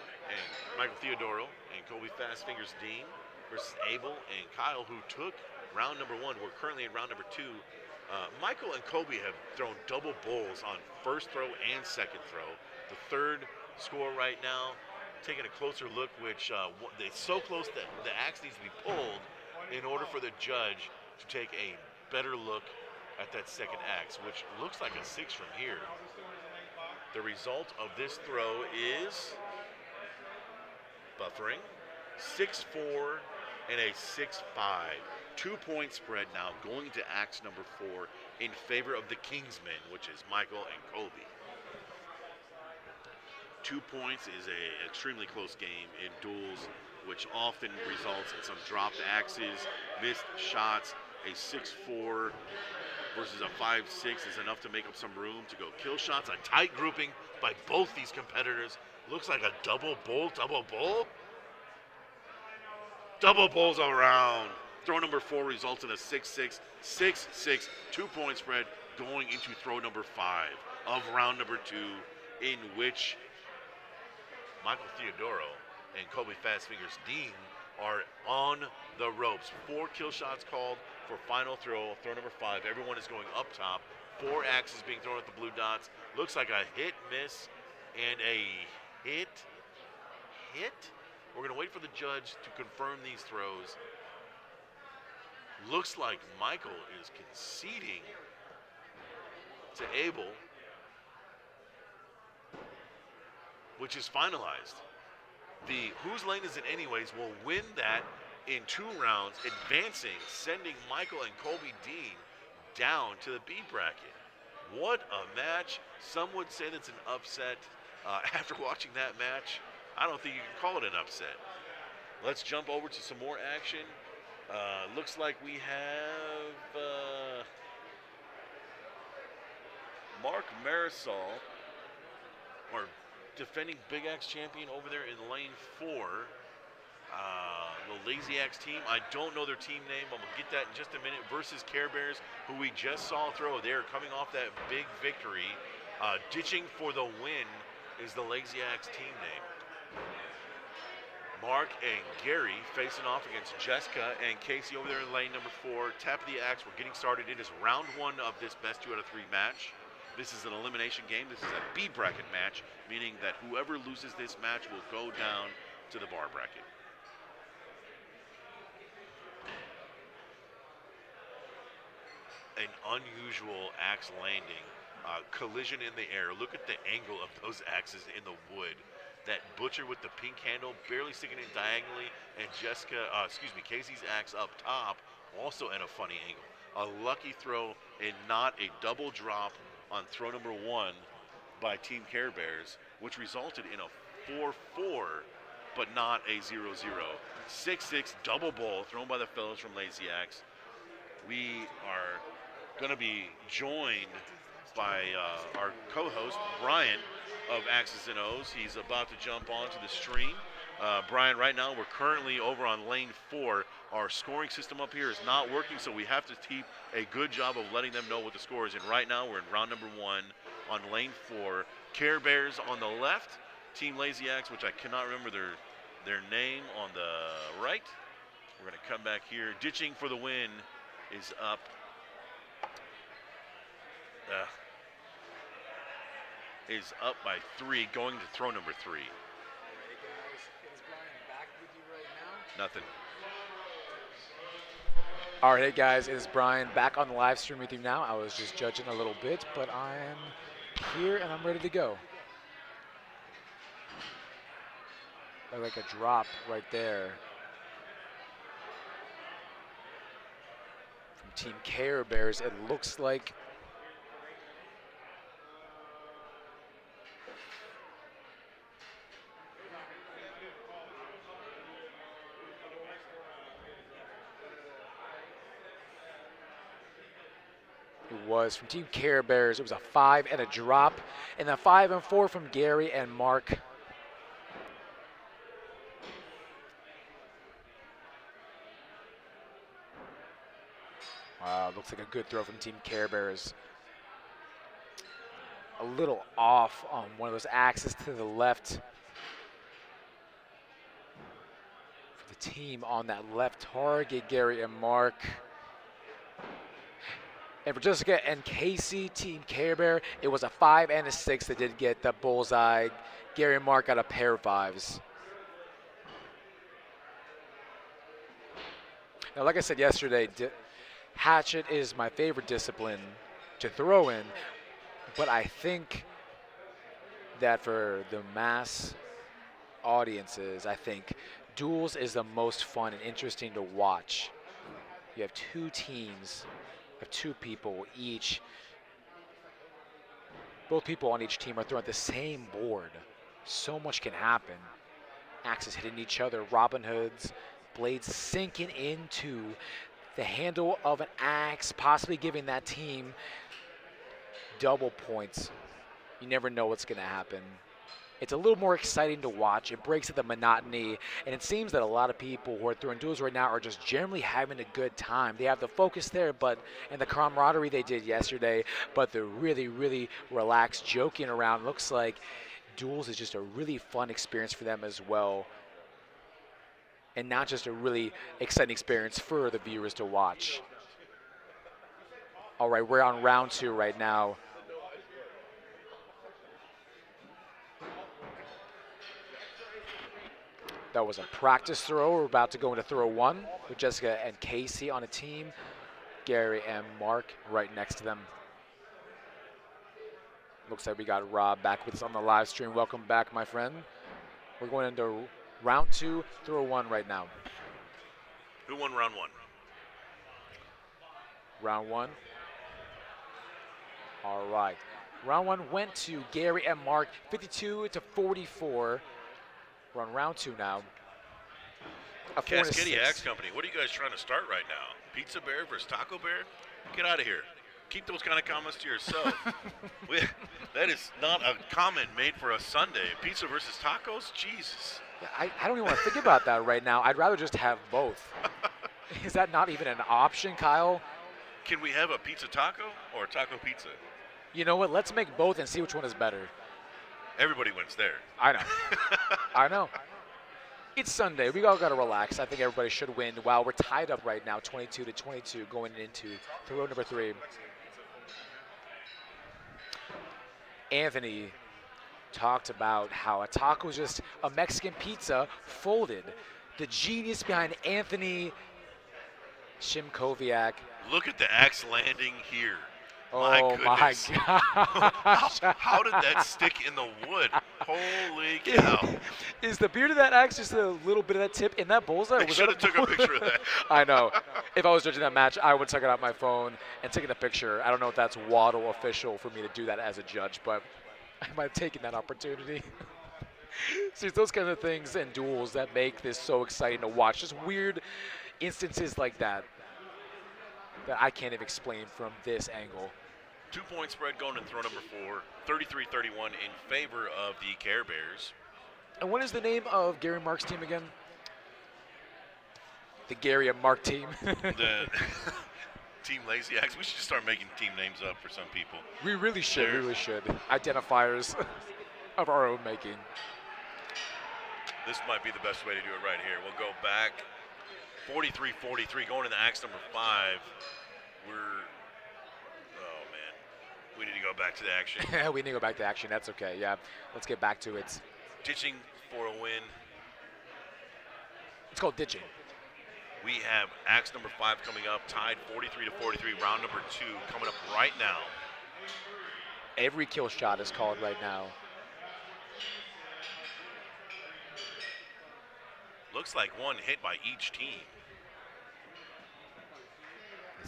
Theodoro and Kobe Fast Fingers Dean versus Abel and Kyle, who took round number 1. We're currently in round number 2. Michael and Kobe have thrown double bulls on first throw and second throw. The third score right now, taking a closer look, which it's so close that the axe needs to be pulled in order for the judge to take a better look at that second axe, which looks like a 6 from here. The result of this throw is buffering, 6-4 and a 6-5. 2-point spread now going to axe number 4 in favor of the Kingsmen, which is Michael and Kobe. 2 points is an extremely close game in duels, which often results in some dropped axes, missed shots. A 6-4 versus a 5-6 is enough to make up some room to go kill shots. A tight grouping by both these competitors. Looks like a double bull. Double bulls around. Throw number 4 results in a 6-6, 6-6, 2-point spread going into throw number 5 of round number 2, in which Michael Theodoro and Kobe Fast Fingers Dean are on the ropes. 4 kill shots called for final throw number 5. Everyone is going up top. 4 axes being thrown at the blue dots. Looks like a hit, miss, and a hit. We're going to wait for the judge to confirm these throws. Looks like Michael is conceding to Abel, which is finalized. The whose lane is it anyways will win that in 2 rounds, advancing, sending Michael and Colby Dean down to the B bracket. What a match. Some would say that's an upset. After watching that match, I don't think you can call it an upset. Let's jump over to some more action. Looks like we have Mark Marisol, our defending Big Axe champion, over there in lane 4. The Lazy Axe team, I don't know their team name. I'm going to get that in just a minute. Versus Care Bears, who we just saw throw. They're coming off that big victory. Ditching for the win is the Lazy Axe team name. Mark and Gary facing off against Jessica and Casey over there in lane number 4. Tap of the axe, we're getting started. It is round 1 of this best 2 out of 3 match. This is an elimination game. This is a B bracket match, meaning that whoever loses this match will go down to the bar bracket. An unusual axe landing, collision in the air. Look at the angle of those axes in the wood. That butcher with the pink handle barely sticking it diagonally, and Casey's axe up top also at a funny angle. A lucky throw and not a double drop on throw number 1 by Team Care Bears, which resulted in a 4-4, but not a 0-0. 6-6 double ball thrown by the fellows from Lazy Axe. We are going to be joined by our co-host, Brian, of Axes and O's. He's about to jump onto the stream. Brian, right now we're currently over on lane 4. Our scoring system up here is not working, so we have to keep a good job of letting them know what the score is. And right now we're in round number 1 on lane 4. Care Bears on the left, Team Lazy Axe, which I cannot remember their name, on the right. We're going to come back here. Ditching for the win is up. Is up by 3, going to throw number 3. Hey guys, it's Nothing. All right, hey guys, it is Brian back on the live stream with you now. I was just judging a little bit, but I am here and I'm ready to go. Like a drop right there from Team Care Bears. It looks like it was from Team Care Bears. It was a 5 and a drop, and then 5 and 4 from Gary and Mark. Wow, looks like a good throw from Team Care Bears. A little off on one of those axes to the left. For the team on that left target, Gary and Mark. And for Jessica and Casey, Team Care Bear, it was a 5 and a 6 that did get the bullseye. Gary and Mark got a pair of 5s. Now, like I said yesterday, hatchet is my favorite discipline to throw in, but I think that for the mass audiences, I think Duels is the most fun and interesting to watch. You have 2 teams of 2 people each. Both people on each team are throwing the same board. So much can happen. Axes hitting each other, Robin Hoods, blades sinking into the handle of an axe, possibly giving that team double points. You never know what's going to happen. It's a little more exciting to watch. It breaks up the monotony, and it seems that a lot of people who are throwing duels right now are just generally having a good time. They have the focus there, and the camaraderie they did yesterday, but the really, really relaxed joking around. Looks like Duels is just a really fun experience for them as well, and not just a really exciting experience for the viewers to watch. All right, we're on round 2 right now. That was a practice throw. We're about to go into throw 1 with Jessica and Casey on a team. Gary and Mark right next to them. Looks like we got Rob back with us on the live stream. Welcome back, my friend. We're going into round 2, throw 1 right now. Who won round 1? Round 1. All right. Round 1 went to Gary and Mark, 52-44. We're on round 2 now. Cascadia Axe Company, what are you guys trying to start right now? Pizza Bear versus Taco Bear? Get out of here. Keep those kind of comments to yourself. That is not a comment made for a Sunday. Pizza versus tacos? Jesus. Yeah, I don't even want to think about that right now. I'd rather just have both. Is that not even an option, Kyle? Can we have a pizza taco or a taco pizza? You know what? Let's make both and see which one is better. Everybody wins there. I know. I know. It's Sunday. We all got to relax. I think everybody should win. Wow, we're tied up right now, 22-22, going into throw number 3. Anthony talked about how a taco is just a Mexican pizza folded. The genius behind Anthony Shimkoviak. Look at the axe landing here. Oh my gosh. How did that stick in the wood? Holy cow. Is the beard of that axe just a little bit of that tip in that bullseye? I should have took a picture of that. I know. If I was judging that match, I would take it out my phone and taken a picture. I don't know if that's Waddle official for me to do that as a judge, but I might have taken that opportunity. See, it's those kinds of things and duels that make this so exciting to watch. Just weird instances like that I can't even explain from this angle. 2-point spread going in throw number 4, 33-31 in favor of the Care Bears. And what is the name of Gary Mark's team again? The Gary and Mark team. The Team Lazy Axe. We should just start making team names up for some people. We really should. We really should. Identifiers of our own making. This might be the best way to do it right here. We'll go back. 43-43 going into axe number 5. Oh man, we need to go back to the action. We need to go back to action. That's okay. Yeah, let's get back to it. Ditching for a win. It's called ditching. We have axe number 5 coming up, tied 43-43. Round number 2 coming up right now. Every kill shot is called right now. Looks like one hit by each team,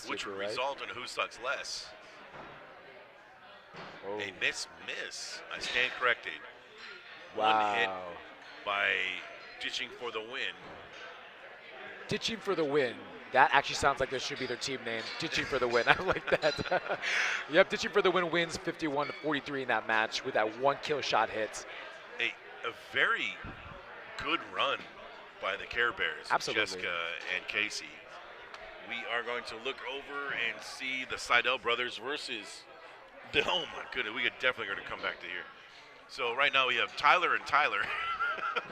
which would right. result in who sucks less. Whoa. A miss. I stand corrected. Wow. One hit by ditching for the win. Ditching for the win. That actually sounds like this should be their team name. Ditching for the win. I like that. Yep, Ditching for the win wins 51-43 in that match with that one kill shot hit. A very good run by the Care Bears. Absolutely. Jessica and Casey. We are going to look over and see the Seidel brothers versus oh my goodness, we could definitely going to come back to here. So right now we have Tyler and Tyler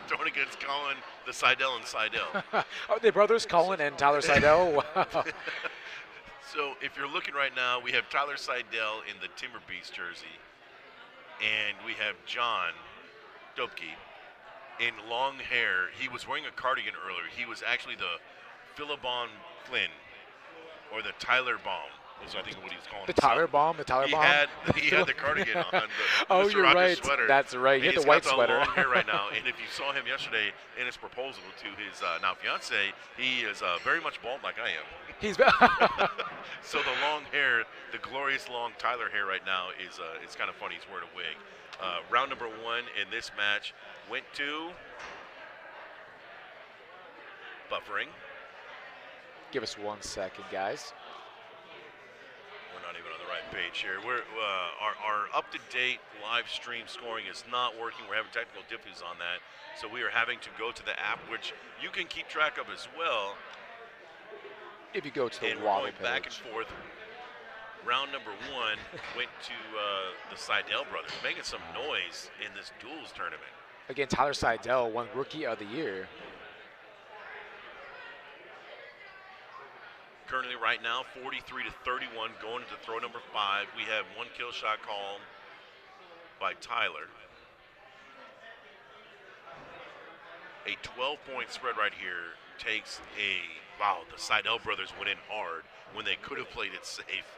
throwing against Colin, the Seidel and Seidel. Are they brothers, Colin and Tyler Seidel? Wow. So if you're looking right now, we have Tyler Seidel in the Timber Beast jersey, and we have John Dopke in long hair. He was wearing a cardigan earlier. He was actually the Philibon Flynn, or the Tyler Bomb. Was I think what he was calling The himself. Tyler Bomb, the Tyler Bomb. He had the cardigan on. Oh, Mr. you're Rogers right. Sweater. That's right. He And had the he's white got sweater. long hair right now. And if you saw him yesterday in his proposal to his now fiance, he is very much bald like I am. He's So the long hair, the glorious long Tyler hair right now is it's kind of funny. He's wearing a wig. Round number 1 in this match went to buffering. Give us 1 second, guys. We're not even on the right page here. We're our up-to-date live stream scoring is not working. We're having technical difficulties on that, so we are having to go to the app, which you can keep track of as well. If you go to the And we're Wally going back and page. forth. Round number 1 went to the Seidel brothers, making some noise in this duels tournament. Again, Tyler Seidel won Rookie of the Year. Currently right now, 43-31, going into throw number 5. We have 1 kill shot called by Tyler. A 12-point spread right here takes wow, the Seidel brothers went in hard when they could have played it safe.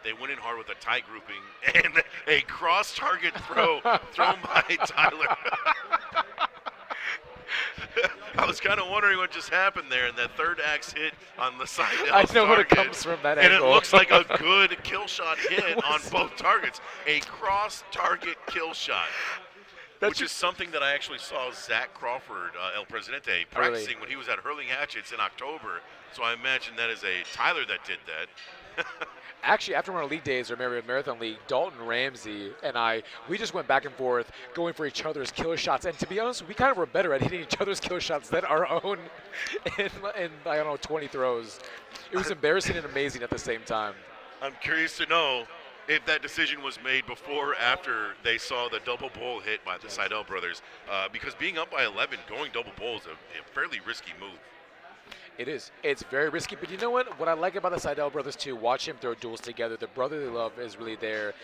They went in hard with a tight grouping and a cross-target throw thrown by Tyler. I was kind of wondering what just happened there, and that third axe hit on the Seidel I know what it target, comes from that and angle. it looks like a good kill shot hit on both targets. A cross-target kill shot. Which is something that I actually saw Zach Crawford, El Presidente, practicing when he was at Hurling Hatchets in October. So I imagine that is a Tyler that did that. Actually, after one of our league days or Marathon League, Dalton Ramsey and we just went back and forth going for each other's kill shots. And to be honest, we kind of were better at hitting each other's kill shots than our own in I don't know, 20 throws. It was embarrassing and amazing at the same time. I'm curious to know if that decision was made before or after they saw the double bowl hit by the Seidel brothers. Because being up by 11, going double bowl is a fairly risky move. It is. It's very risky, but you know what? What I like about the Seidel brothers too, watch him throw duels together. The brotherly love is really there.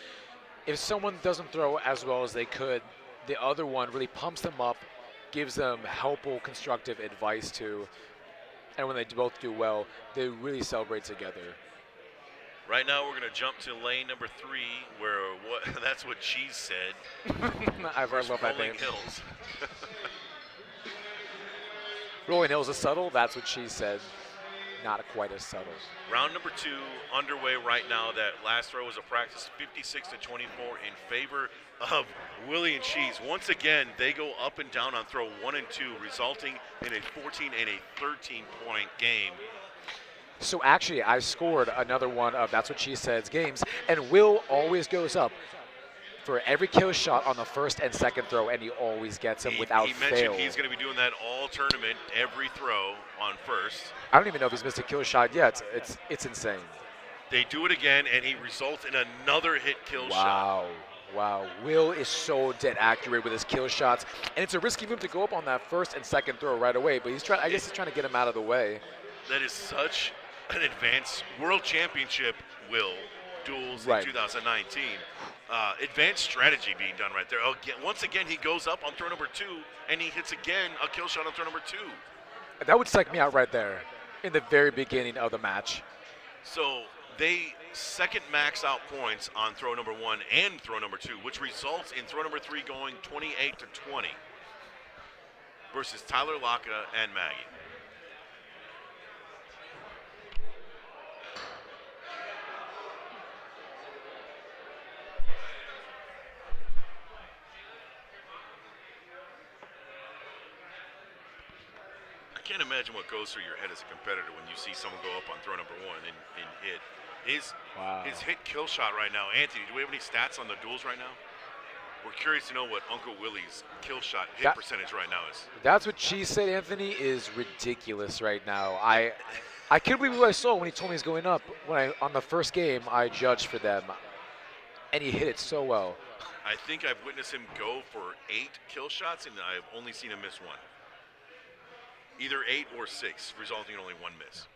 If someone doesn't throw as well as they could, the other one really pumps them up, gives them helpful, constructive advice too. And when they both do well, they really celebrate together. Right now, we're going to jump to lane number 3, where that's what Cheese said. I love that Rolling name. Hills. Rolling Hills is subtle. That's what she said. Not quite as subtle. Round number 2 underway right now. That last throw was a practice 56-24 in favor of Willie and Cheese. Once again, they go up and down on throw 1 and 2, resulting in a 14 and a 13-point game. So actually, I scored another one of That's What She Said's games, and Will always goes up for every kill shot on the first and second throw, and he always gets them without fail. He mentioned he's going to be doing that all tournament, every throw on first. I don't even know if he's missed a kill shot yet. It's insane. They do it again, and he results in another hit kill shot. Wow. Will is so dead accurate with his kill shots, and it's a risky move to go up on that first and second throw right away, but I guess he's trying to get him out of the way. That is such an advanced world championship, Will, Duels Right. in 2019. Advanced strategy being done right there. Once again, he goes up on throw number 2, and he hits again a kill shot on throw number 2. That would psych me out right there in the very beginning of the match. So they second max out points on throw number 1 and throw number 2, which results in throw number 3 going 28-20 versus Tyler Laka and Maggie. I can't imagine what goes through your head as a competitor when you see someone go up on throw number 1 and hit. His hit kill shot right now. Anthony, do we have any stats on the duels right now? We're curious to know what Uncle Willie's kill shot hit percentage right now is. That's what she said, Anthony, is ridiculous right now. I couldn't believe what I saw when he told me he's going up. On the first game, I judged for them, and he hit it so well. I think I've witnessed him go for 8 kill shots, and I've only seen him miss 1. Either 8 or 6, resulting in only 1 miss.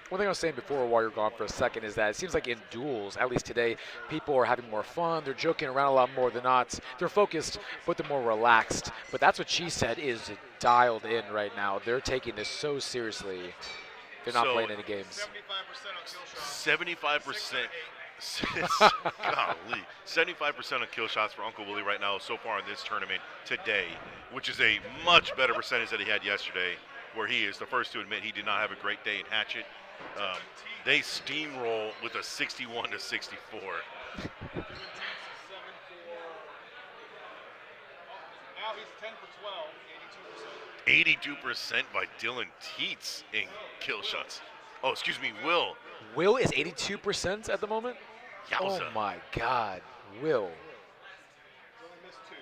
One thing I was saying before while you're gone for a second is that it seems like in duels, at least today, people are having more fun. They're joking around a lot more than not. They're focused, but they're more relaxed. But that's what she said is dialed in right now. They're taking this so seriously. They're not playing any games. 75%. Golly. 75% of kill shots for Uncle Willie right now so far in this tournament today, which is a much better percentage than he had yesterday, where he is the first to admit he did not have a great day in Hatchet. They steamroll with a 61-64. Now he's 10 for 12, 82% by Dylan Teets in kill shots. Oh, excuse me, Will. Will is 82% at the moment? Yowza. Oh my God, Will. He only missed 2.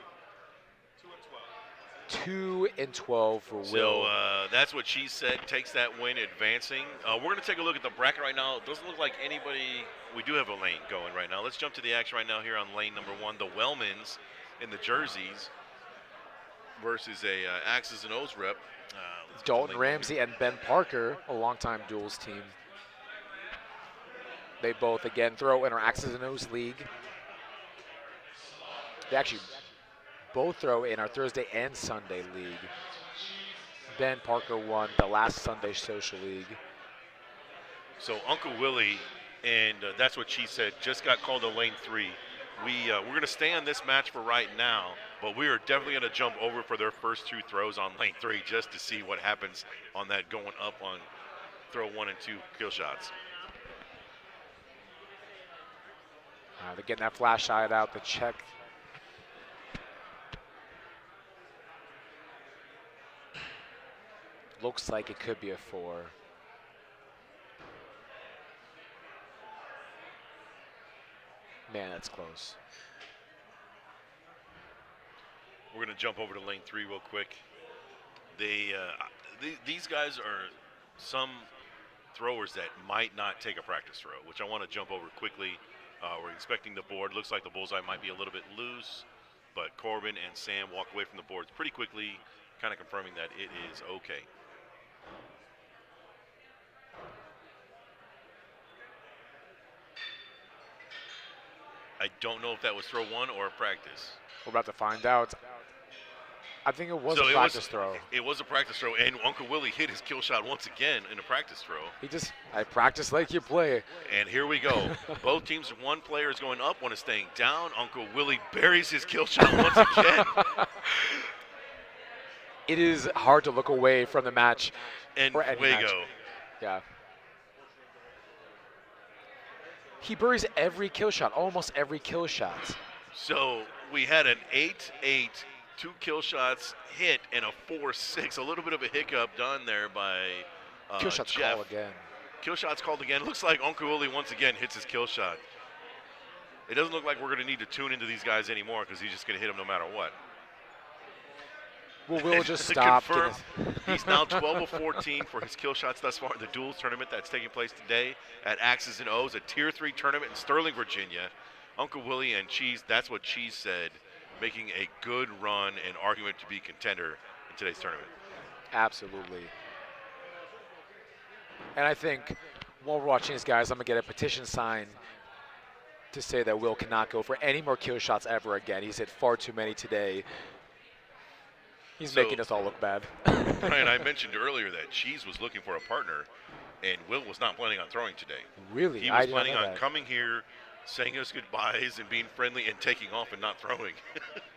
2 and 12 for Will. So that's what she said, takes that win, advancing. We're going to take a look at the bracket right now. It doesn't look like anybody, we do have a lane going right now. Let's jump to the action right now here on lane number 1. The Wellmans in the jerseys versus a Axes and O's rep. Dalton Ramsey and Ben Parker, a longtime duels team. They both, again, throw in our Axes and O's league. They actually both throw in our Thursday and Sunday league. Ben Parker won the last Sunday social league. So Uncle Willie, and that's what she said, just got called to lane 3. We're going to stay on this match for right now, but we are definitely going to jump over for their first 2 throws on lane 3 just to see what happens on that going up on throw 1 and 2 kill shots. They're getting that flash side out, the check. Looks like it could be a 4. Man, that's close. We're going to jump over to lane 3 real quick. These guys are some throwers that might not take a practice throw, which I want to jump over quickly. We're inspecting the board. Looks like the bullseye might be a little bit loose, but Corbin and Sam walk away from the boards pretty quickly, kind of confirming that it is okay. I don't know if that was throw 1 or a practice. We're about to find out. I think it was a practice throw. It was a practice throw, and Uncle Willie hit his kill shot once again in a practice throw. I practice like you play. And here we go. Both teams, one player is going up, one is staying down. Uncle Willie buries his kill shot once again. It is hard to look away from the match. And Fuego. Yeah. He buries every kill shot, almost every kill shot. So we had an 8-8, 2 kill shots hit, and a 4-6. A little bit of a hiccup done there by kill shots Jeff. called again. Kill shots called again. Looks like Uncle Willie once again hits his kill shot. It doesn't look like we're going to need to tune into these guys anymore because he's just going to hit them no matter what. Well, we'll just stop. He's now 12 of 14 for his kill shots thus far in the duels tournament that's taking place today at Axes and O's, a Tier 3 tournament in Sterling, Virginia. Uncle Willie and Cheese, that's what Cheese said, making a good run and argument to be contender in today's tournament. Absolutely. And I think while we're watching these guys, I'm going to get a petition signed to say that Will cannot go for any more kill shots ever again. He's hit far too many today. He's So- making us all look bad. Brian, I mentioned earlier that Cheese was looking for a partner, and Will was not planning on throwing today. Really? He I was did not planning know on that. coming here, saying us goodbyes, and being friendly, and taking off and not throwing.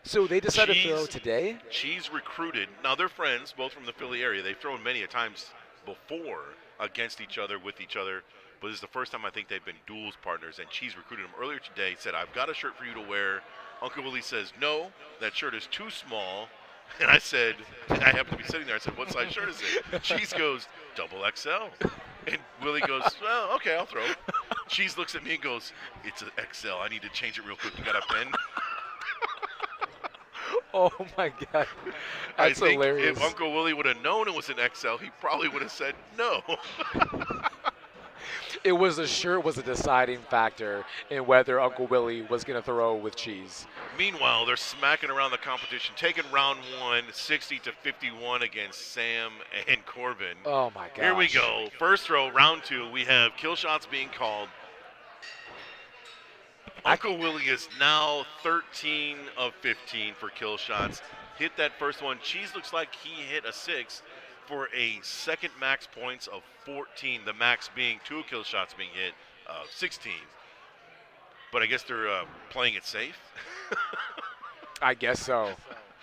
So they decided to throw Cheese- today? Cheese recruited. Now they're friends, both from the Philly area. They've thrown many a times before against each other, with each other. But this is the first time I think they've been duels partners. And Cheese recruited him earlier today. Said, "I've got a shirt for you to wear." Uncle Willie says, "No, that shirt is too small." And I said, I happened to be sitting there. I said, "What size shirt is it?" Cheese goes, "Double XL." And Willie goes, "Well, okay, I'll throw." Cheese looks at me and goes, "It's an XL. I need to change it real quick. You got a pen?" Oh my God. I That's think hilarious. if Uncle Willie would have known it was an XL, he probably would have said no. It was the shirt was a deciding factor in whether Uncle Willie was going to throw with Cheese. Meanwhile, they're smacking around the competition, taking round one, 60-51 against Sam and Corbin. Oh my God. Here we go. First throw, round two. We have kill shots being called. Uncle Willie is now 13 of 15 for kill shots. Hit that first one. Cheese looks like he hit a 6 for a second max points of 14. The max being 2 kill shots being hit, 16. But I guess they're playing it safe. I guess so.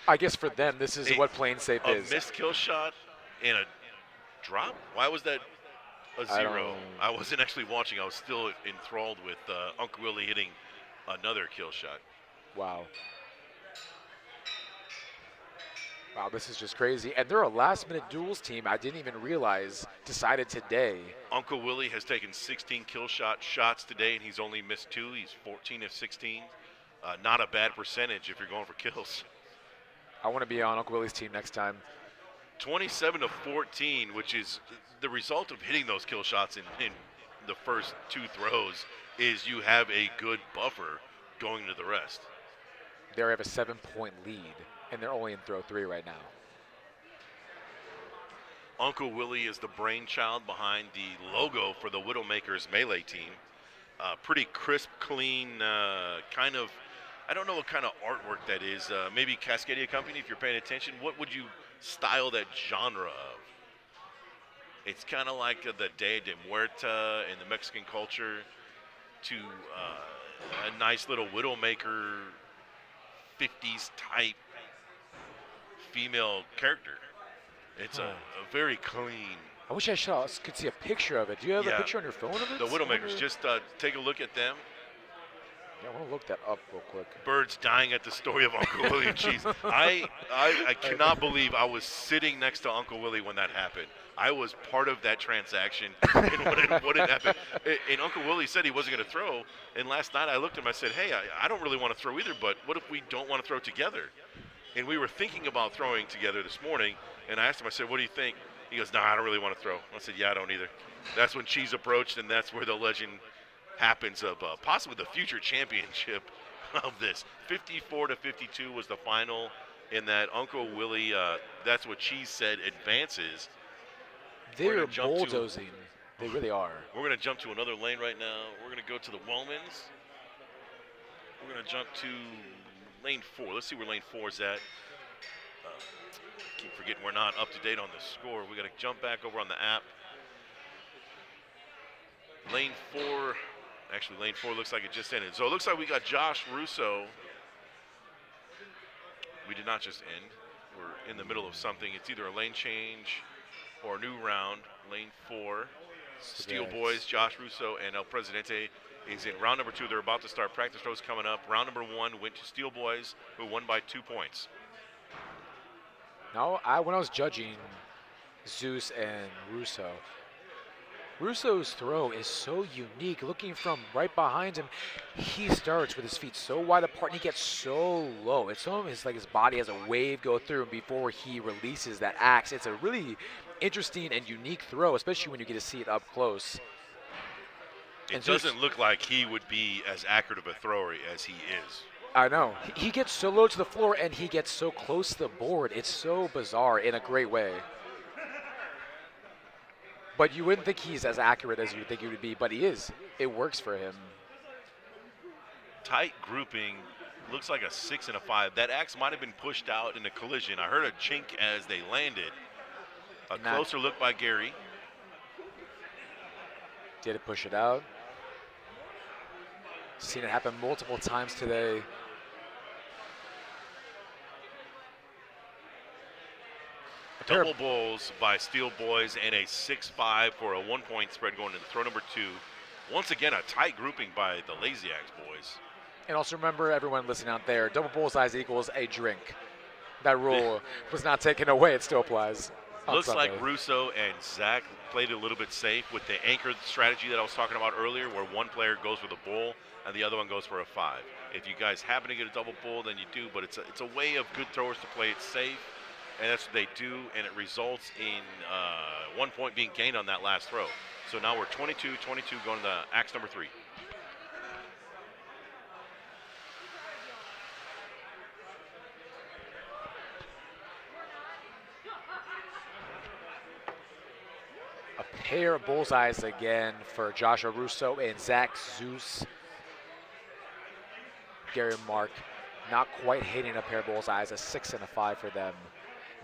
I guess for them, this is A- what playing safe A is. missed kill shot and a drop? Why was that a I don't 0? know. I wasn't actually watching. I was still enthralled with Uncle Willie hitting another kill shot. Wow. Wow, this is just crazy. And they're a last-minute duels team I didn't even realize decided today. Uncle Willie has taken 16 kill shots today, and he's only missed 2. He's 14 of 16. Not a bad percentage if you're going for kills. I want to be on Uncle Willie's team next time. 27 to 14, which is the result of hitting those kill shots in the first 2 throws, is you have a good buffer going into the rest. They have a 7-point lead, and they're only in throw 3 right now. Uncle Willie is the brainchild behind the logo for the Widowmakers Melee team. Pretty crisp, clean, kind of, I don't know what kind of artwork that is. Maybe Cascadia Company, if you're paying attention. What would you style that genre of? It's kind of like the Dia de Muerta in the Mexican culture to a nice little Widowmaker 50s type female character. It's a very clean. I wish I could see a picture of it. Do you have a Yeah. picture on your phone of it? The Widowmakers, just take a look at them. Yeah, I want to look that up real quick. Birds dying at the story of Uncle Willie and Cheese. I cannot believe I was sitting next to Uncle Willie when that happened. I was part of that transaction and what had happened. And Uncle Willie said he wasn't going to throw. And last night I looked at him, I said, "Hey, I don't really want to throw either, but what if we don't want to throw together?" And we were thinking about throwing together this morning. And I asked him, I said, "What do you think?" He goes, "Nah, I don't really want to throw." I said, "Yeah, I don't either." That's when Cheese approached, and that's where the legend happens of possibly the future championship of this. 54 to 52 was the final in that. Uncle Willie, that's what Cheese said, advances. They're gonna jump to- bulldozing. They really are. We're going to jump to another lane right now. We're going to go to the Wellmans. We're going to jump to lane 4. Let's see where lane 4 is at. Keep forgetting we're not up to date on the score. We got to jump back over on the app. Lane 4, actually lane 4 looks like it just ended. So it looks like we got Josh Russo. We did not just end. We're in the middle of something. It's either a lane change or a new round. Lane 4. Steel Boys, Josh Russo and El Presidente is in round number 2. They're about to start practice throws coming up. Round number 1 went to Steel Boys, who won by 2 points. Now, when I was judging Zeus and Russo, Russo's throw is so unique. Looking from right behind him, he starts with his feet so wide apart and he gets so low. It's almost like his body has a wave go through him before he releases that axe. It's a really interesting and unique throw, especially when you get to see it up close. It And Zeus- doesn't look like he would be as accurate of a thrower as he is. I know. He gets so low to the floor and he gets so close to the board. It's so bizarre in a great way. But you wouldn't think he's as accurate as you think he would be, but he is. It works for him. Tight grouping. looks like a 6 and a 5. That axe might have been pushed out in a collision. I heard a chink as they landed. A closer look by Gary. Did it push it out? Seen it happen multiple times today. Double bulls by Steel Boys and a 6-5 for a 1-point spread going into throw number 2. Once again, a tight grouping by the Lazy Axe boys. And also remember, everyone listening out there, double bullseyes equals a drink. That rule was not taken away. It still applies. Looks like Russo and Zach played it a little bit safe with the anchor strategy that I was talking about earlier, where one player goes for the bull and the other one goes for a 5. If you guys happen to get a double bull, then you do, but it's a way of good throwers to play it safe, and that's what they do, and it results in 1 point being gained on that last throw. So now we're 22-22 going to the axe number 3. A pair of bullseyes again for Joshua Russo and Zach Zeus. Gary and Mark not quite hitting a pair of bullseyes, a 6 and a 5 for them.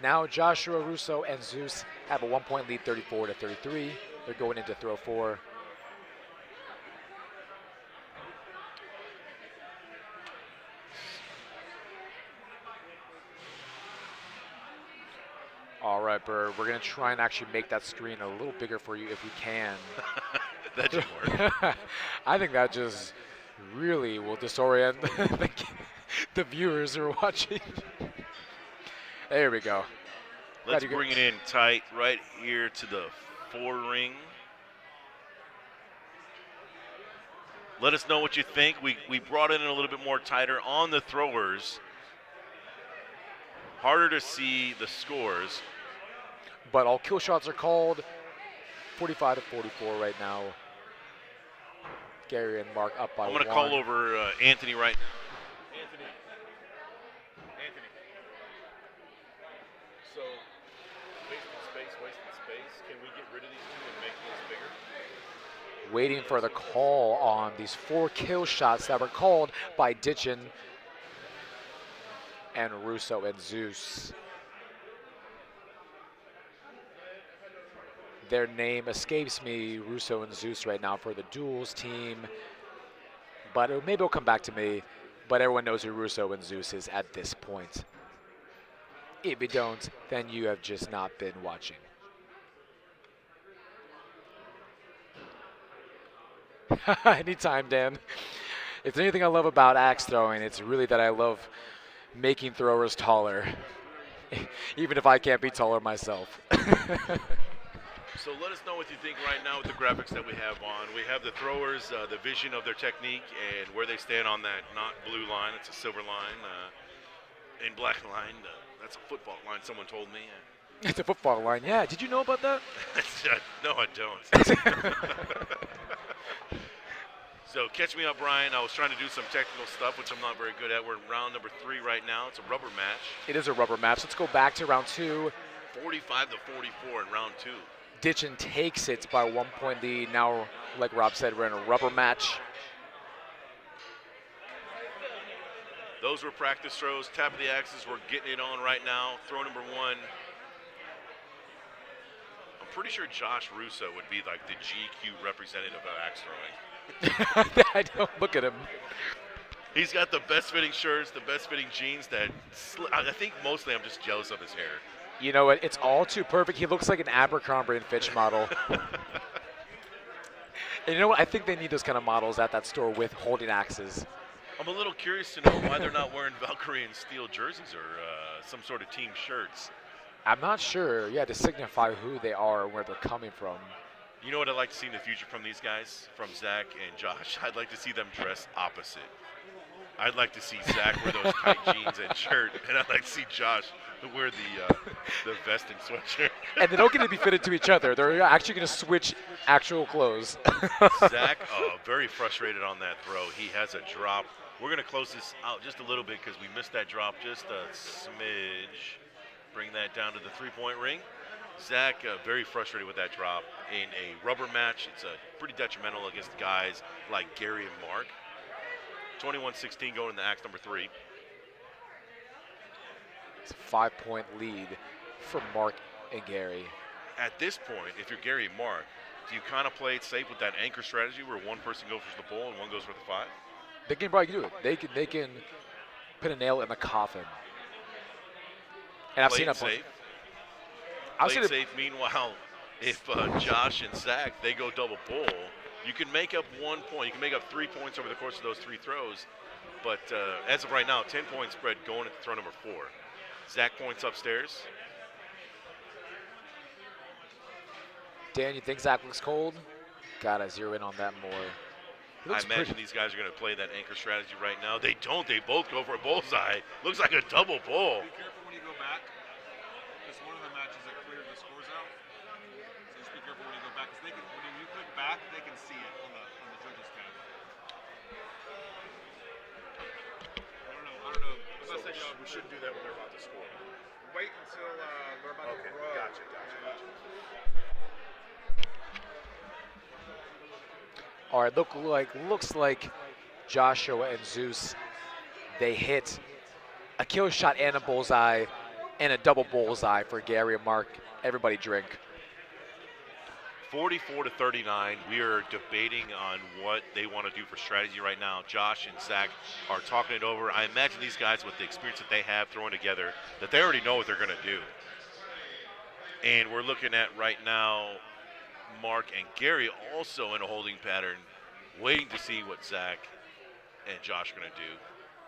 Now Joshua Russo and Zeus have a 1-point lead, 34-33. They're going into throw 4. All right, Bird, we're going to try and actually make that screen a little bigger for you if we can. That didn't work. I think that just really will disorient the viewers who are watching. There we go. Let's bring it in tight right here to the 4 ring. Let us know what you think. We brought it in a little bit more tighter on the throwers. Harder to see the scores. But all kill shots are called. 45-44 right now. Gary and Mark up by 1. I'm going to call over Anthony right now. Anthony. So, wasting space. Can we get rid of these two and make these bigger? Waiting for the call on these 4 kill shots that were called by Ditchin and Russo and Zeus. Their name escapes me, Russo and Zeus, right now for the Duels team. But maybe it'll come back to me. But everyone knows who Russo and Zeus is at this point. If you don't, then you have just not been watching. Anytime, Dan. If there's anything I love about axe throwing, it's really that I love making throwers taller, even if I can't be taller myself. So let us know what you think right now with the graphics that we have on. We have the throwers, the vision of their technique, and where they stand on that not blue line. It's a silver line. And black line, that's a football line, someone told me. It's a football line, yeah. Did you know about that? No, I don't. So catch me up, Brian. I was trying to do some technical stuff, which I'm not very good at. We're in round number 3 right now. It's a rubber match. It is a rubber match. Let's go back to round 2. 45-44 in round 2. Ditchin takes it by 1-point lead. Now, like Rob said, we're in a rubber match. Those were practice throws. Tap of the axes. We're getting it on right now. Throw number 1. I'm pretty sure Josh Russo would be like the GQ representative of axe throwing. I don't look at him. He's got the best fitting shirts, the best fitting jeans. I think mostly I'm just jealous of his hair. You know what? It's all too perfect. He looks like an Abercrombie and Fitch model. And you know what? I think they need those kind of models at that store with holding axes. I'm a little curious to know why they're not wearing Valkyrie and Steel jerseys or some sort of team shirts. I'm not sure. Yeah, to signify who they are and where they're coming from. You know what I'd like to see in the future from these guys, from Zach and Josh? I'd like to see them dress opposite. I'd like to see Zach wear those tight jeans and shirt, and I'd like to see Josh wear the vest and sweatshirt. And they don't get to be fitted to each other. They're actually going to switch actual clothes. Zach, very frustrated on that throw. He has a drop. We're going to close this out just a little bit because we missed that drop just a smidge. Bring that down to the 3-point ring. Zach, very frustrated with that drop. In a rubber match, it's pretty detrimental against guys like Gary and Mark. 21-16 going into axe number 3. It's a 5-point lead for Mark and Gary. At this point, if you're Gary and Mark, do you kind of play it safe with that anchor strategy where one person goes for the bull and one goes for the 5? They can probably do it. They can put a nail in the coffin. And I've Play seen it a bunch. safe. I've Play seen it it. safe. Meanwhile, if Josh and Zach, they go double bull, you can make up 1 point. You can make up 3 points over the course of those 3 throws. But as of right now, 10-point spread going into throw number 4. Zach points upstairs. Dan, you think Zach looks cold? Gotta zero in on that more. He I looks imagine pretty. these guys are going to play that anchor strategy right now. They don't. They both go for a bullseye. Looks like a double bull. Be careful when you go back. It's one of the matches that cleared the scores out. So just be careful when you go back, because when you click back, they can see it on the judges tab. I don't know. So we shouldn't do that when they're about to score. Wait until they're about to throw. Gotcha. All right, looks like Joshua and Zeus, they hit a kill shot and a bullseye and a double bullseye for Gary and Mark. Everybody drink. 44-39. We are debating on what they want to do for strategy right now. Josh and Zach are talking it over. I imagine these guys, with the experience that they have throwing together, that they already know what they're going to do. And we're looking at right now Mark and Gary also in a holding pattern, waiting to see what Zach and Josh are going to do.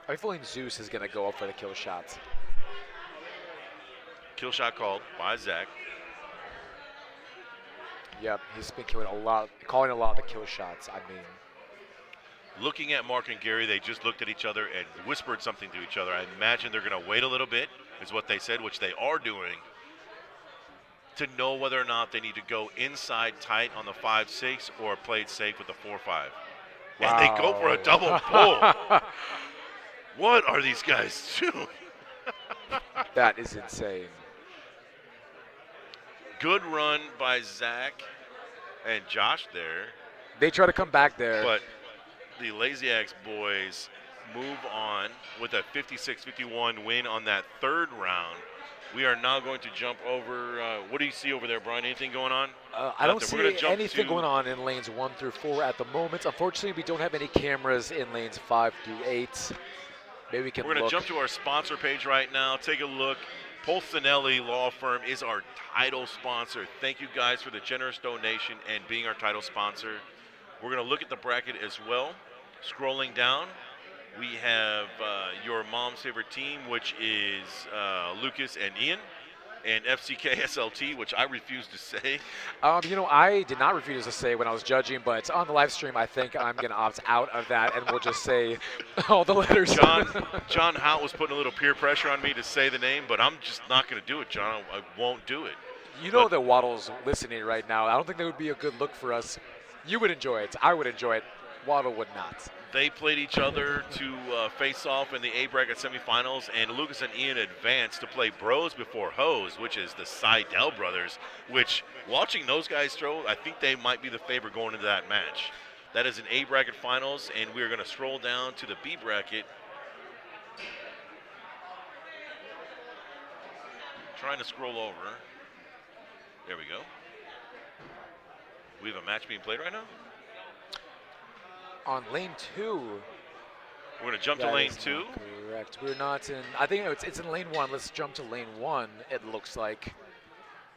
I'm feeling Zeus is going to go up for the kill shots. Kill shot called by Zach. Yep, he's been calling a lot of the kill shots. I mean, Looking at Mark and Gary, they just looked at each other and whispered something to each other. I imagine they're going to wait a little bit, is what they said, which they are doing, to know whether or not they need to go inside tight on the 5-6 or play it safe with the 4-5. Wow. And they go for a double pull. What are these guys doing? that is insane. Good run by Zach and Josh there, They try to come back there. but the Lazy Axe boys move on with a 56-51 win on that 3rd round. We are now going to jump over. What do you see over there, Brian? Anything going on? I don't Nothing. We're gonna see jump anything to- going on in lanes 1 through 4 at the moment. Unfortunately, we don't have any cameras in lanes 5 through 8. Maybe we can We're going look. to jump to our sponsor page right now. Take a look. Polsinelli Law Firm is our title sponsor. Thank you guys for the generous donation and being our title sponsor. We're going to look at the bracket as well. Scrolling down, we have your mom's favorite team, which is Lucas and Ian, and FCK SLT, which I refuse to say. I did not refuse to say when I was judging, but on the live stream, I think I'm going to opt out of that, and we'll just say all the letters. John Howe was putting a little peer pressure on me to say the name, but I'm just not going to do it, John. I won't do it. You know that Waddle's listening right now. I don't think that would be a good look for us. You would enjoy it. I would enjoy it. Waddle would not. They played each other to face off in the A bracket semifinals, and Lucas and Ian advanced to play Bros Before Hoes, which is the Seidel brothers, which, watching those guys throw, I think they might be the favorite going into that match. That is an A bracket finals, and we are going to scroll down to the B bracket. Trying to scroll over. There we go. We have a match being played right now. On lane 2. We're going to jump to that lane is 2. not correct. We're not in. I think it's in lane 1. Let's jump to lane 1. It looks like.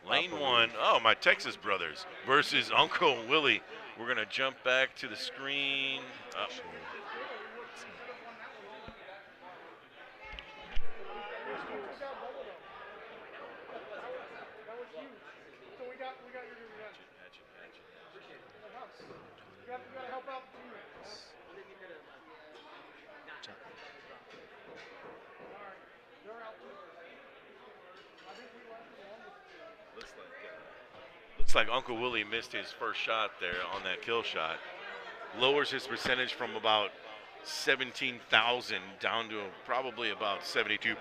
Lane 1, oh, my Texas brothers versus Uncle Willie. We're going to jump back to the screen. Looks like Uncle Willie missed his first shot there on that kill shot. Lowers his percentage from about 17,000 down to probably about 72%.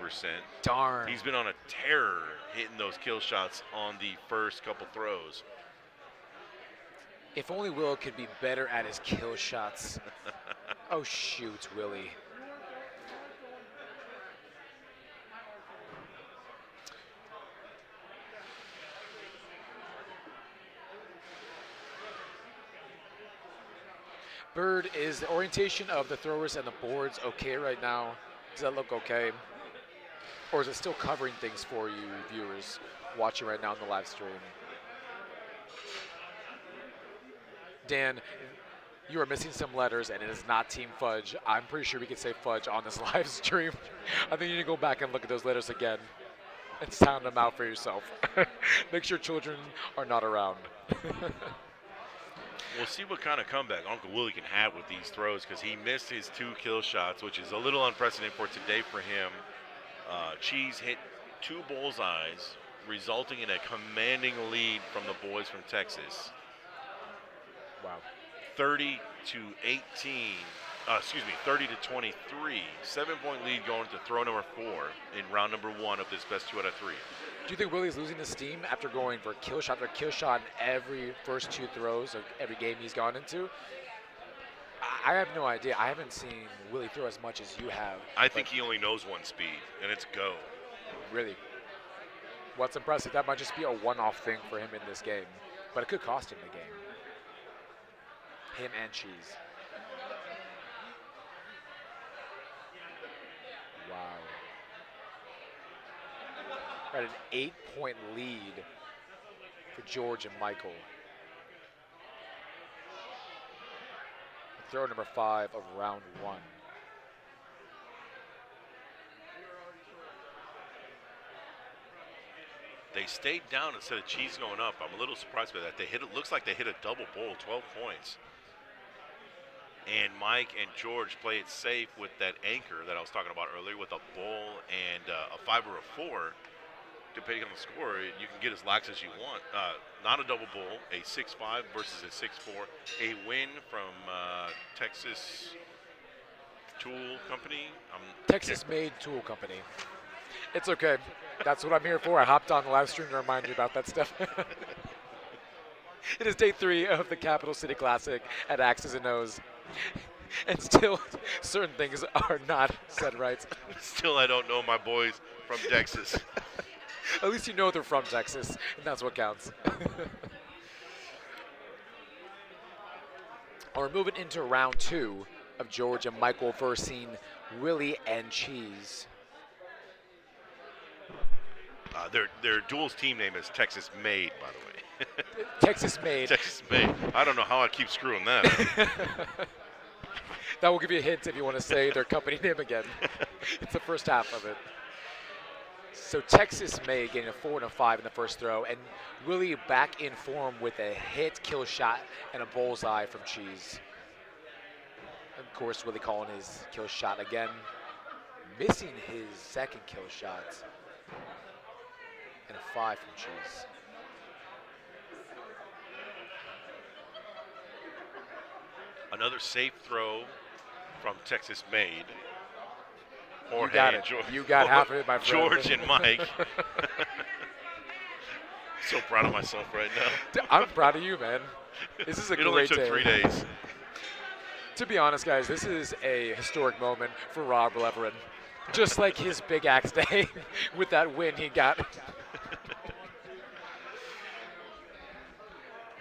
Darn. He's been on a terror hitting those kill shots on the first couple throws. If only Will could be better at his kill shots. Oh, shoot, Willie. Bird, is the orientation of the throwers and the boards okay right now? Does that look okay? Or is it still covering things for you viewers watching right now on the live stream? Dan, you are missing some letters, and it is not Team Fudge. I'm pretty sure we can say Fudge on this live stream. I think you need to go back and look at those letters again and sound them out for yourself. Make sure children are not around. We'll see what kind of comeback Uncle Willie can have with these throws, because he missed his 2 kill shots, which is a little unprecedented for today for him. Cheese hit 2 bullseyes, resulting in a commanding lead from the boys from Texas. Wow. 30 to 23. 7-point lead going to throw number 4 in round number 1 of this best 2 out of 3. Do you think Willie's losing his steam after going for kill shot after kill shot in every first 2 throws of every game he's gone into? I have no idea. I haven't seen Willie throw as much as you have. I think he only knows one speed, and it's go. Really? What's impressive, that might just be a one-off thing for him in this game, but it could cost him the game. Him and Cheese. Wow. At an 8-point lead for George and Michael. Throw number 5 of round 1. They stayed down instead of Cheese going up. I'm a little surprised by that. It looks like they hit a double bowl, 12 points. And Mike and George play it safe with that anchor that I was talking about earlier, with a bull and a 5 or a 4. Depending on the score, you can get as lax as you want. Not a double bull, a 6-5 versus a 6-4. A win from Texas Tool Company. Texas-made tool company. It's okay. That's what I'm here for. I hopped on the live stream to remind you about that stuff. It is day 3 of the Capital City Classic at X's and O's. And still, certain things are not said right. Still, I don't know my boys from Texas. At least you know they're from Texas, and that's what counts. We're moving into round 2 of George and Michael versing Willie and Cheese. Their Duels team name is Texas Made, by the way. Texas Made. Texas Made. I don't know how I keep screwing that up. That will give you a hint if you want to say their company name again. It's the first half of it. So Texas Made getting a 4 and a 5 in the first throw, and Willie back in form with a hit, kill shot, and a bullseye from Cheese. Of course, Willie calling his kill shot again, missing his second kill shot, and a 5 from Cheese. Another safe throw from Texas Made. You got it. You got half of it, my friend. George and Mike. So proud of myself right now. I'm proud of you, man. This is a It only great took day. 3 days. To be honest, guys, this is a historic moment for Rob Leverin. Just like his Big Axe Day with that win he got.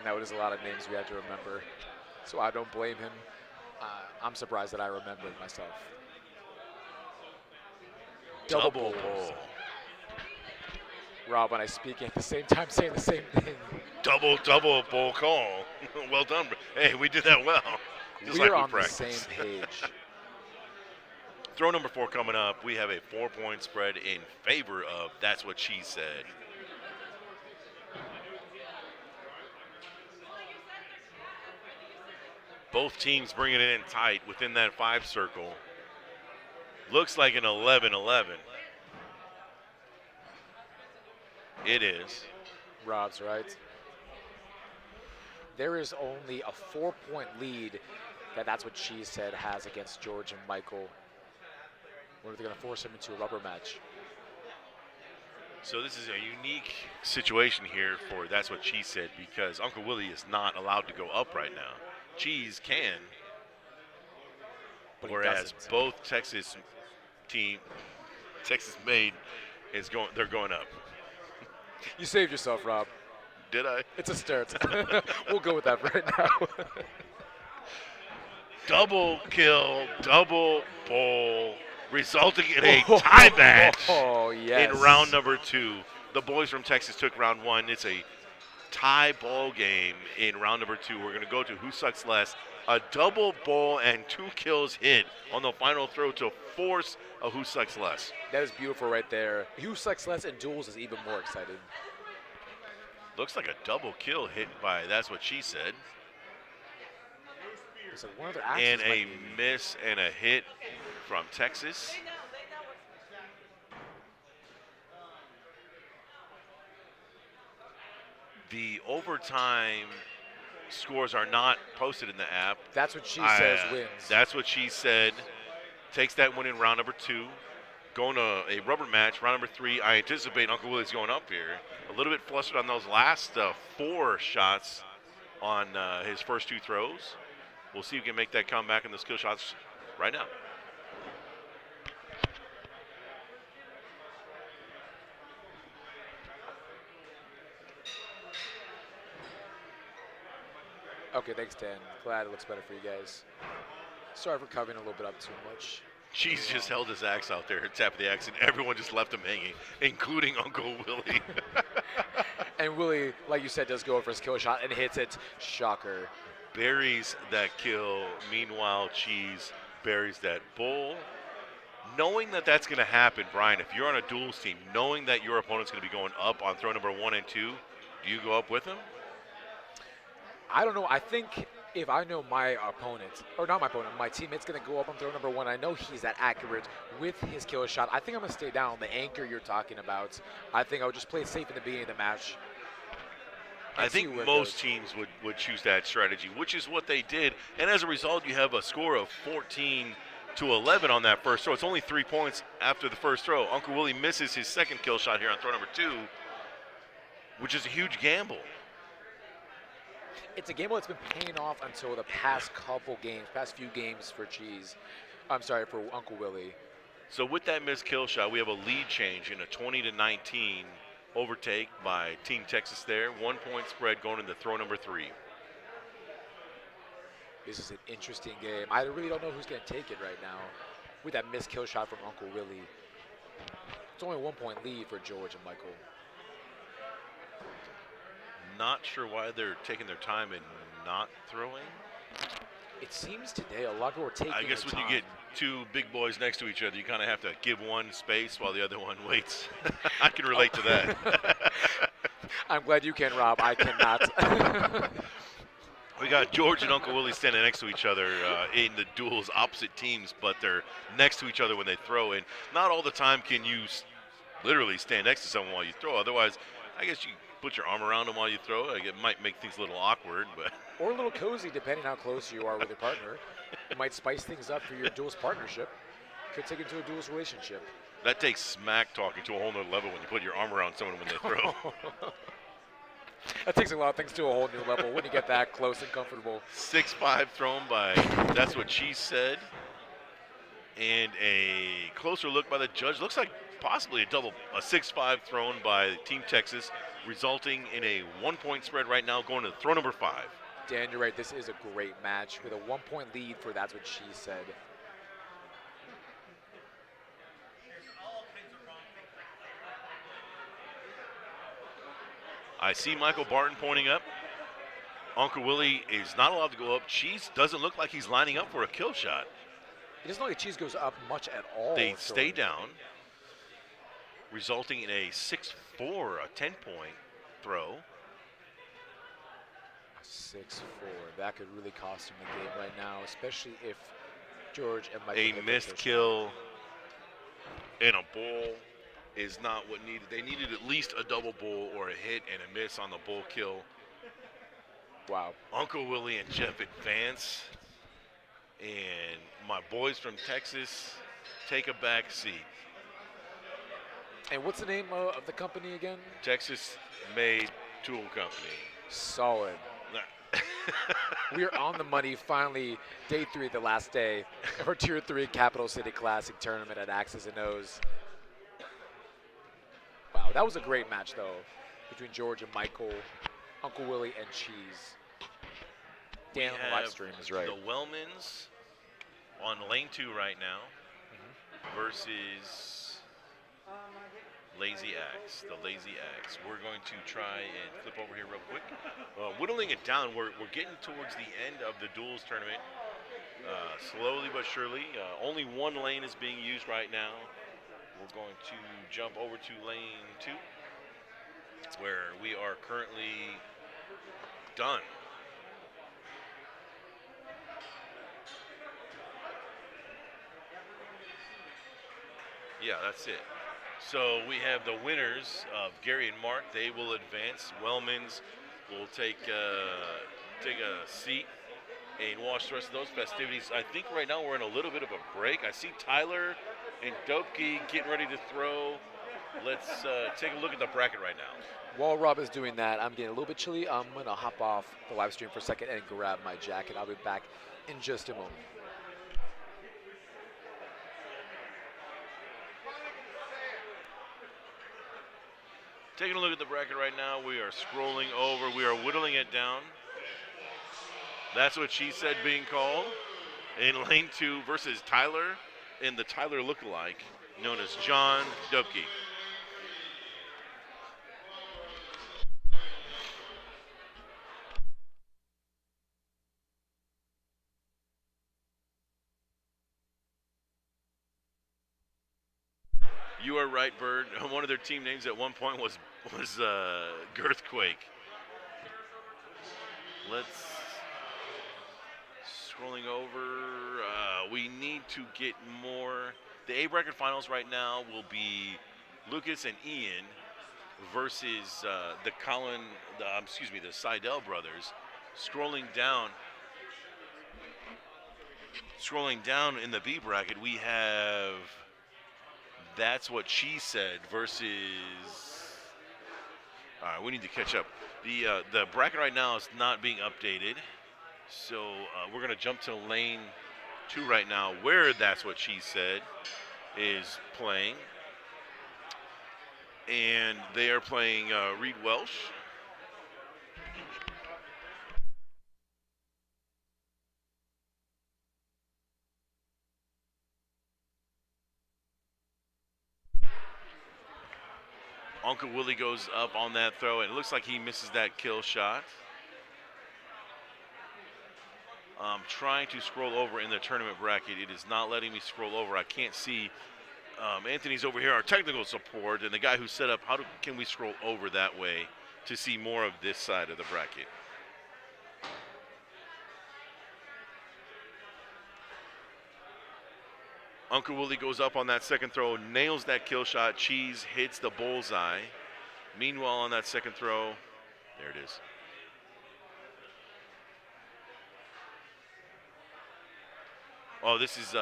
Now, it is a lot of names we had to remember, so I don't blame him. I'm surprised that I remembered myself. Double bulls. Rob, when I speak at the same time, saying the same thing. Double bull call. Well done. Hey, we did that well. Just We're like on we the practiced. same page. Throw number 4 coming up. We have a 4-point spread in favor of That's What She Said. Both teams bringing it in tight within that 5 circle. Looks like an 11-11. It is. Rob's right. There is only a 4-point lead That's What She Said has against George and Michael. Or are they going to force him into a rubber match? So this is a unique situation here for That's What She Said, because Uncle Willie is not allowed to go up right now. Cheese can. but Whereas he doesn't. both Texas made they're going up. You saved yourself, Rob. Did I? It's a start. We'll go with that for right now. Double kill, double bowl, resulting in a tie match yes. in round number 2. The boys from Texas took round 1. It's a tie ball game in round number 2. We're going to go to who sucks less. A double bowl and 2 kills hit on the final throw to force a who sucks less. That is beautiful right there. Who sucks less in duels is even more exciting. Looks like a double kill hit by That's What She Said. Like one of their And a miss and a hit from Texas. The overtime scores are not posted in the app. That's What She Says wins. That's What She Said. Takes that win in round number 2. Going to a rubber match, round number 3. I anticipate Uncle Willie's going up here. A little bit flustered on those last 4 shots on his first 2 throws. We'll see if we can make that comeback in the skill shots right now. Okay, thanks, Dan. Glad it looks better for you guys. Sorry for covering a little bit up too much. Cheese just held his axe out there, tapping the axe, and everyone just left him hanging, including Uncle Willie. And Willie, like you said, does go for his kill shot and hits it. Shocker. Buries that kill. Meanwhile, Cheese buries that bull. Knowing that that's going to happen, Brian, if you're on a duels team, knowing that your opponent's going to be going up on throw number 1 and 2, do you go up with him? I don't know. I think if I know my opponent, or not my opponent, my teammate's going to go up on throw number 1, I know he's that accurate with his kill shot. I think I'm going to stay down. The anchor you're talking about, I think I would just play it safe in the beginning of the match. I think most teams would choose that strategy, which is what they did. And as a result, you have a score of 14-11 on that first throw. It's only 3 points after the first throw. Uncle Willie misses his second kill shot here on throw number 2, which is a huge gamble. It's a gamble that's been paying off until the past few games for Cheese. I'm sorry, for Uncle Willie. So with that missed kill shot, we have a lead change in a 20-19 overtake by Team Texas there. 1 point spread going into throw number 3. This is an interesting game. I really don't know who's going to take it right now with that missed kill shot from Uncle Willie. It's only a 1 point lead for George and Michael. Not sure why they're taking their time and not throwing. It seems today a lot of people are taking I guess their when time. you get 2 big boys next to each other, you kind of have to give one space while the other one waits. I can relate to that. I'm glad you can, Rob. I cannot. We got George and Uncle Willie standing next to each other in the duels, opposite teams, but they're next to each other when they throw. And not all the time can you literally stand next to someone while you throw. Otherwise, I guess you put your arm around them while you throw. It might make things a little awkward, but Or a little cozy, depending how close you are with your partner. It might spice things up for your duels partnership. Could take it to a duels relationship. that takes smack talking to a whole nother level when you put your arm around someone when they throw. That takes a lot of things to a whole new level when you get that close and comfortable. 6-5 thrown by That's What She Said. And a closer look by the judge. Looks like possibly a 6-5 thrown by Team Texas, resulting in a 1 point spread right now going to throw number 5. Dan, you're right. This is a great match with a 1 point lead for That's What She Said. I see Michael Barton pointing up. Uncle Willie is not allowed to go up. Cheese doesn't look like he's lining up for a kill shot. It doesn't look like Cheese goes up much at all. They stay down, resulting in a 6-4, a 10-point throw. 6-4. That could really cost him the game right now, especially if George and Michael A get missed their kill and a bull is not what needed. They needed at least a double bull or a hit and a miss on the bull kill. Wow. Uncle Willie and Jeff advance, and my boys from Texas take a back seat. And what's the name of the company again? Texas Made Tool Company. Solid. We are on the money finally, day 3, the last day of our Tier 3 Capital City Classic tournament at X's and O's. Wow, that was a great match, though, between George and Michael, Uncle Willie, and Cheese. Dan on the live stream is right. The Wellmans on lane 2 right now versus Lazy Axe, the Lazy Axe. We're going to try and flip over here real quick. Whittling it down, we're getting towards the end of the Duels tournament. Slowly but surely. Only one lane is being used right now. We're going to jump over to lane 2, where we are currently done. Yeah, that's it. So we have the winners of Gary and Mark. They will advance. Wellmans will take a seat and watch the rest of those festivities. I think right now we're in a little bit of a break. I see Tyler and Dopke getting ready to throw. Let's take a look at the bracket right now. While Rob is doing that, I'm getting a little bit chilly. I'm going to hop off the live stream for a second and grab my jacket. I'll be back in just a moment. Taking a look at the bracket right now, we are scrolling over. We are whittling it down. That's what she said being called. In lane 2 versus Tyler and the Tyler lookalike known as John Dopke. You are right, Bird. One of their team names at one point was Girthquake. Let's scrolling over. We need to get more. The A bracket finals right now will be Lucas and Ian versus the Seidel brothers. Scrolling down in the B bracket, we have That's What She Said versus. All right, we need to catch up. The bracket right now is not being updated, so we're gonna jump to lane 2 right now, where That's What She Said is playing, and they are playing Reed Welsh. Uncle Willie goes up on that throw, and it looks like he misses that kill shot. I'm trying to scroll over in the tournament bracket. It is not letting me scroll over. I can't see. Anthony's over here, our technical support, and the guy who set up, can we scroll over that way to see more of this side of the bracket? Uncle Willie goes up on that second throw, nails that kill shot. Cheese hits the bullseye. Meanwhile, on that second throw, there it is. Oh, this is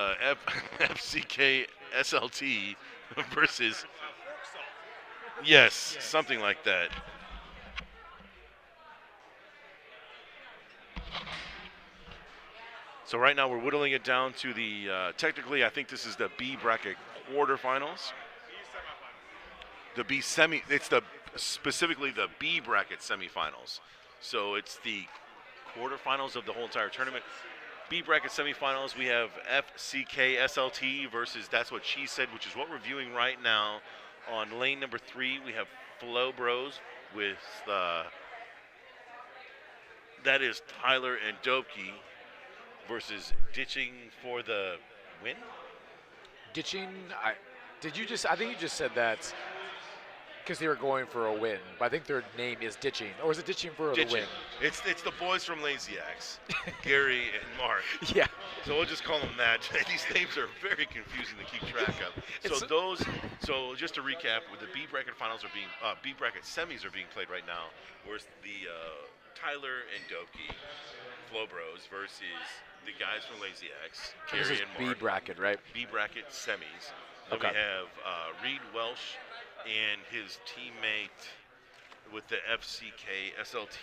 FCK SLT versus, yes, something like that. So right now we're whittling it down to the, technically I think this is the B bracket quarterfinals. The B semi, it's specifically the B bracket semifinals. So it's the quarterfinals of the whole entire tournament. B bracket semifinals, we have FCK SLT versus That's What She Said, which is what we're viewing right now. On lane number 3, we have Flow Bros with, that is Tyler and Dopke versus Ditching for the win? Ditching, I think you just said that because they were going for a win, but I think their name is Ditching, or is it Ditching for the win? It's the boys from Lazy Axe, Gary and Mark. Yeah. So we'll just call them that. These names are very confusing to keep track of. So just to recap, with the B bracket finals are being, B bracket semis are being played right now, whereas the Tyler and Dopke, Flow Bros versus the guys from Lazy Axe, Gary and Mark. B bracket, right? B bracket semis. Then Okay. we have Reed Welsh and his teammate with the FCK SLT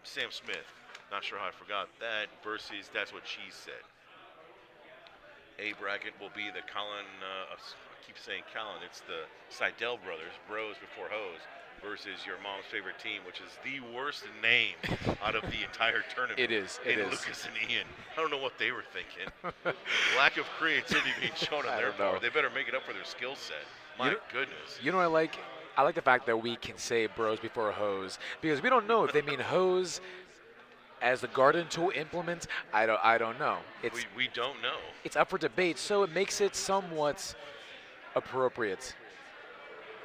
Sam Smith, not sure how I forgot that, versus That's What She Said. A bracket will be the I keep saying Colin, it's the Seidel brothers, Bros Before Hoes, versus your mom's favorite team, which is the worst name out of the entire tournament. It is. It is. Lucas and Ian. I don't know what they were thinking. Lack of creativity being shown on I their don't know. part. They better make it up for their skill set. My goodness. You know what I like? I like the fact that we can say bros before hoes, because we don't know if they mean hose as the garden tool implement. I don't know. We don't know. It's up for debate, so it makes it somewhat appropriate.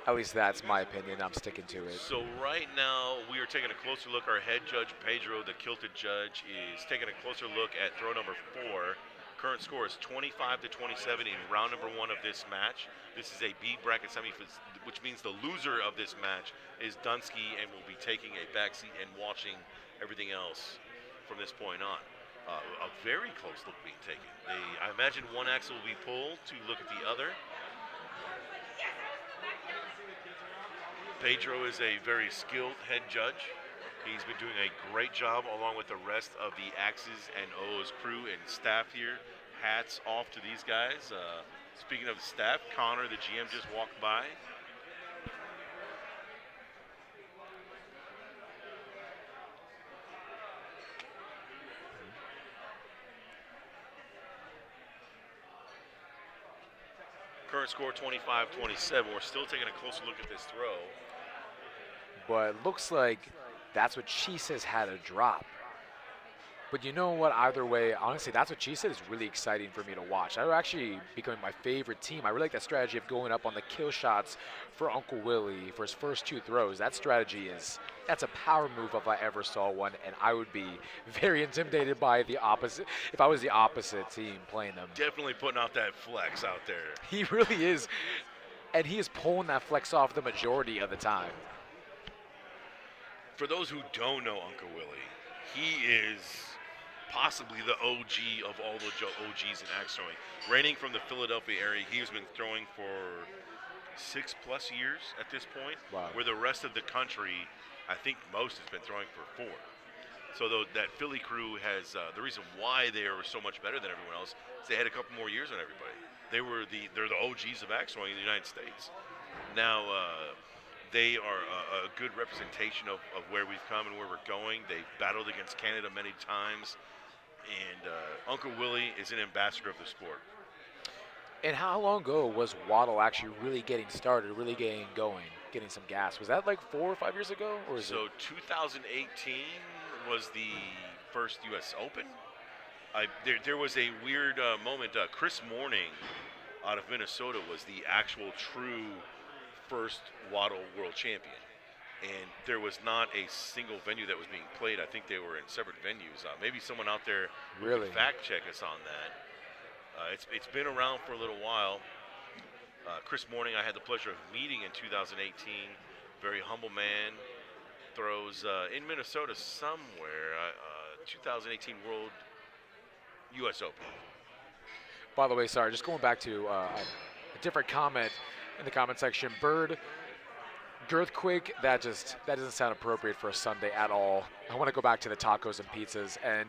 At least that's my opinion. I'm sticking to it. So right now we are taking a closer look. Our head judge Pedro, the kilted judge, is taking a closer look at throw number 4. Current score is 25-27 in round number 1 of this match. This is a B bracket semi, which means the loser of this match is Dunsky and will be taking a backseat and watching everything else from this point on. A very close look being taken. I imagine one axle will be pulled to look at the other. Pedro is a very skilled head judge. He's been doing a great job along with the rest of the Axes and O's crew and staff here. Hats off to these guys. Speaking of staff, Connor, the GM, just walked by. Current score 25-27. We're still taking a closer look at this throw. But it looks like That's What She Says had a drop. But you know what? Either way, honestly, That's What She Said is really exciting for me to watch. That would actually become my favorite team. I really like that strategy of going up on the kill shots for Uncle Willie for his first 2 throws. That strategy that's a power move if I ever saw one, and I would be very intimidated by the opposite if I was the opposite team playing them. Definitely putting out that flex out there. He really is, and he is pulling that flex off the majority of the time. For those who don't know Uncle Willie, he is possibly the OG of all the OGs in axe throwing. Reigning from the Philadelphia area, he has been throwing for 6+ years at this point. Wow. Where the rest of the country, I think most has been throwing for 4. So that Philly crew has, the reason why they are so much better than everyone else is they had a couple more years on everybody. They're the OGs of axe throwing in the United States. Now, they are a good representation of where we've come and where we're going. They've battled against Canada many times. And Uncle Willie is an ambassador of the sport. And how long ago was Waddle actually really getting started, really getting going, getting some gas? Was that like 4 or 5 years ago? Or is so 2018 was the first U.S. Open. There was a weird moment. Chris Morning out of Minnesota was the actual true first Waddle world champion. And there was not a single venue that was being played. I think they were in separate venues. Maybe someone out there really can fact check us on that. It's been around for a little while. Chris Morning, I had the pleasure of meeting in 2018. Very humble man. Throws in Minnesota somewhere. 2018 World U.S. Open. By the way, sorry, just going back to a different comment in the comment section. Bird, Girthquake, that doesn't sound appropriate for a Sunday at all. I want to go back to the tacos and pizzas. And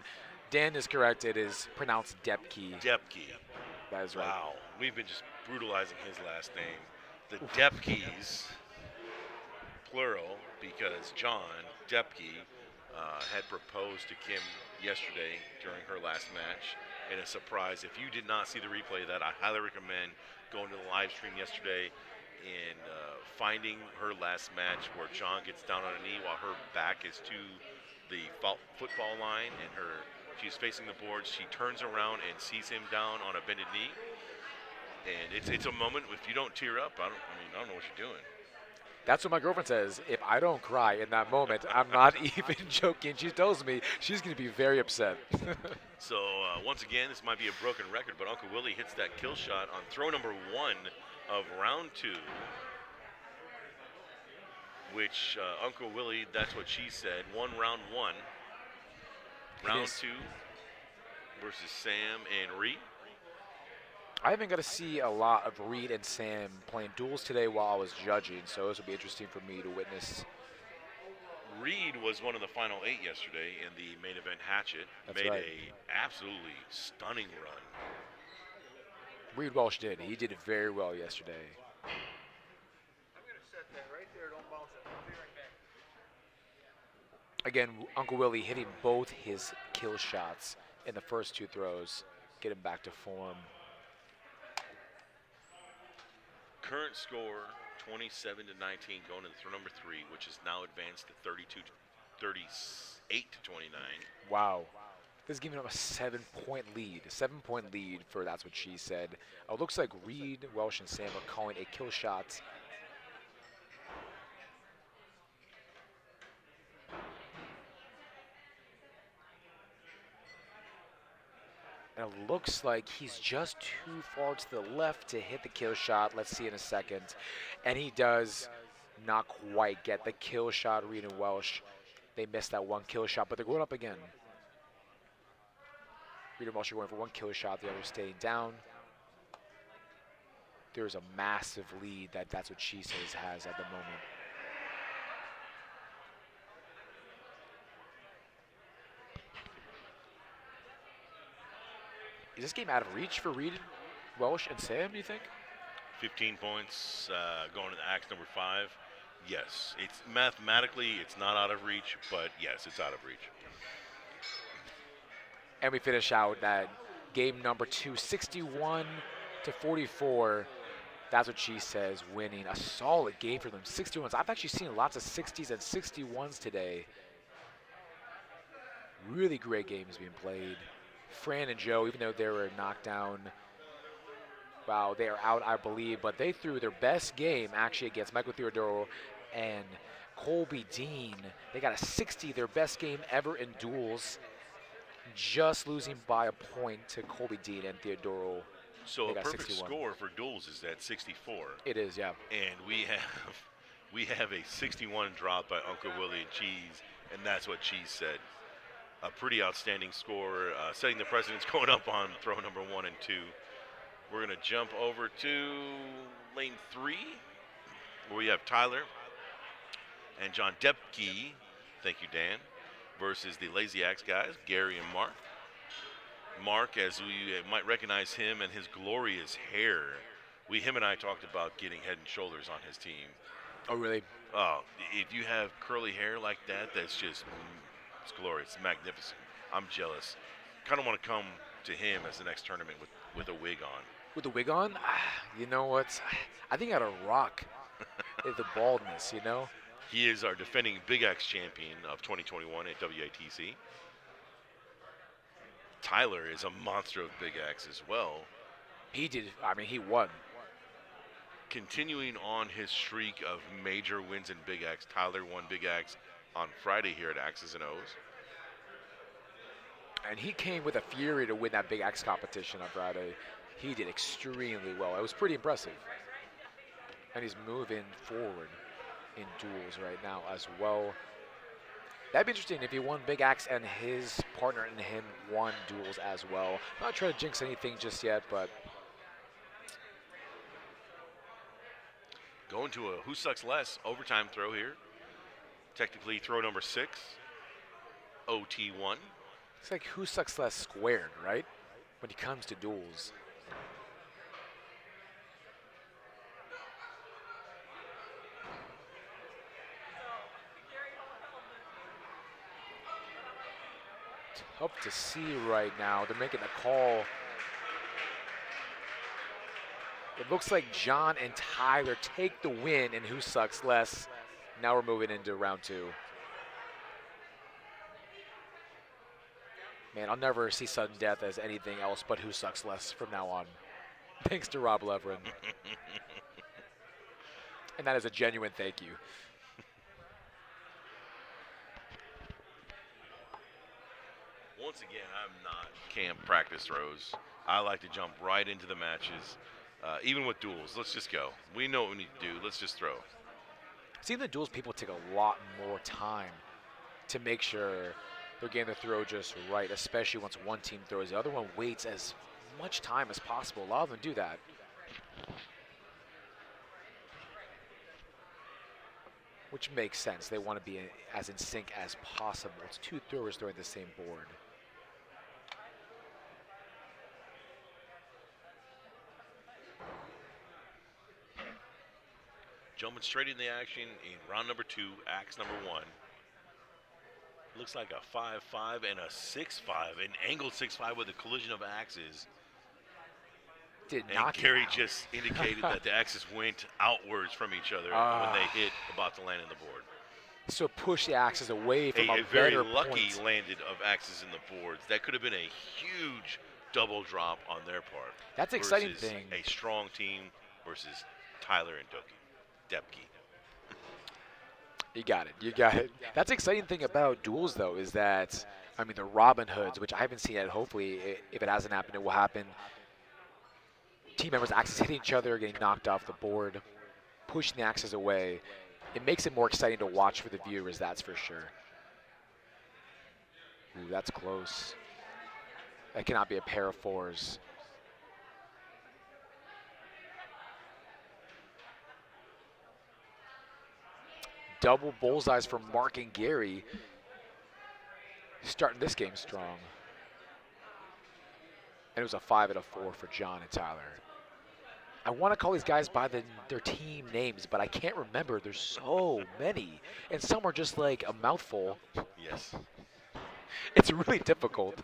Dan is correct. It is pronounced Depke. Depke. That is right. Wow. We've been just brutalizing his last name. The Depkes, plural, because John Depke had proposed to Kim yesterday during her last match in a surprise. If you did not see the replay of that, I highly recommend going to the live stream yesterday and finding her last match where John gets down on a knee while her back is to the football line and she's facing the boards. She turns around and sees him down on a bended knee. And it's a moment, if you don't tear up, I don't know what you're doing. That's what my girlfriend says. If I don't cry in that moment, I'm not even joking. She tells me she's going to be very upset. So once again, this might be a broken record, but Uncle Willie hits that kill shot on throw number 1 of round 2, which Uncle Willie, That's What She Said, won round 1. Round 2 versus Sam and Reed. I haven't got to see a lot of Reed and Sam playing duels today while I was judging, so this will be interesting for me to witness. Reed was one of the final 8 yesterday in the main event hatchet. That's Made right. a absolutely stunning run. Reed Welsh did. He did very well yesterday. I'm going to set that right there. Don't bounce it. I'll be right back. Again, Uncle Willie hitting both his kill shots in the first 2 throws, get him back to form. Current score 27 to 19 going into throw number 3, which is now advanced to 38 to 29. Wow. This is giving him a 7-point lead. A 7-point lead for That's What She Said. It looks like Reed, Welsh, and Sam are calling a kill shot. And it looks like he's just too far to the left to hit the kill shot. Let's see in a second. And he does not quite get the kill shot. Reed and Welsh, they missed that 1 kill shot, but they're going up again. Reed and Welsh are going for 1 kill shot, the other staying down. There's a massive lead That's What She Says has at the moment. Is this game out of reach for Reed, Welsh, and Sam, do you think? 15 points going into axe number 5. Yes, it's mathematically it's not out of reach, but yes, it's out of reach. And we finish out that game number 2, 61 to 44. That's What She Says, winning a solid game for them. 61s. I've actually seen lots of 60s and 61s today. Really great games being played. Fran and Joe, even though they were knocked down, wow, they are out, I believe, but they threw their best game actually against Michael Theodoro and Colby Dean. They got a 60, their best game ever in duels, just losing by a point to Colby Dean and Theodoro. So They a got perfect 61. score for duels is that 64. It is, yeah. And we have a 61 drop by Uncle Willie and Cheese, and That's What Cheese Said. A pretty outstanding score, setting the precedence going up on throw number 1 and 2. We're going to jump over to lane 3, where we have Tyler and John Depke, thank you, Dan, versus the Lazy Axe guys, Gary and Mark. Mark, as we might recognize him and his glorious hair, him and I talked about getting Head and Shoulders on his team. Oh, really? Oh, if you have curly hair like that, that's just, it's glorious, magnificent. I'm jealous. Kind of want to come to him as the next tournament with a wig on. With the wig on? You know what? I think I gotta rock the baldness, you know? He is our defending Big Axe champion of 2021 at WATC. Tyler is a monster of Big Axe as well. He did, I mean, he won. Continuing on his streak of major wins in Big Axe, Tyler won Big Axe on Friday here at Axes and O's. And he came with a fury to win that Big Axe competition on Friday. He did extremely well. It was pretty impressive. And he's moving forward in duels right now as well. That'd be interesting if he won Big Axe and his partner and him won duels as well. Not trying to jinx anything just yet, but going to a Who Sucks Less overtime throw here. Technically throw number 6, OT1. it's like who sucks less squared, right? When it comes to duels. Tough to see right now. They're making a call. It looks like John and Tyler take the win in Who Sucks Less. Now we're moving into round 2. Man, I'll never see sudden death as anything else but Who Sucks Less from now on. Thanks to Rob Levering. And that is a genuine thank you. Once again, I'm not camp practice throws. I like to jump right into the matches. Even with duels, let's just go. We know what we need to do. Let's just throw. See, in the duels, people take a lot more time to make sure they're getting the throw just right, especially once one team throws. The other one waits as much time as possible. A lot of them do that. which makes sense. They want to be as in sync as possible. It's two throwers throwing the same board. Jumping straight in the action in round number 2, axe number 1. Looks like a 5-5 and a 6-5, an angled 6-5 with a collision of axes. Did And not Gary just indicated that the axes went outwards from each other when they hit about to land in the board. So push the axes away from a very better lucky point. landed of axes in the boards. That could have been a huge double drop on their part. That's the exciting versus thing. A strong team versus Tyler and Depke. You got it. You got it. That's the exciting thing about duels, though, is that, I mean, the Robin Hoods, which I haven't seen yet. Hopefully, if it hasn't happened, it will happen. Team members' axes hitting each other, getting knocked off the board, pushing the axes away. It makes it more exciting to watch for the viewers, that's for sure. Ooh, that's close. That cannot be a pair of fours. Double bullseyes for Mark and Gary. Starting this game strong. And it was a 5 and a 4 for John and Tyler. I want to call these guys by their team names, but I can't remember. There's so many. And some are just like a mouthful. Yes. It's really difficult.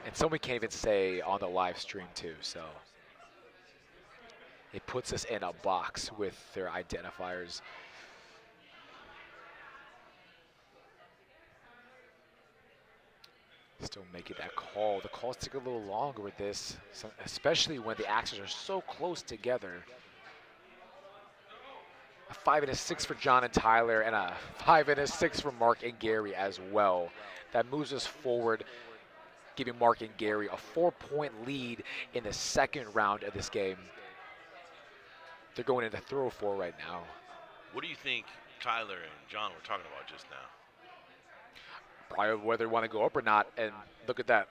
And some we can't even say on the live stream too, so. It puts us in a box with their identifiers. Still making that call. The calls take a little longer with this, especially when the axes are so close together. A 5 and a 6 for John and Tyler, and a 5 and a 6 for Mark and Gary as well. That moves us forward, giving Mark and Gary a 4-point lead in the second round of this game. They're going into throw 4 right now. What do you think Tyler and John were talking about just now? Probably whether they want to go up or not, and look at that.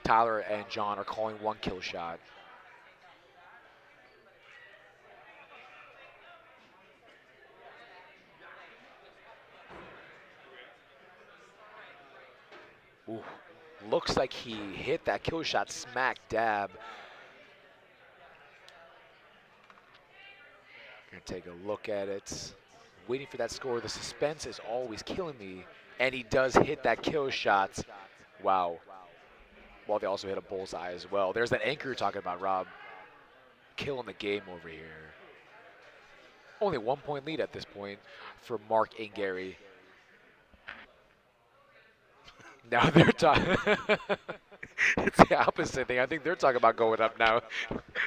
Tyler and John are calling 1 kill shot. Ooh, looks like he hit that kill shot smack dab. Gonna take a look at it. Waiting for that score. The suspense is always killing me. And he does hit that kill shot. Wow. Well, they also hit a bullseye as well. There's that anchor you're talking about, Rob. Killing the game over here. Only 1-point lead at this point for Mark and Gary. Now they're talking. It's the opposite thing. I think they're talking about going up now.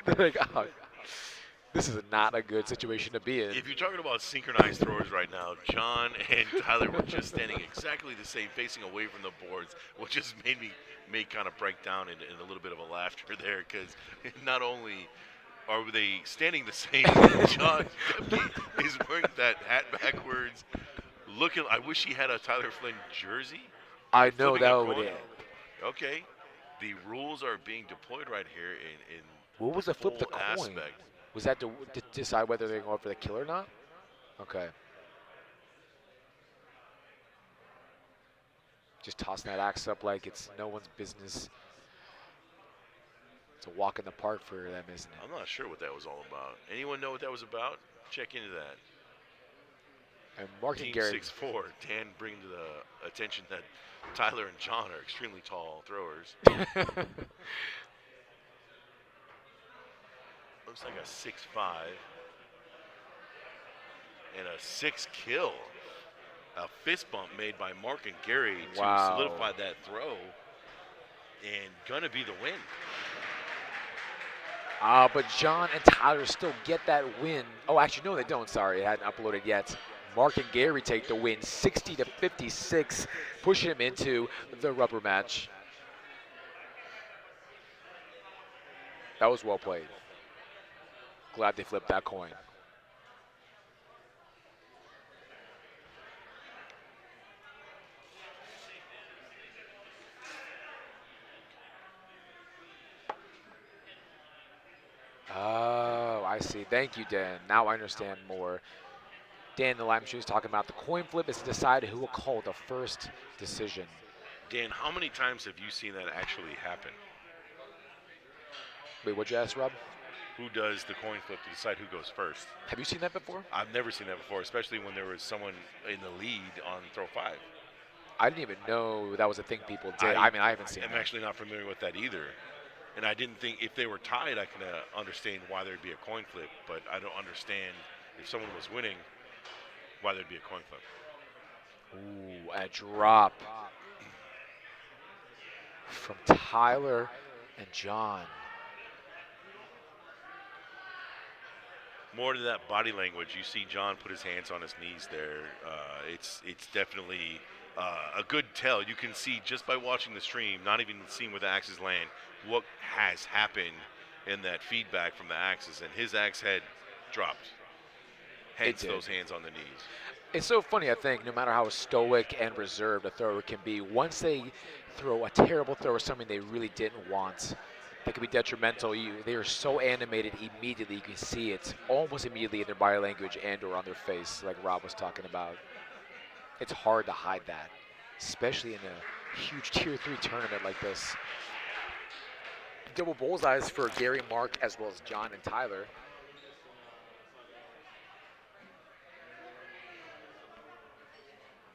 They're like, oh, this is not a good situation to be in. If you're talking about synchronized throwers right now, John and Tyler were just standing exactly the same, facing away from the boards, which just made me kind of break down in a little bit of a laughter there, because not only are they standing the same, John Depke is wearing that hat backwards. Looking, I wish he had a Tyler Flynn jersey. I know Flipping that a would coin. it. Okay, the rules are being deployed right here in What was the flip the full coin? aspect. Was that to decide whether they're going for the kill or not? Okay. Just tossing that axe up like it's no one's business. It's a walk in the park for them, isn't it? I'm not sure what that was all about. Anyone know what that was about? Check into that. And Mark and Team Gary. 6'4", Dan bringing to the attention that Tyler and John are extremely tall throwers. Looks like a 6'5", and a 6 kill. A fist bump made by Mark and Gary to solidify that throw, and gonna be the win. But John and Tyler still get that win. Oh, actually, no, they don't. Sorry, it hadn't uploaded yet. Mark and Gary take the win, 60-56, pushing him into the rubber match. That was well played. Glad they flipped that coin. I see. Thank you, Dan. Now I understand more. Dan, the live stream is talking about the coin flip is to decide who will call the first decision. Dan, how many times have you seen that actually happen? Wait, what'd you ask, Rob? Who does the coin flip to decide who goes first? Have you seen that before? I've never seen that before, especially when there was someone in the lead on throw 5. I didn't even know that was a thing people did. I mean, I haven't seen I'm that. actually not familiar with that either. And I didn't think if they were tied, I can understand why there'd be a coin flip, but I don't understand if someone was winning, why there'd be a coin flip. Ooh, a drop from Tyler and John. More to that body language, you see John put his hands on his knees there. It's definitely a good tell. You can see just by watching the stream, not even seeing where the axes land, what has happened in that feedback from the axes. And his axe had dropped. Hence those hands on the knees. It's so funny, I think, no matter how stoic and reserved a thrower can be, once they throw a terrible throw or something they really didn't want, that could be detrimental. They are so animated immediately. You can see it almost immediately in their body language and or on their face, like Rob was talking about. It's hard to hide that, especially in a huge Tier 3 tournament like this. Double bullseyes for Gary, Mark, as well as John and Tyler.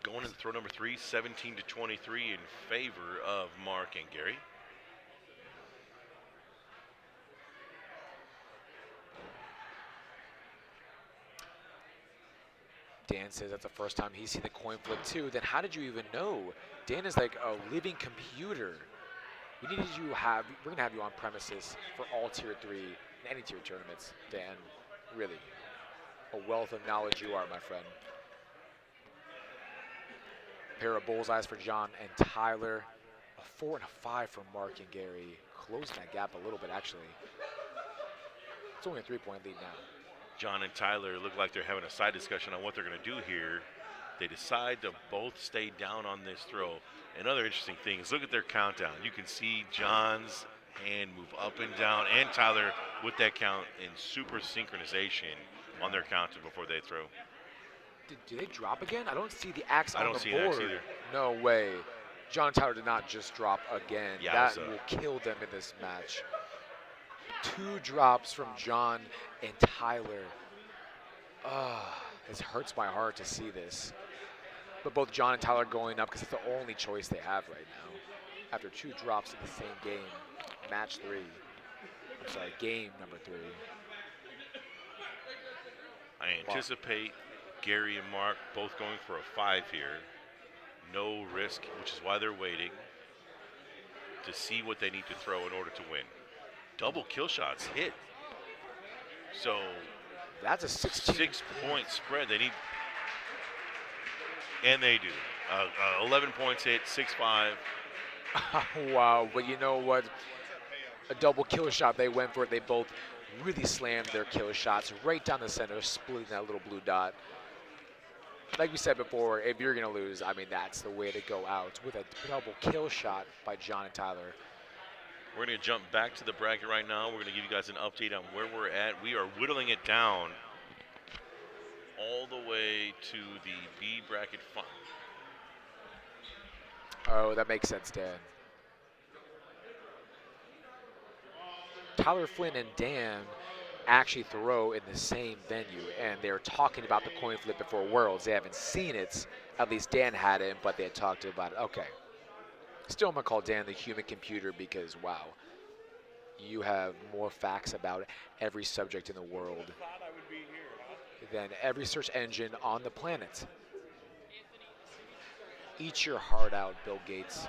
Going into throw number 3, 17 to 23 in favor of Mark and Gary. Dan says that's the first time he's seen the coin flip too. Then how did you even know? Dan is like a living computer. We're gonna have you on premises for all Tier 3 and any tier tournaments, Dan. Really, a wealth of knowledge you are, my friend. Pair of bullseyes for John and Tyler. A 4 and a 5 for Mark and Gary. Closing that gap a little bit, actually. It's only a 3-point lead now. John and Tyler look like they're having a side discussion on what they're going to do here. They decide to both stay down on this throw. Another interesting thing is look at their countdown. You can see John's hand move up and down, and Tyler with that count in super synchronization on their countdown before they throw. Did they drop again? I don't see the axe on the board. I don't see an axe either. No way. John and Tyler did not just drop again. Yowza. That will kill them in this match. 2 drops from John and Tyler. It hurts my heart to see this. But both John and Tyler going up because it's the only choice they have right now. After 2 drops in the same game. Match 3. I'm sorry, game number 3. I anticipate Gary and Mark both going for a 5 here. No risk, which is why they're waiting to see what they need to throw in order to win. Double kill shots hit. So that's a 6-point spread. They need, and they do. 11 points hit, 6-5. Wow, but you know what? A double kill shot, they went for it. They both really slammed their kill shots right down the center, splitting that little blue dot. Like we said before, if you're going to lose, I mean, that's the way to go out with a double kill shot by John and Tyler. We're going to jump back to the bracket right now. We're going to give you guys an update on where we're at. We are whittling it down all the way to the B bracket final. Oh, that makes sense, Dan. Tyler Flynn and Dan actually throw in the same venue, and they're talking about the coin flip before Worlds. They haven't seen it. At least Dan hadn't, but they had talked about it. Okay. Still, I'm going to call Dan the human computer because, wow, you have more facts about every subject in the world than every search engine on the planet. Eat your heart out, Bill Gates.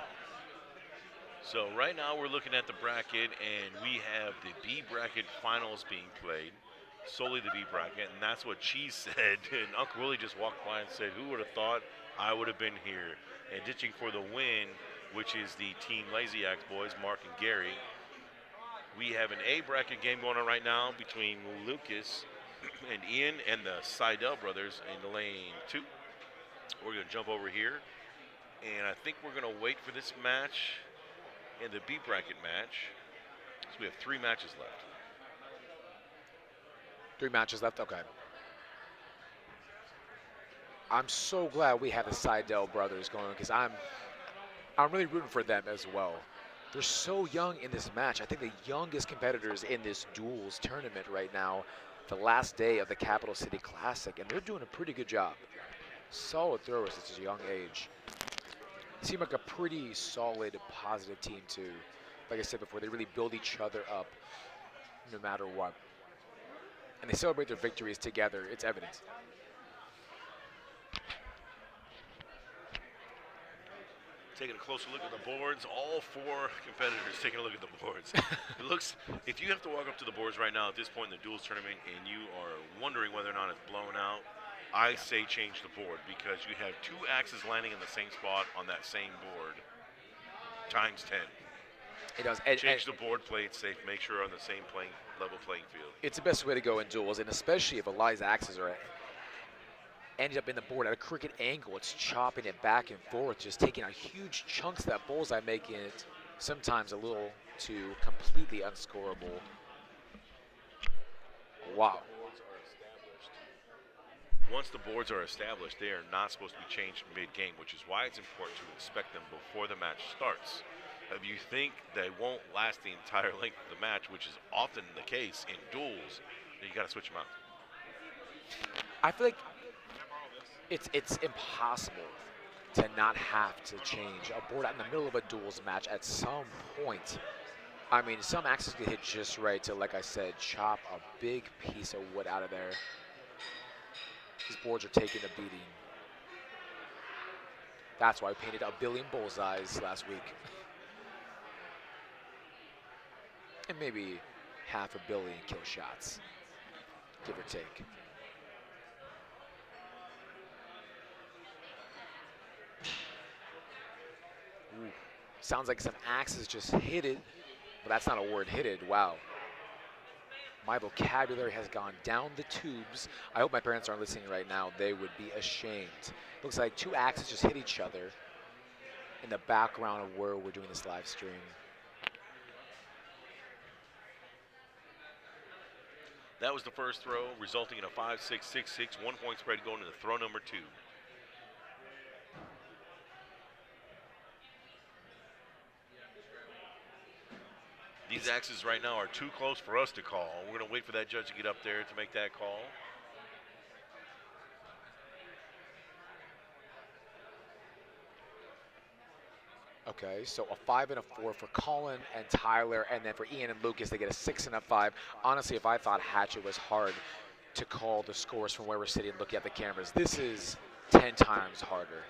So right now we're looking at the bracket, and we have the B bracket finals being played, solely the B bracket, and that's what Cheese said. And Uncle Willie just walked by and said, "Who would have thought I would have been here?" And ditching for the win, which is the Team Lazy Axe boys, Mark and Gary. We have an A bracket game going on right now between Lucas and Ian and the Seidel brothers in the lane 2. We're going to jump over here, and I think we're going to wait for this match in the B bracket match. So we have 3 matches left. 3 matches left. Okay. I'm so glad we have the Seidel brothers going because I'm really rooting for them as well. They're so young in this match. I think the youngest competitors in this Duels tournament right now, the last day of the Capital City Classic, and they're doing a pretty good job. Solid throwers at such a young age. Seem like a pretty solid, positive team too. Like I said before, they really build each other up no matter what. And they celebrate their victories together. It's evident. Taking a closer look at the boards, all 4 competitors taking a look at the boards. It looks, if you have to walk up to the boards right now at this point in the Duels tournament and you are wondering whether or not it's blown out, I say change the board because you have 2 axes landing in the same spot on that same board times 10. It does. Change the board, play it safe, make sure you're on the same level playing field. It's the best way to go in Duels, and especially if Eli's axes are ended up in the board at a crooked angle. It's chopping it back and forth, just taking out huge chunks of that bullseye, making it sometimes a little too completely unscorable. Wow. Once the boards are established, they are not supposed to be changed mid-game, which is why it's important to inspect them before the match starts. If you think they won't last the entire length of the match, which is often the case in Duels, then you got to switch them out. I feel like it's impossible to not have to change a board out in the middle of a Duels match at some point. I mean, some axes get hit just right to, like I said, chop a big piece of wood out of there. These boards are taking a beating. That's why we painted 1 billion bullseyes last week. And maybe 500 million kill shots, give or take. Ooh. Sounds like some axes just hit it, but that's not a word, hit it. Wow. My vocabulary has gone down the tubes. I hope my parents aren't listening right now. They would be ashamed. Looks like 2 axes just hit each other in the background of where we're doing this live stream. That was the first throw, resulting in a 5-6-6-6, 1-point spread going into throw number 2. These axes right now are too close for us to call. We're going to wait for that judge to get up there to make that call. Okay, so a 5 and a 4 for Colin and Tyler, and then for Ian and Lucas, they get a 6 and a 5. Honestly, if I thought Hatchet was hard to call the scores from where we're sitting and looking at the cameras, this is 10 times harder.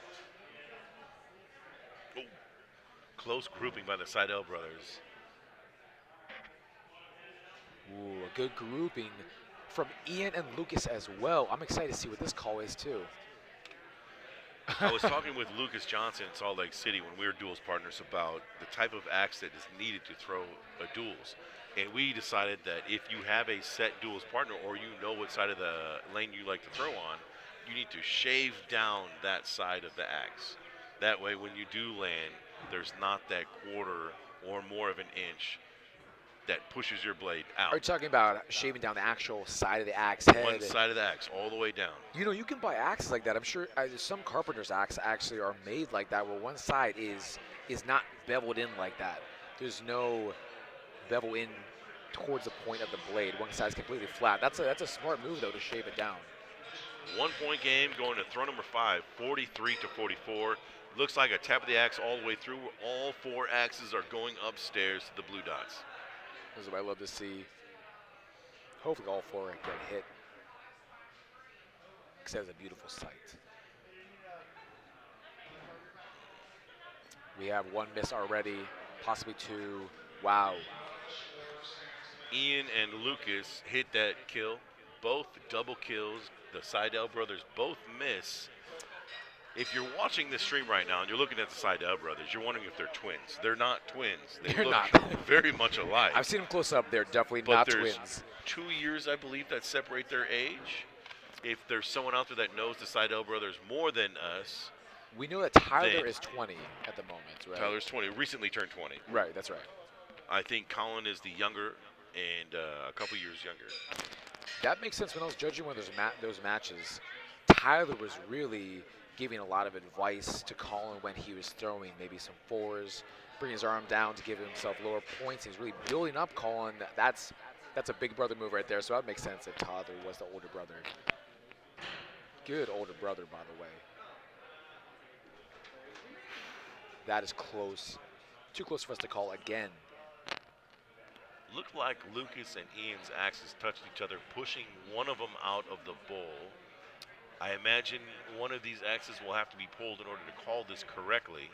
Oh, close grouping by the Seidel brothers. Ooh, a good grouping from Ian and Lucas as well. I'm excited to see what this call is too. I was talking with Lucas Johnson in Salt Lake City when we were Duels partners about the type of axe that is needed to throw a Duels. And we decided that if you have a set Duels partner or you know what side of the lane you like to throw on, you need to shave down that side of the axe. That way when you do land, there's not that quarter or more of an inch that pushes your blade out. Are you talking about shaving down the actual side of the axe head? One side of the axe, all the way down. You know, you can buy axes like that. I'm sure some carpenter's axes actually are made like that, where one side is not beveled in like that. There's no bevel in towards the point of the blade. One side is completely flat. That's a smart move though to shave it down. 1-point game going to throw number 5, 43-44. Looks like a tap of the axe all the way through. All 4 axes are going upstairs to the blue dots. This is what I love to see. Hopefully all 4 get hit, because that was a beautiful sight. We have 1 miss already, possibly 2. Wow. Ian and Lucas hit that kill. Both double kills. The Seidel brothers both miss. If you're watching this stream right now and you're looking at the Seidel brothers, you're wondering if they're twins. They're not twins. They're not. very much alike. I've seen them close up. They're definitely But not there's twins. 2 years, I believe, that separate their age. If there's someone out there that knows the Seidel brothers more than us, We know that Tyler then- is 20 at the moment, right? Tyler's 20, recently turned 20. Right, that's right. I think Colin is the younger and a couple years younger. That makes sense. When I was judging one of those matches, Tyler was really giving a lot of advice to Colin when he was throwing maybe some fours, bringing his arm down to give himself lower points. He's really building up Colin. That's a big brother move right there, so that makes sense if Tyler was the older brother. Good older brother, by the way. That is close. Too close for us to call again. Looked like Lucas and Ian's axes touched each other, pushing one of them out of the bowl. I imagine one of these axes will have to be pulled in order to call this correctly.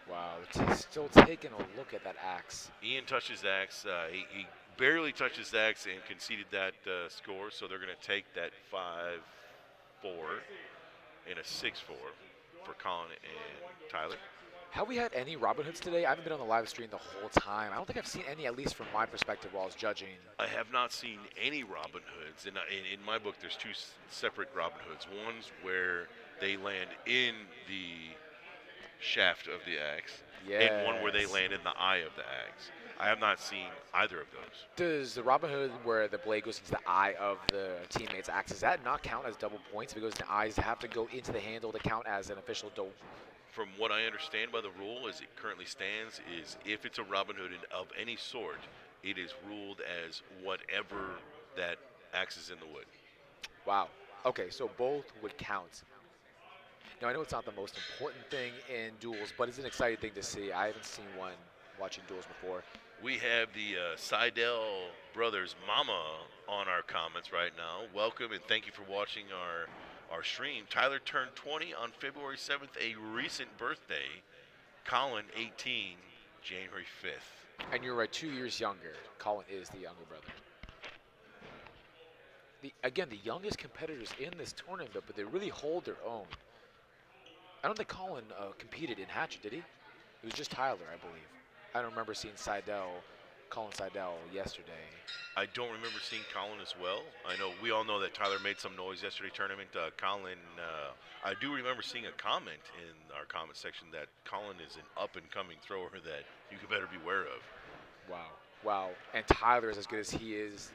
Wow, still taking a look at that axe. Ian touched his axe. He barely touched his axe and conceded that score, so they're going to take that 5-4 and a 6-4 for Colin and Tyler. Have we had any Robin Hoods today? I haven't been on the live stream the whole time. I don't think I've seen any, at least from my perspective while I was judging. I have not seen any Robin Hoods. In my book, there's two separate Robin Hoods. One's where they land in the shaft of the axe, and one where they land in the eye of the axe. I have not seen either of those. Does the Robin Hood where the blade goes into the eye of the teammate's axe, does that not count as double points? If it goes in the eyes, have to go into the handle to count as an official double? From what I understand by the rule as it currently stands is if it's a Robin Hood of any sort, it is ruled as whatever that axe is in the wood. Wow. Okay, so both would count. Now, I know it's not the most important thing in Duels, but it's an exciting thing to see. I haven't seen one watching Duels before. We have the Seidel brothers' mama on our comments right now. Welcome and thank you for watching our stream. Tyler turned 20 on February 7th, a recent birthday. Colin, 18, January 5th. And you're right, 2 years younger. Colin is the younger brother. Again, the youngest competitors in this tournament, but they really hold their own. I don't think Colin competed in Hatchet, did he? It was just Tyler, I believe. I don't remember seeing Colin Seidel yesterday. I don't remember seeing Colin as well. I know we all know that Tyler made some noise yesterday tournament. Colin, I do remember seeing a comment in our comment section that Colin is an up-and-coming thrower that you could better beware of. Wow. And Tyler is as good as he is.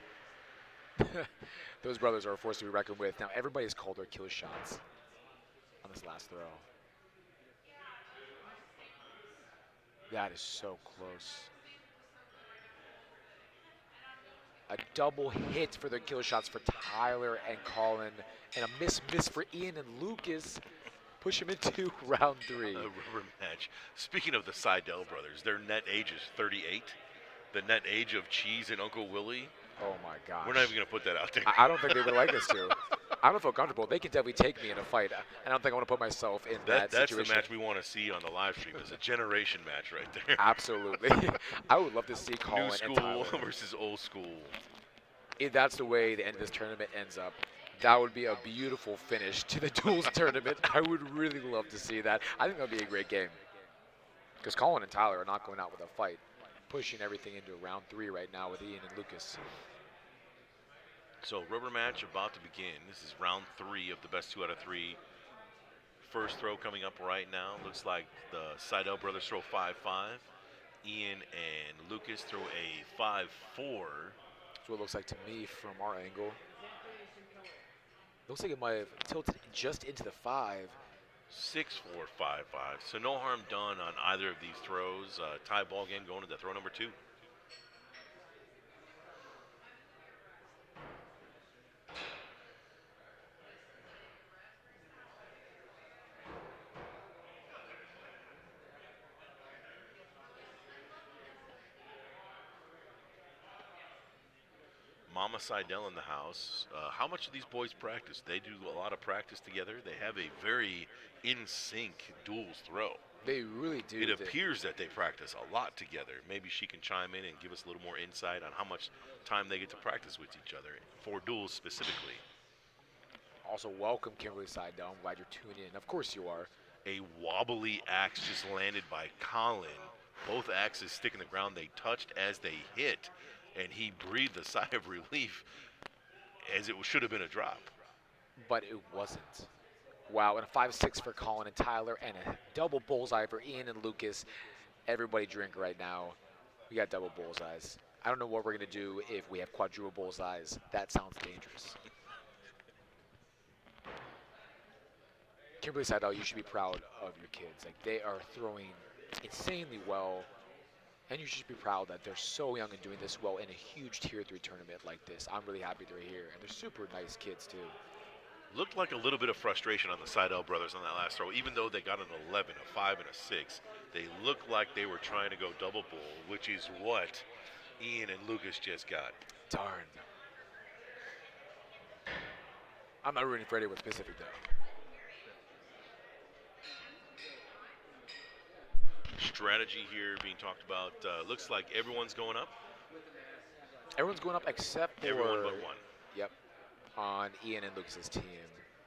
Those brothers are a force to be reckoned with. Now, everybody's called their kill shots on this last throw. That is so close. A double hit for their kill shots for Tyler and Colin, and a miss for Ian and Lucas. Push him into round 3. A rubber match. Speaking of the Seidel brothers, their net age is 38. The net age of Cheese and Uncle Willie. Oh my gosh. We're not even going to put that out there. I don't think they would like us to. I don't feel comfortable. They can definitely take me in a fight. I don't think I want to put myself in that situation. That's the match we want to see on the live stream. It's a generation match right there. Absolutely. I would love to see Colin and Tyler. New school versus old school. If that's the way the end of this tournament ends up, that would be a beautiful finish to the Duels tournament. I would really love to see that. I think that would be a great game. Because Colin and Tyler are not going out with a fight. Pushing everything into round 3 right now with Ian and Lucas. So rubber match about to begin. This is round 3 of the best 2 out of 3. First throw coming up right now. Looks like the Seidel brothers throw 5-5. Ian and Lucas throw a 5-4. That's what it looks like to me from our angle. Looks like it might have tilted just into the 5. 6-4, 5-5. So no harm done on either of these throws. Tie ball game going to the throw number 2. Mama Seidel in the house. How much do these boys practice? They do a lot of practice together. They have a very in-sync Duels throw. They really do. It appears that they practice a lot together. Maybe she can chime in and give us a little more insight on how much time they get to practice with each other for Duels specifically. Also, welcome Kimberly Seidel. I'm glad you're tuning in. Of course you are. A wobbly axe just landed by Colin. Both axes stick in the ground. They touched as they hit, and he breathed a sigh of relief as it should have been a drop. But it wasn't. Wow, and a 5-6 for Colin and Tyler, and a double bullseye for Ian and Lucas. Everybody drink right now. We got double bullseyes. I don't know what we're going to do if we have quadruple bullseyes. That sounds dangerous. Kimberly Seidel, you should be proud of your kids. Like, they are throwing insanely well, and you should be proud that they're so young and doing this well in a huge Tier 3 tournament like this. I'm really happy they're here, and they're super nice kids, too. Looked like a little bit of frustration on the Seidel brothers on that last throw. Even though they got an 11, a 5, and a 6, they looked like they were trying to go double bull, which is what Ian and Lucas just got. Darn. I'm not rooting for anyone specific, though. Strategy here being talked about. Looks like everyone's going up. Everyone's going up except for Everyone but one. Yep, on Ian and Lucas's team.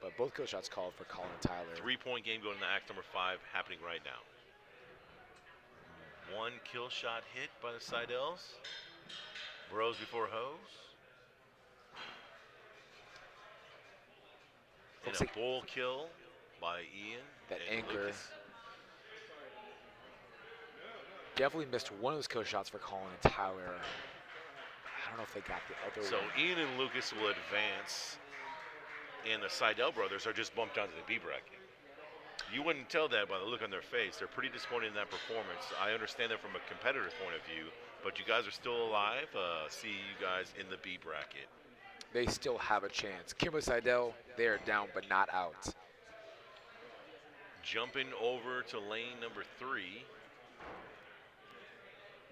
But both kill shots called for Colin and Tyler. 3-point game going into act number 5 happening right now. One kill shot hit by the Seidels. Bros before hoes. And a bull kill by Ian. That and anchor. Lucas. Definitely missed one of those kill shots for Colin and Tyler. I don't know if they got the other So one. Ian and Lucas will advance, and the Seidel brothers are just bumped down to the B bracket. You wouldn't tell that by the look on their face. They're pretty disappointed in that performance. I understand that from a competitor's point of view, but you guys are still alive. See you guys in the B bracket. They still have a chance. Kimberly Seidel, they are down but not out. Jumping over to lane number 3.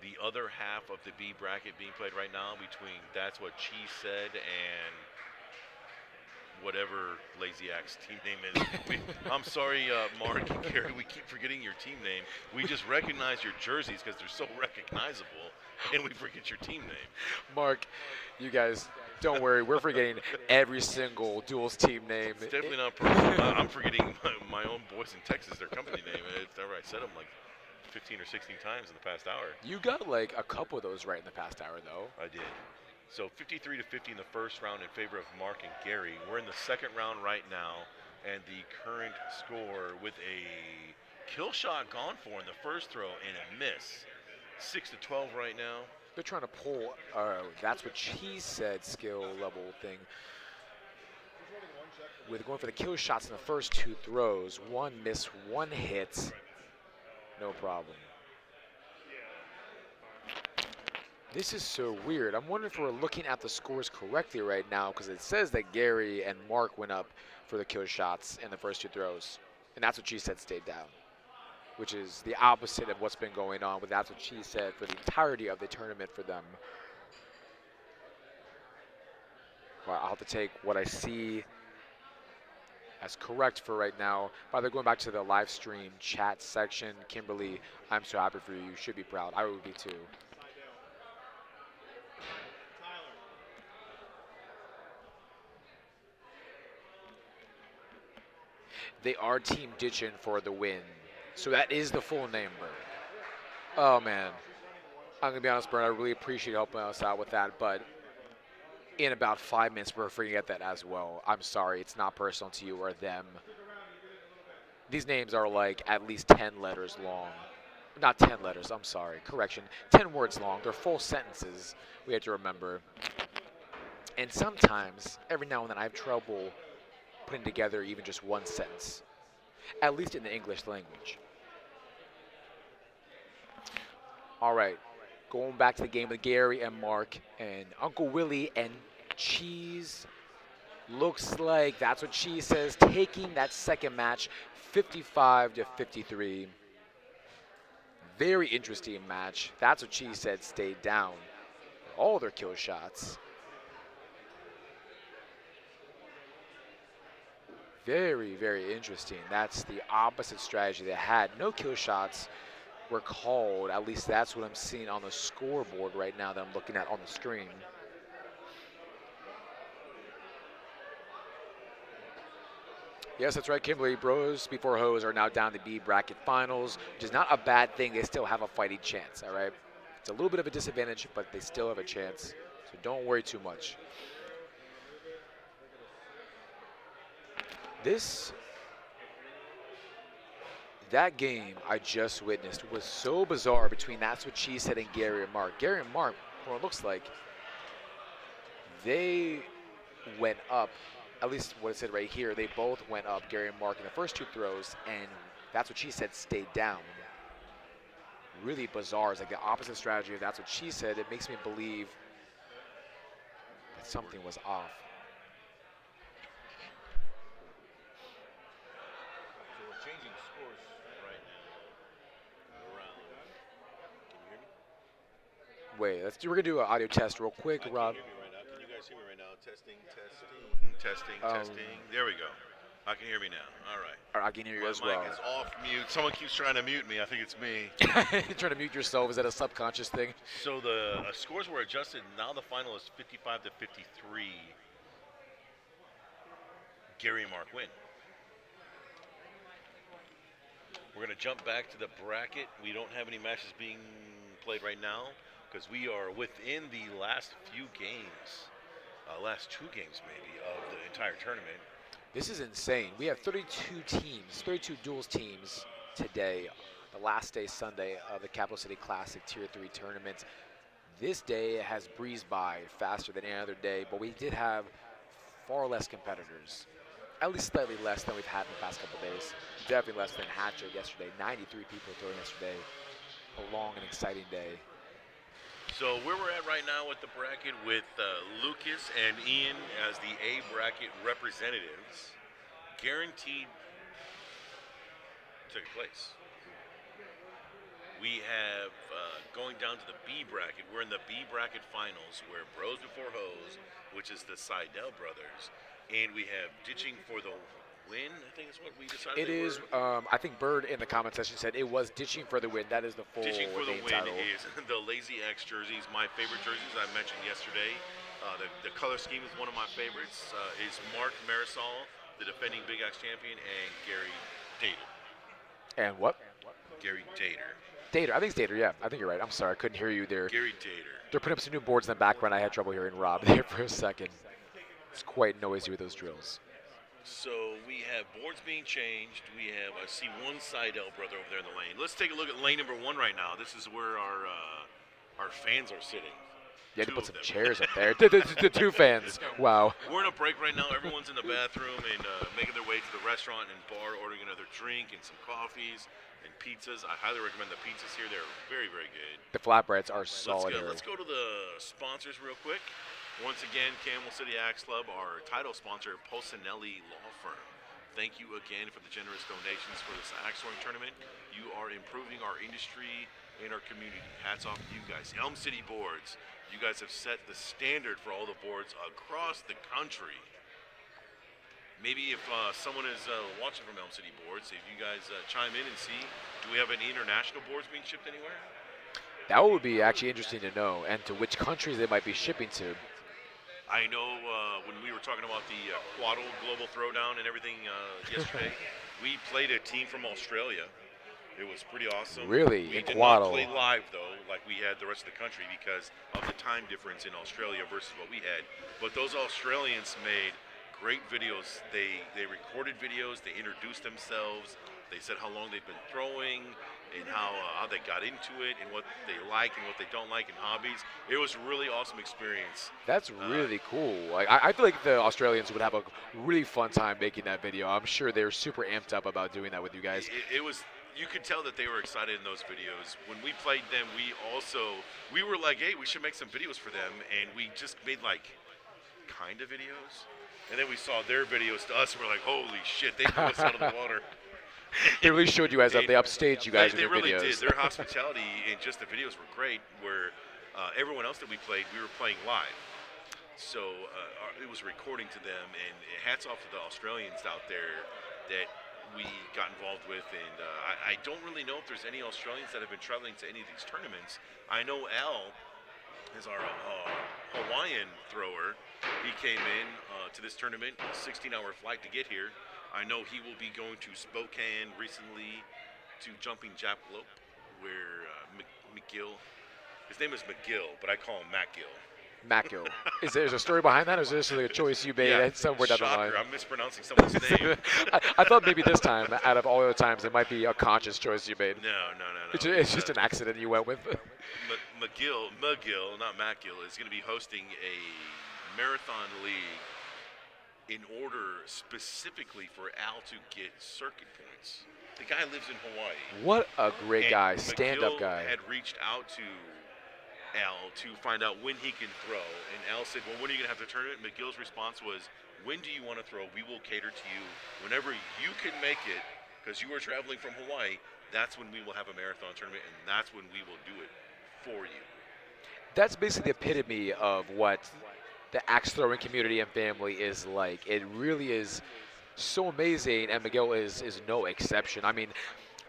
The other half of the B bracket being played right now between That's What She Said and whatever Lazy Axe team name is. I'm sorry, Mark and Gary, we keep forgetting your team name. We just recognize your jerseys because they're so recognizable, and we forget your team name. Mark, you guys, don't worry. We're forgetting every single Duels team name. It's definitely not personal. I'm forgetting my own boys in Texas, their company name. It's never I said them like 15 or 16 times in the past hour. You got like a couple of those right in the past hour, though. I did. So 53 to 50 in the first round in favor of Mark and Gary. We're in the second round right now, and the current score with a kill shot gone for in the first throw and a miss. 6 to 12 right now. They're trying to pull, That's What She Said skill level thing. With going for the kill shots in the first 2 throws. 1 miss, 1 hit. No problem. This is so weird. I'm wondering if we're looking at the scores correctly right now, because it says that Gary and Mark went up for the kill shots in the first 2 throws. And That's What She Said stayed down, which is the opposite of what's been going on with That's What She Said for the entirety of the tournament for them. Well, I'll have to take what I see as correct for right now. By the way, going back to the live stream chat section, Kimberly, I'm so happy for you. You should be proud. I would be too. They are team ditching for the win. So that is the full name, Bert. Oh, man. I'm going to be honest, Bert, I really appreciate you helping us out with that, but in about 5 minutes, we're forget that as well. I'm sorry, it's not personal to you or them. These names are like at least 10 letters long. Not 10 letters, I'm sorry, correction. 10 words long, they're full sentences, we have to remember. And sometimes, every now and then, I have trouble putting together even just one sentence, at least in the English language. All right, going back to the game with Gary and Mark and Uncle Willie and Cheese. Looks like That's What She Says, taking that second match 55 to 53. Very interesting match. That's What She Said stayed down all their kill shots. Very, very interesting. That's the opposite strategy they had. No kill shots were called. At least that's what I'm seeing on the scoreboard right now that I'm looking at on the screen. Yes, that's right, Kimberly. Bros before hoes are now down to B bracket finals, which is not a bad thing. They still have a fighting chance, all right? It's a little bit of a disadvantage, but they still have a chance, so don't worry too much. That game I just witnessed was so bizarre between That's What She Said and Gary and Mark. Gary and Mark, what it looks like, they went up, at least what it said right here, they both went up, Gary and Mark, in the first 2 throws, and That's What She Said stayed down. Really bizarre. It's like the opposite strategy of That's What She Said. It makes me believe that something was off. So we're changing scores right now. Around. Can you hear me? Wait, we're gonna do an audio test real quick, Rob. Can you hear me right now? Can you guys hear me right now? Testing, testing. There we go. I can hear me now. All right. I can hear you as My well. mic is off mute. Someone keeps trying to mute me. I think it's me. You're trying to mute yourself. Is that a subconscious thing? So the scores were adjusted. Now the final is 55 to 53. Gary and Mark win. We're going to jump back to the bracket. We don't have any matches being played right now because we are within the last few games, last 2 games maybe, of the entire tournament. This is insane. We have 32 teams, 32 duels teams today, the last day Sunday of the Capital City Classic Tier 3 tournament. This day has breezed by faster than any other day, but we did have far less competitors, at least slightly less than we've had in the past couple days. Definitely less than Hatcher yesterday. 93 people throwing yesterday. A long and exciting day. So where we're at right now with the bracket with Lucas and Ian as the A bracket representatives, guaranteed took place. We have going down to the B bracket. We're in the B bracket finals where Bros Before Hoes, which is the Seidel brothers, and we have Ditching for the Win, I think is what we decided. It is. I think Bird in the comment section said it was Ditching for the Win. That is the full Ditching for the name Win title. is the Lazy X jerseys, my favorite jerseys I mentioned yesterday. The color scheme is one of my favorites. Is Mark Marisol, the defending Big X champion, and Gary Dater. And what? Gary Dater. Dater. I think it's Dater, yeah. I think you're right. I'm sorry. I couldn't hear you there. Gary Dater. They're putting up some new boards in the background. I had trouble hearing Rob there for a second. It's quite noisy with those drills. So we have boards being changed. We have, I see one Seidel brother over there in the lane. Let's take a look at lane number 1 right now. This is where our fans are sitting. Yeah, they 2 put of some them. chairs up there. The 2 fans. Wow. We're in a break right now. Everyone's in the bathroom and making their way to the restaurant and bar, ordering another drink and some coffees and pizzas. I highly recommend the pizzas here. They're very, very good. The flatbreads are solid. Let's go to the sponsors real quick. Once again, Camel City Axe Club, our title sponsor, Polsinelli Law Firm. Thank you again for the generous donations for this axe throwing tournament. You are improving our industry and our community. Hats off to you guys. Elm City Boards, you guys have set the standard for all the boards across the country. Maybe if someone is watching from Elm City Boards, if you guys chime in and see, do we have any international boards being shipped anywhere? That would be actually interesting to know, and to which countries they might be shipping to. I know when we were talking about the Quaddle Global Throwdown and everything yesterday, we played a team from Australia. It was pretty awesome. Really? We In did Quaddle? not play live, though, like we had the rest of the country because of the time difference in Australia versus what we had. But those Australians made great videos. They recorded videos. They introduced themselves. They said how long they've been throwing and how they got into it and what they like and what they don't like in hobbies. It was a really awesome experience. That's really cool. Like, I feel like the Australians would have a really fun time making that video. I'm sure they're super amped up about doing that with you guys. It was, you could tell that they were excited in those videos. When we played them, we were like, hey, we should make some videos for them. And we just made like kind of videos. And then we saw their videos to us and we're like, holy shit, they blew us out of the water. They really showed you guys up. They upstaged you guys in They their really videos. did. Their hospitality and just the videos were great. Where everyone else that we played, we were playing live. So it was recording to them. And hats off to the Australians out there that we got involved with. And I don't really know if there's any Australians that have been traveling to any of these tournaments. I know Al is our Hawaiian thrower. He came in to this tournament, a 16-hour flight to get here. I know he will be going to Spokane recently to Jumping Jackalope, where McGill, his name is McGill, but I call him Matt Gill. Mackill. Is there a story behind that, or is this like a choice you made somewhere down the line? Shocker, I'm mispronouncing someone's name. I thought maybe this time, out of all the other times, it might be a conscious choice you made. No. It's just an accident you went with. McGill, not Mackill, is going to be hosting a marathon league in order specifically for Al to get circuit points. The guy lives in Hawaii. What a great guy, McGill stand-up guy. had reached out to Al to find out when he can throw, and Al said, well, when are you going to have the tournament? McGill's response was, when do you want to throw? We will cater to you. Whenever you can make it, because you are traveling from Hawaii, that's when we will have a marathon tournament, and that's when we will do it for you. That's basically the epitome of what the axe throwing community and family is like. It really is so amazing, and Miguel is no exception. I mean,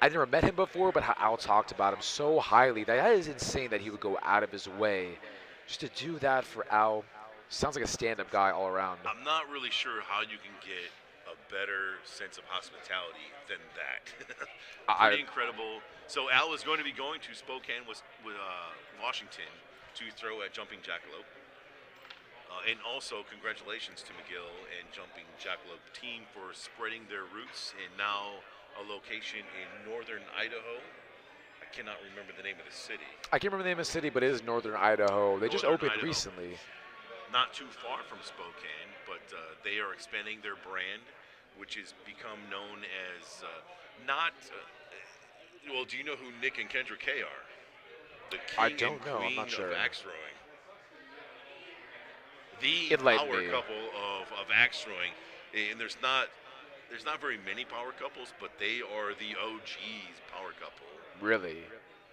I never met him before, but Al talked about him so highly. That is insane that he would go out of his way just to do that for Al. Sounds like a stand-up guy all around. I'm not really sure how you can get a better sense of hospitality than that. Pretty incredible. So Al is going to be going to Spokane, Washington, to throw at Jumping Jackalope. And also, congratulations to McGill and Jumping Jackalope team for spreading their roots and now a location in northern Idaho. I cannot remember the name of the city. I can't remember the name of the city, but it is northern Idaho. They just opened Idaho. recently. Not too far from Spokane, but they are expanding their brand, which has become known as well, do you know who Nick and Kendra Kay are? The king and queen of axe throwing. The power couple of axe throwing, and there's not very many power couples, but they are the OG's power couple. Really?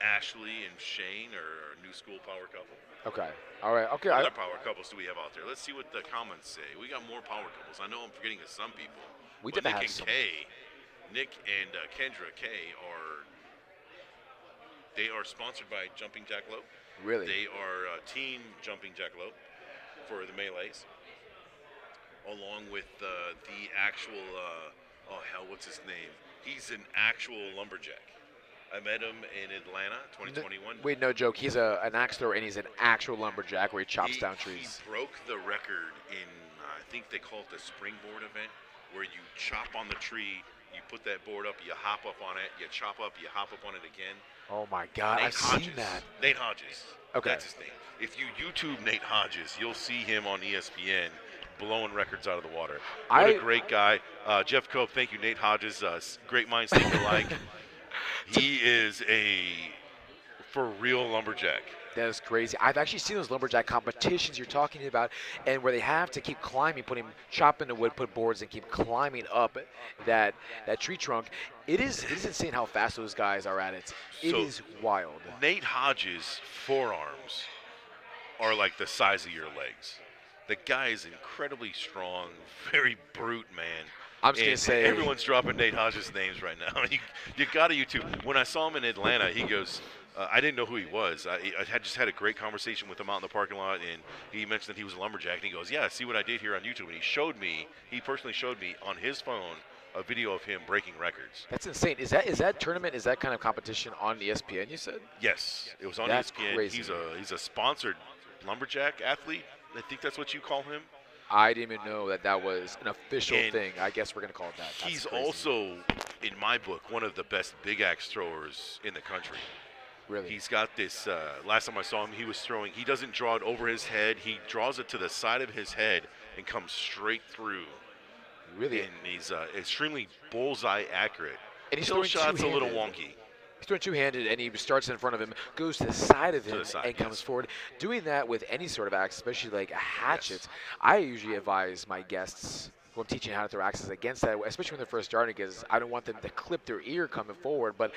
Ashley and Shane are new school power couple. Okay. All right. Okay. What other power couples do we have out there? Let's see what the comments say. We got more power couples. I know I'm forgetting of some people. We did have some. Nick and Kendra Kay are sponsored by Jumping Jackalope. Really? They are team Jumping Jackalope for the melees, along with the actual, what's his name? He's an actual lumberjack. I met him in Atlanta, 2021. Wait, no joke. He's an axe thrower, and he's an actual lumberjack where he chops down trees. He broke the record in, I think they call it the springboard event, where you chop on the tree, you put that board up, you hop up on it, you chop up, you hop up on it again. Oh, my God. I've seen that. Nate Hodges. Okay. That's his name. If you YouTube Nate Hodges, you'll see him on ESPN blowing records out of the water. What a great guy. Jeff Cope, thank you, Nate Hodges. Great minds think alike. He is a for real lumberjack. That is crazy. I've actually seen those lumberjack competitions you're talking about, and where they have to keep climbing, chopping the wood, put boards, and keep climbing up that tree trunk. It is insane how fast those guys are at it. It is wild. Nate Hodges' forearms are like the size of your legs. The guy is incredibly strong, very brute, man. I'm just going to say. Everyone's dropping Nate Hodges' names right now. You got to YouTube. When I saw him in Atlanta, he goes, I didn't know who he was. I just had a great conversation with him out in the parking lot, and he mentioned that he was a lumberjack. And he goes, yeah, see what I did here on YouTube. And he personally showed me on his phone a video of him breaking records. That's insane. Is that tournament, is that kind of competition on ESPN, you said? Yes, it was on That's ESPN. Crazy. He's a sponsored lumberjack athlete. I think that's what you call him. I didn't even know that was an official thing. I guess we're going to call it that. That's he's crazy. Also, in my book, one of the best big axe throwers in the country. Really? He's got this, last time I saw him, he was throwing, he doesn't draw it over his head. He draws it to the side of his head and comes straight through. Really? And he's extremely bullseye accurate. And he's Still throwing shots a little two-handed. wonky. He's throwing two-handed, and he starts in front of him, goes to the side of him, and comes yes. forward. Doing that with any sort of axe, especially like a hatchet, Yes. I usually advise my guests who I'm teaching how to throw axes against that, especially when they're first starting, because I don't want them to clip their ear coming forward. But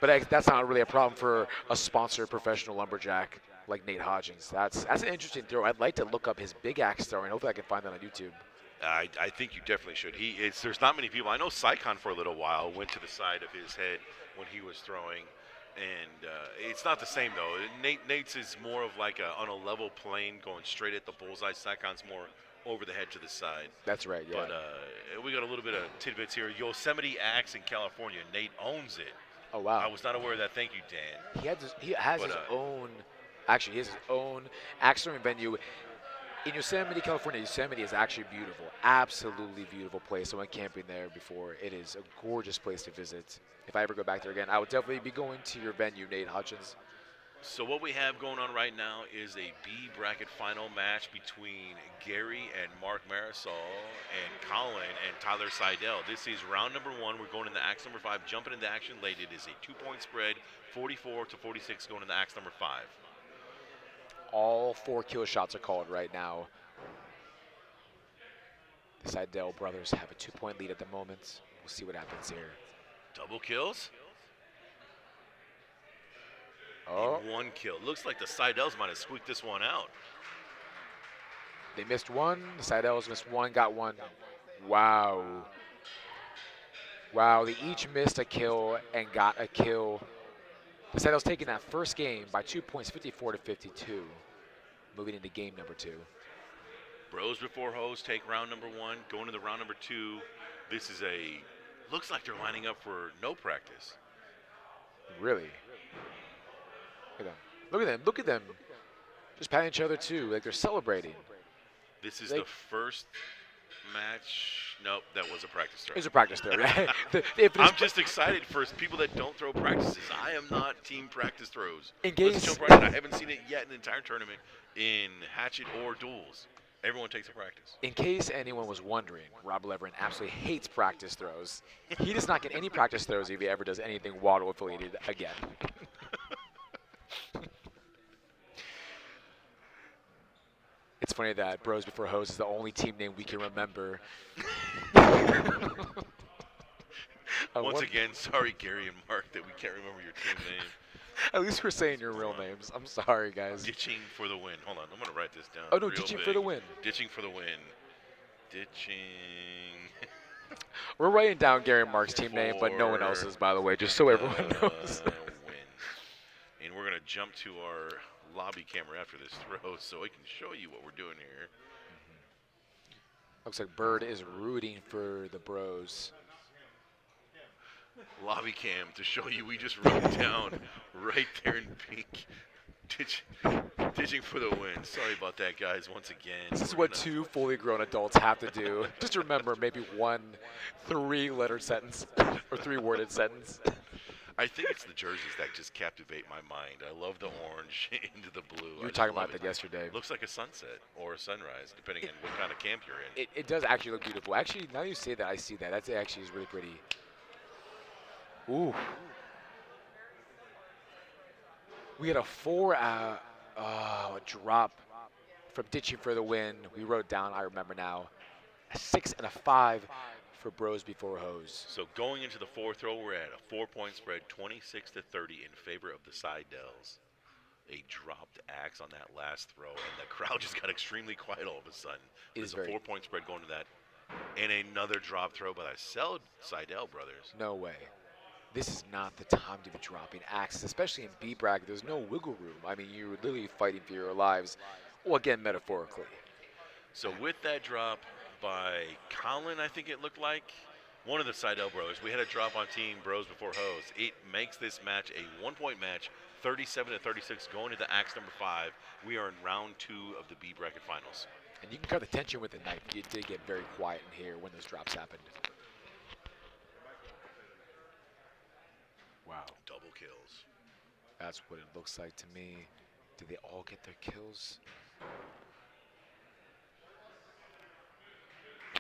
that's not really a problem for a sponsored professional lumberjack like Nate Hodgins. That's an interesting throw. I'd like to look up his big axe throw, and hopefully I can find that on YouTube. I think you definitely should. There's not many people. I know Saikon for a little while went to the side of his head when he was throwing, and it's not the same though. Nate's is more of like on a level plane going straight at the bullseye. Saikon's more over the head to the side. That's right, yeah. But we got a little bit of tidbits here. Yosemite Axe in California. Nate owns it. Oh, wow. I was not aware of that. Thank you, Dan. He has his own Actually, he has his own axe throwing venue in Yosemite, California. Yosemite is actually beautiful, absolutely beautiful place. I went camping there before. It is a gorgeous place to visit. If I ever go back there again, I would definitely be going to your venue, Nate Hutchins. So what we have going on right now is a B bracket final match between Gary and Mark Marisol and Colin and Tyler Seidel. This is round number 1. We're going into axe number 5. Jumping into action late. It is a 2-point spread, 44-46 going into axe number 5. All 4 kill shots are called right now. The Seidel brothers have a 2-point lead at the moment. We'll see what happens here. Double kills. Oh, And 1 kill. Looks like the Seidels might have squeaked this one out. they missed 1. The Seidels missed 1, got 1. Wow. Wow, they each missed a kill and got a kill. The Seidels taking that first game by 2 points, 54-52. Moving into game number 2. Bros before hoes take round number 1. Going into round number 2. This is looks like they're lining up for no practice. Really? Look at them. Look at them. Look at them. Just patting each other too, like they're celebrating. This is the first match. Nope, that was a practice throw. It's a practice throw, right? I'm just excited for people that don't throw practices. I am not team practice throws. In Let's case, jump right in. I haven't seen it yet in the entire tournament in Hatchet or Duels. Everyone takes a practice. in case anyone was wondering, Rob Leverin absolutely hates practice throws. He does not get any practice throws if he ever does anything Waddle affiliated again. It's funny that Bros Before Hoes is the only team name we can remember. Once again, sorry, Gary and Mark, that we can't remember your team name. At least we're saying your real names. I'm sorry, guys. Ditching for the win. Hold on, I'm going to write this down. Oh, no, real ditching big. for the win. Ditching for the win. Ditching. We're writing down Gary and Mark's team name, but no one else's, by the way, just so everyone knows. Win. And we're going to jump to our lobby camera after this throw so I can show you what we're doing here. Looks like Bird is rooting for the Bros. Lobby cam to show you we just wrote down right there in pink. Ditching for the win. Sorry about that, guys, once again. This is what 2 fully grown adults have to do. Just remember maybe 1 3-lettered sentence or 3-worded sentence. I think it's the jerseys that just captivate my mind. I love the orange into the blue. You were talking about that yesterday. Looks like a sunset or a sunrise, depending on what kind of camp you're in. It does actually look beautiful. Actually, now you say that, I see that. That actually is really pretty. Ooh. We had a 4 drop from Ditching for the win. We wrote down, I remember now, a 6 and a 5 for Bros Before Hoes. So going into the 4th throw, we're at a 4-point spread, 26-30 in favor of the Seidels. A dropped axe on that last throw, and the crowd just got extremely quiet all of a sudden. There's a 4-point spread going to that, and another drop throw by the Seidel brothers. No way. This is not the time to be dropping axes, especially in B bracket. There's no wiggle room. I mean, you're literally fighting for your lives. Well, again, metaphorically. So with that drop by Colin, I think it looked like, one of the Seidel brothers, we had a drop on team Bros Before Hoes. It makes this match a 1-point match, 37-36, going into axe number 5. We are in round 2 of the B bracket finals. And you can cut the tension with the knife. It did get very quiet in here when those drops happened. Wow. Double kills. That's what it looks like to me. Did they all get their kills?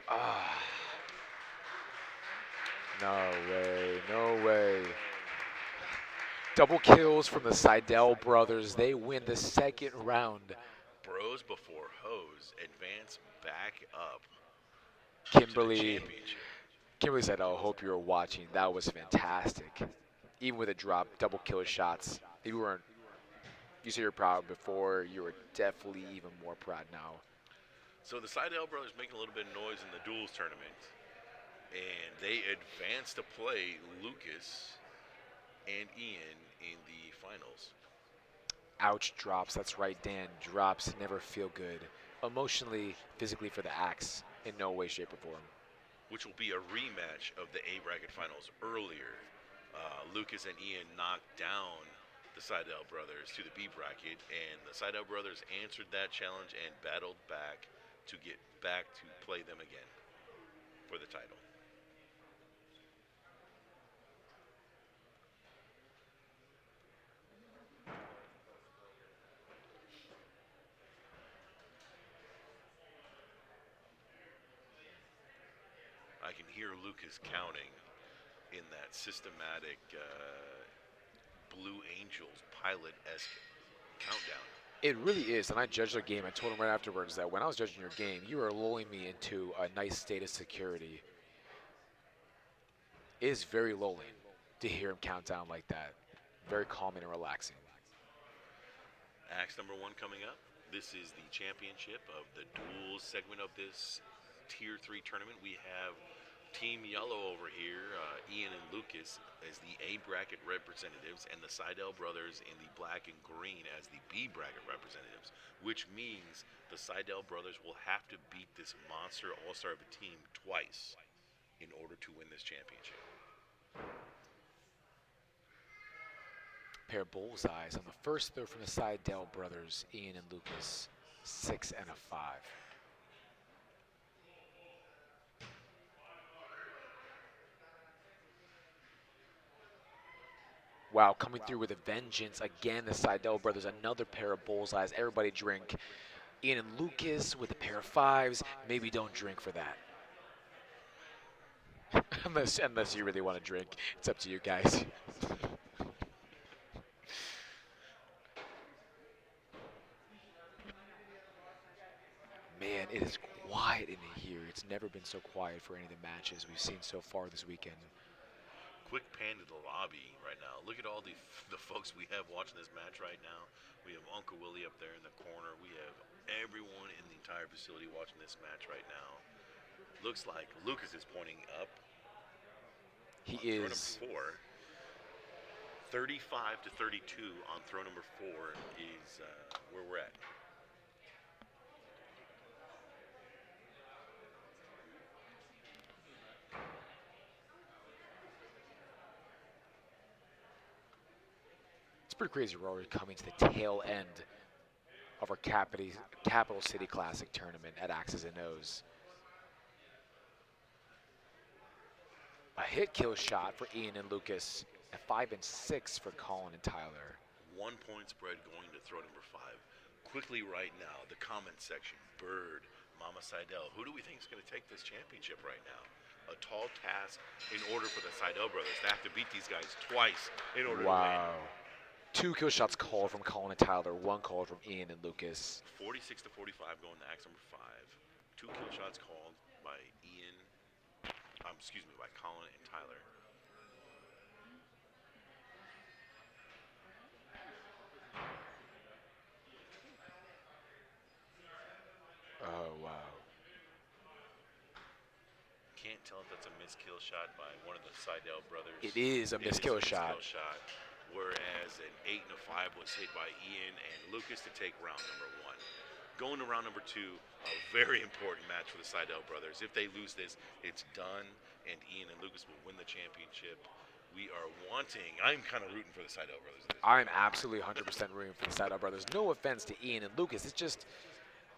Ah. No way, no way. Double kills from the Seidel brothers. They win the 2nd round. Bros Before Hoes advance back up. Kimberly said, "Oh, hope you were watching. That was fantastic." Even with a drop, double kill shots. If you weren't, you said you're proud before, you were definitely even more proud now. So the Seidel brothers making a little bit of noise in the Duels tournament, and they advance to play Lucas and Ian in the finals. Ouch, drops. That's right, Dan. Drops never feel good. Emotionally, physically for the axe, in no way, shape, or form. Which will be a rematch of the A bracket finals earlier. Lucas and Ian knocked down the Seidel brothers to the B bracket, and the Seidel brothers answered that challenge and battled back to get back to play them again for the title. I can hear Lucas counting in that systematic Blue Angels pilot-esque countdown. It really is, and I judged their game. I told him right afterwards that when I was judging your game, you were lulling me into a nice state of security. It is very lulling to hear him count down like that. Very calming and relaxing. Axe number 1 coming up. This is the championship of the Duels segment of this Tier 3 tournament. We have Team Yellow over here, Ian and Lucas, as the A bracket representatives, and the Seidel brothers in the black and green as the B bracket representatives, which means the Seidel brothers will have to beat this monster all-star of a team twice in order to win this championship. Pair of bullseyes on the first throw from the Seidel brothers, Ian and Lucas, 6 and a 5. Wow, coming through with a vengeance. Again, the Seidel brothers, another pair of bullseyes. Everybody drink. Ian and Lucas with a pair of 5s. Maybe don't drink for that. unless you really want to drink. It's up to you guys. Man, it is quiet in here. It's never been so quiet for any of the matches we've seen so far this weekend. Quick pan to the lobby right now. Look at all the folks we have watching this match right now. We have Uncle Willie up there in the corner. We have everyone in the entire facility watching this match right now. Looks like Lucas is pointing up. He Throw is. number 4. 35 to 32 on throw number 4 is where we're at. It's pretty crazy. We're already coming to the tail end of our Capital City Classic tournament at X's and O's. A hit kill shot for Ian and Lucas, at 5 and 6 for Colin and Tyler. 1 point spread going to throw number 5. Quickly right now, the comment section. Bird, Mama Seidel. Who do we think is going to take this championship right now? A tall task in order for the Seidel brothers. They have to beat these guys twice in order to win. 2 kill shots called from Colin and Tyler, 1 called from Ian and Lucas. 46 to 45 going to axe number 5. 2 kill shots called by by Colin and Tyler. Oh, wow. Can't tell if that's a missed kill shot by one of the Seidel brothers. It is a missed kill shot. Whereas an 8 and a 5 was hit by Ian and Lucas to take round number 1. Going to round number 2, a very important match for the Seidel brothers. If they lose this, it's done, and Ian and Lucas will win the championship. I'm kind of rooting for the Seidel brothers. I'm absolutely 100% rooting for the Seidel brothers. No offense to Ian and Lucas. It's just,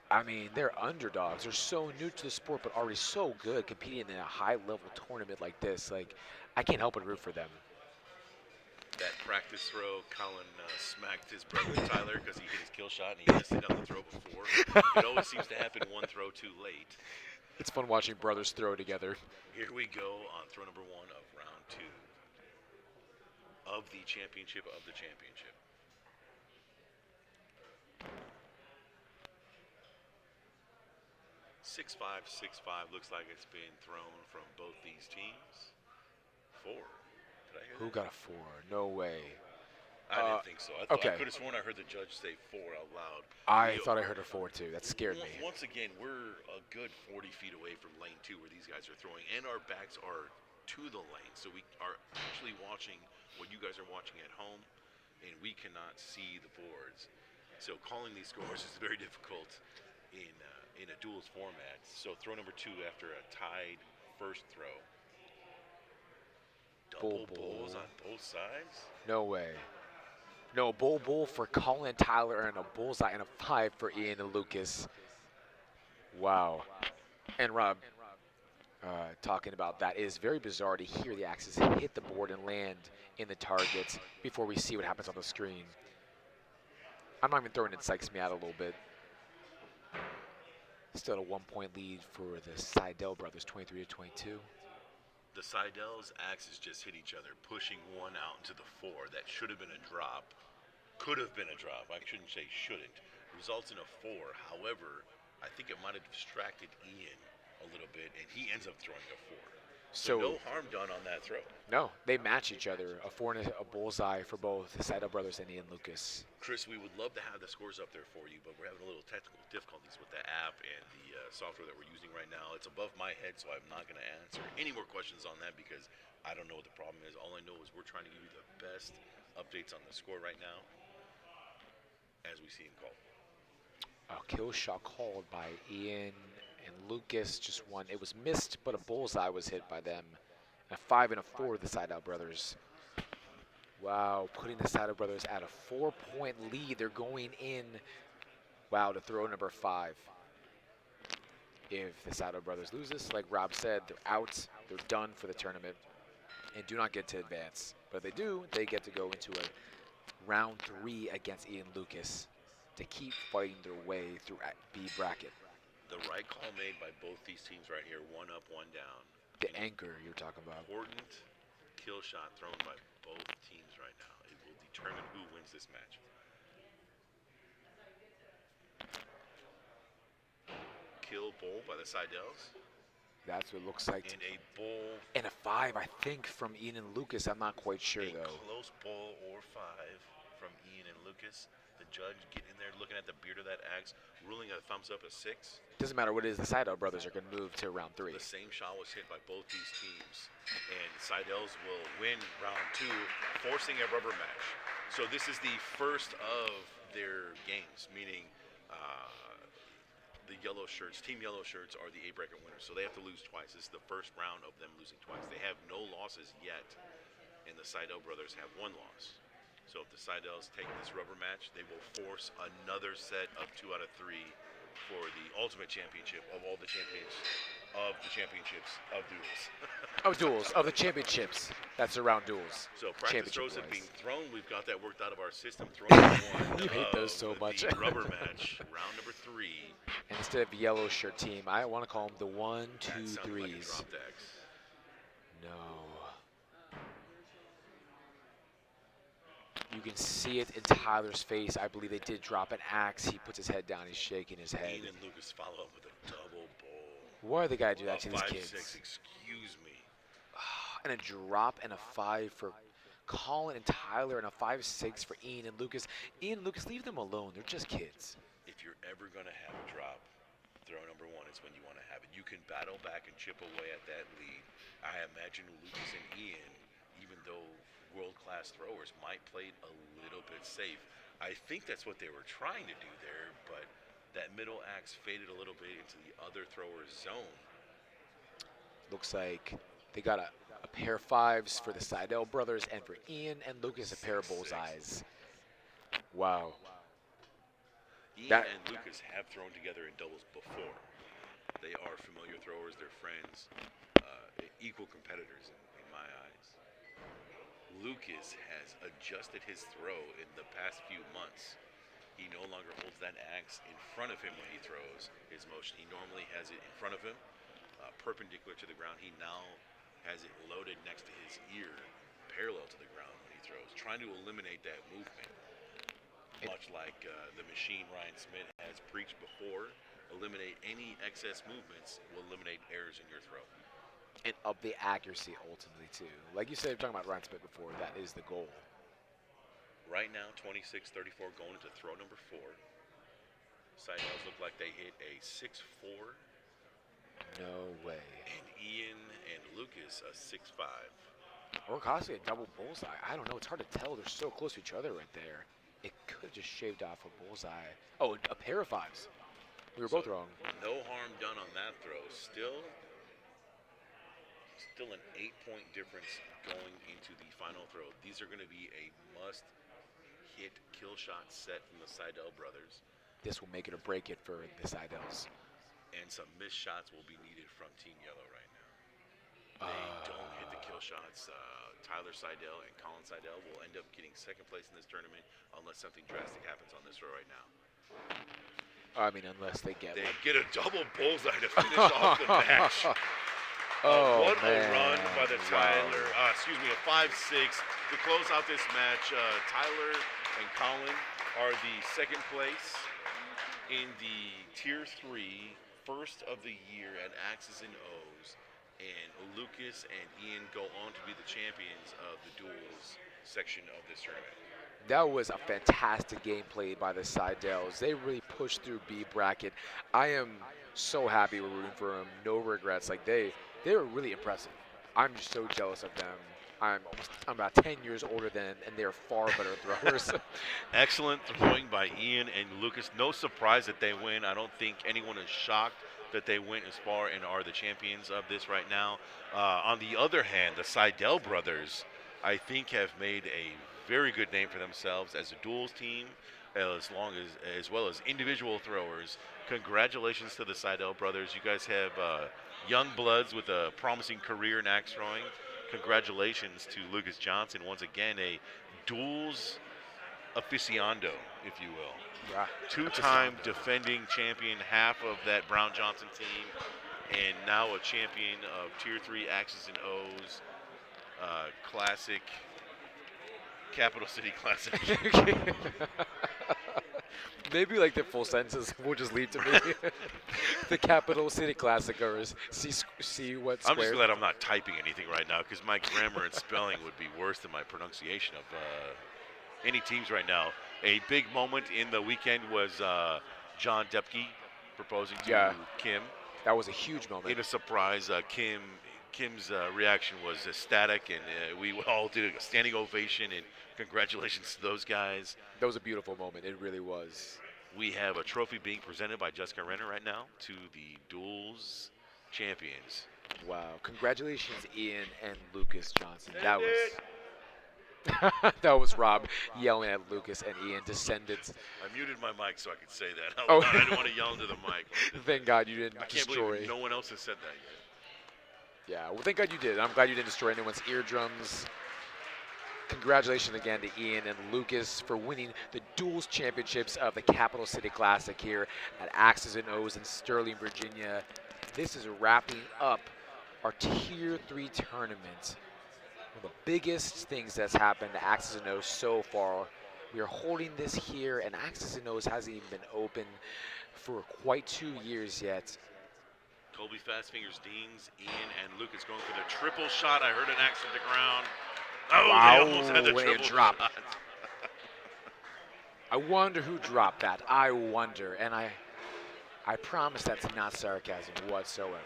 I mean, they're underdogs. They're so new to the sport, but already so good competing in a high-level tournament like this. Like, I can't help but root for them. That practice throw, Colin smacked his brother Tyler because he hit his kill shot and he missed it on the throw before. It always seems to happen one throw too late. It's fun watching brothers throw together. Here we go on throw number 1 of round 2 of the championship of the championship. (6-5, 6-5) looks like it's been thrown from both these teams. 4. Did I hear Who that? got a 4? No way. I didn't think so. I could have sworn I heard the judge say 4 out loud. I thought I heard a 4 too. That scared me. Once again, we're a good 40 feet away from lane 2 where these guys are throwing, and our backs are to the lane, so we are actually watching what you guys are watching at home, and we cannot see the boards. So calling these scores is very difficult in a duels format. So throw number 2 after a tied first throw. Double bulls on both sides? No way. No, bull for Colin Tyler and a bullseye and a 5 for Ian and Lucas. Wow. And Rob, talking about that, it is very bizarre to hear the axes hit the board and land in the targets before we see what happens on the screen. I'm not even throwing it, psychs me out a little bit. Still a 1-point lead for the Seidel brothers, 23-22. The Seidel's axes just hit each other, pushing one out into the 4. That should have been a drop. Could have been a drop. I shouldn't say shouldn't. Results in a 4. However, I think it might have distracted Ian a little bit, and he ends up throwing a 4. So no harm done on that throw. No, they match each other. A 4 and a bullseye for both the Seidel brothers and Ian Lucas. Chris, we would love to have the scores up there for you, but we're having a little technical difficulties with the app and the software that we're using right now. It's above my head, so I'm not going to answer any more questions on that because I don't know what the problem is. All I know is we're trying to give you the best updates on the score right now as we see him called. A kill shot called by Ian and Lucas, just one. It was missed, but a bullseye was hit by them. A 5 and a 4 the Seidel brothers. Wow, putting the Seidel brothers at a 4-point lead. They're going in, wow, to throw number 5. If the Seidel brothers lose this, like Rob said, they're out. They're done for the tournament and do not get to advance. But if they do, they get to go into a round 3 against Ian Lucas to keep fighting their way through B bracket. The right call made by both these teams right here, 1 up, 1 down. The anchor you're talking about. Important kill shot thrown by both teams right now. It will determine who wins this match. Kill bull by the Seidels. That's what it looks like. And a bull. And a 5, I think, from Ian and Lucas. I'm not quite sure, though. Close bull or 5 from Ian and Lucas. The judge getting in there, looking at the beard of that axe, ruling a thumbs up a 6. Doesn't matter what it is, the Seidel brothers are going to move to round 3. The same shot was hit by both these teams, and Seidels will win round 2, forcing a rubber match. So this is the first of their games, meaning the yellow shirts, Team Yellow Shirts are the A-bracket winners, so they have to lose twice. This is the first round of them losing twice. They have no losses yet, and the Seidel brothers have 1 loss. So if the Seidels take this rubber match, they will force another set of 2 out of 3 for the ultimate championship of all the champions of the championships of Duels. Of the championships. That's around Duels. So practice throws have been thrown. We've got that worked out of our system. Throw one. You hate those so much. The rubber match, round number 3. And instead of yellow shirt team, I want to call them the 1, 2, 3s. Like a dropped axe. No. You can see it in Tyler's face. I believe they did drop an axe. He puts his head down. He's shaking his head. Ian and Lucas follow up with a double bull. Why are they got to do that to these 5, kids? 6, excuse me. And a drop and a 5 for Colin and Tyler and a 5-6 for Ian and Lucas. Ian and Lucas, leave them alone. They're just kids. If you're ever going to have a drop, throw number 1 is when you want to have it. You can battle back and chip away at that lead. I imagine Lucas and Ian, even though world-class throwers, might play it a little bit safe. I think that's what they were trying to do there, but that middle axe faded a little bit into the other thrower's zone. Looks like they got a pair of 5s for the Seidel brothers, and for Ian and Lucas, a pair of bullseyes. Wow. Ian and Lucas have thrown together in doubles before. They are familiar throwers, they're friends, equal competitors in my eyes. Lucas has adjusted his throw in the past few months. He no longer holds that axe in front of him when he throws his motion. He normally has it in front of him, perpendicular to the ground. He now has it loaded next to his ear, parallel to the ground when he throws, trying to eliminate that movement. Much like the machine Ryan Smith has preached before, eliminate any excess movements will eliminate errors in your throw. And up the accuracy ultimately too. Like you said, you're talking about Ryan Smith before, that is the goal. Right now, 26-34 going into throw number 4. Seidels look like they hit a 6-4. No way. And Ian and Lucas a 6-5. Or possibly a double bullseye. I don't know. It's hard to tell. They're so close to each other right there. It could have just shaved off a bullseye. Oh, a pair of 5s. We were both wrong. No harm done on that throw. Still an 8-point difference going into the final throw. These are going to be a must hit kill shot set from the Seidel brothers. This will make it or break it for the Seidels. And some missed shots will be needed from Team Yellow right now. They don't hit the kill shots. Tyler Seidel and Colin Seidel will end up getting second place in this tournament unless something drastic happens on this row right now. I mean, unless they get Get a double bullseye to finish off the match. What a run by the Tyler. Excuse me, a 5-6 to close out this match. Tyler and Colin are the second place in the Tier 3 first of the year at X's and O's. And Lucas and Ian go on to be the champions of the Duels section of this tournament. That was a fantastic game played by the Seidels. They really pushed through B bracket. I am so happy we're rooting for them. No regrets. Like they were really impressive. I'm just so jealous of them. I'm about 10 years older than, and they're far better throwers. Excellent throwing by Ian and Lucas. No surprise that they win. I don't think anyone is shocked that they went as far and are the champions of this right now. On the other hand, the Seidel brothers, I think, have made a very good name for themselves as a duels team, as well as individual throwers. Congratulations to the Seidel brothers. You guys have young bloods with a promising career in axe throwing. Congratulations to Lucas Johnson, once again a duels aficionado, if you will. Yeah. Two-time defending champion, half of that Brown Johnson team, and now a champion of Tier 3 X's and O's classic, Capital City Classic. Maybe like the full sentences we'll just leave to me. The Capital City Classic, or see what square. I'm just glad I'm not typing anything right now, because my grammar and spelling would be worse than my pronunciation of any teams right now. A big moment in the weekend was John Depke proposing to Kim. That was a huge moment. In a surprise, Kim's reaction was ecstatic, and we all did a standing ovation, and congratulations to those guys. That was a beautiful moment. It really was. We have a trophy being presented by Jessica Renner right now to the Duels champions. Wow. Congratulations, Ian and Lucas Johnson. That was... that was Rob yelling at Lucas and Ian, descendants. I muted my mic so I could say that. Oh. I didn't want to yell into the mic. Thank God you didn't I can't destroy. believe no one else has said that yet. Yeah, well, thank God you did. I'm glad you didn't destroy anyone's eardrums. Congratulations again to Ian and Lucas for winning the Duels Championships of the Capital City Classic here at X's and O's in Sterling, Virginia. This is wrapping up our Tier 3 tournament. One of the biggest things that's happened to X's and O's so far. We are holding this here, and X's and O's hasn't even been open for quite 2 years yet. Colby Fastfingers Deans, Ian, and Lucas going for the triple shot. I heard an axe hit the ground. Oh, wow, they almost had the triple drop. shot. I wonder who dropped that. I wonder, and I promise that's not sarcasm whatsoever.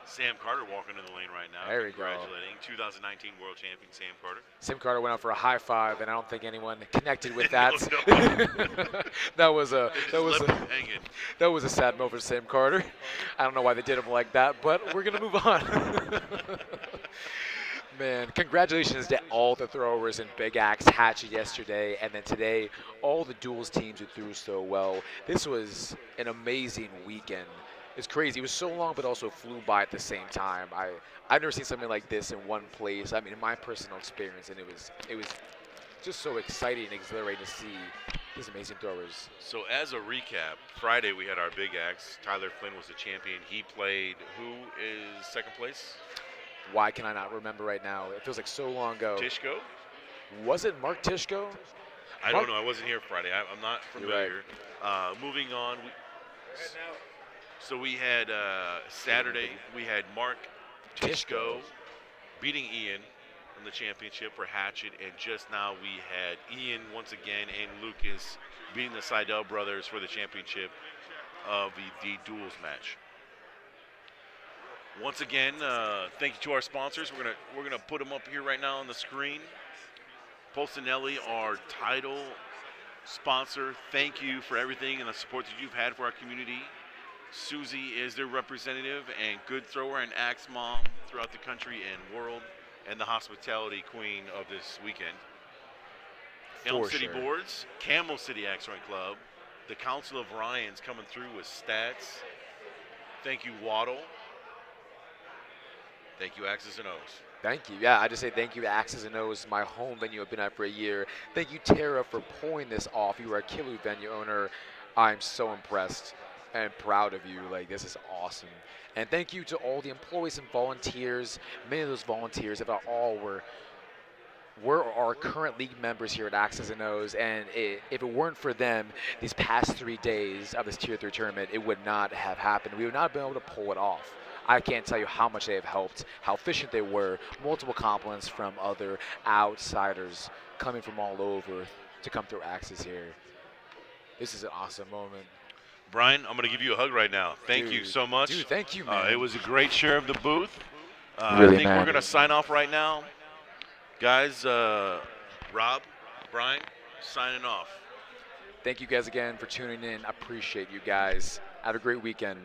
Sam Carter walking in the lane right now. There we go. Congratulating 2019 World Champion Sam Carter. Sam Carter went out for a high five, and I don't think anyone connected with that. that was a sad moment for Sam Carter. I don't know why they did him like that, but we're gonna move on. Man, congratulations to all the throwers in Big Axe Hatchet yesterday, and then today, all the duels teams who threw so well. This was an amazing weekend. It's crazy. It was so long, but also flew by at the same time. I've never seen something like this in one place. I mean, in my personal experience, and it was just so exciting and exhilarating to see these amazing throwers. So as a recap, Friday we had our Big Axe. Tyler Flynn was the champion. He played, who is second place? Why can I not remember right now? It feels like so long ago. Tishko? Was it Mark Tishko? I don't know. I wasn't here Friday. I'm not familiar. Right. Moving on. So we had Saturday, we had Mark Tishko beating Ian in the championship for Hatchet, and just now we had Ian once again and Lucas beating the Seidel brothers for the championship of the Duels match. Once again, thank you to our sponsors. We're gonna put them up here right now on the screen. Polsinelli, our title sponsor. Thank you for everything and the support that you've had for our community. Susie is their representative and good thrower and axe mom throughout the country and world. and the hospitality queen of this weekend. Elm For City sure. Boards, Camel City Axe Run Club, the Council of Ryans coming through with stats. Thank you, Waddle. Thank you, Axis and O's. Thank you. Yeah, I just say thank you to Axis and O's, my home venue I've been at for a year. Thank you, Tara, for pulling this off. You are a killer venue owner. I'm so impressed and proud of you. Like, this is awesome. And thank you to all the employees and volunteers. Many of those volunteers, if not all, were our current league members here at Axis and O's, and if it weren't for them, these past 3 days of this Tier 3 tournament, it would not have happened. We would not have been able to pull it off. I can't tell you how much they have helped, how efficient they were. Multiple compliments from other outsiders coming from all over to come through Axis here. This is an awesome moment. Brian, I'm going to give you a hug right now. Thank you Dude, so much. Dude, thank you, man. It was a great share of the booth. Really I think we're mattered. going to sign off right now. Guys, Rob, Brian, signing off. Thank you guys again for tuning in. Appreciate you guys. Have a great weekend.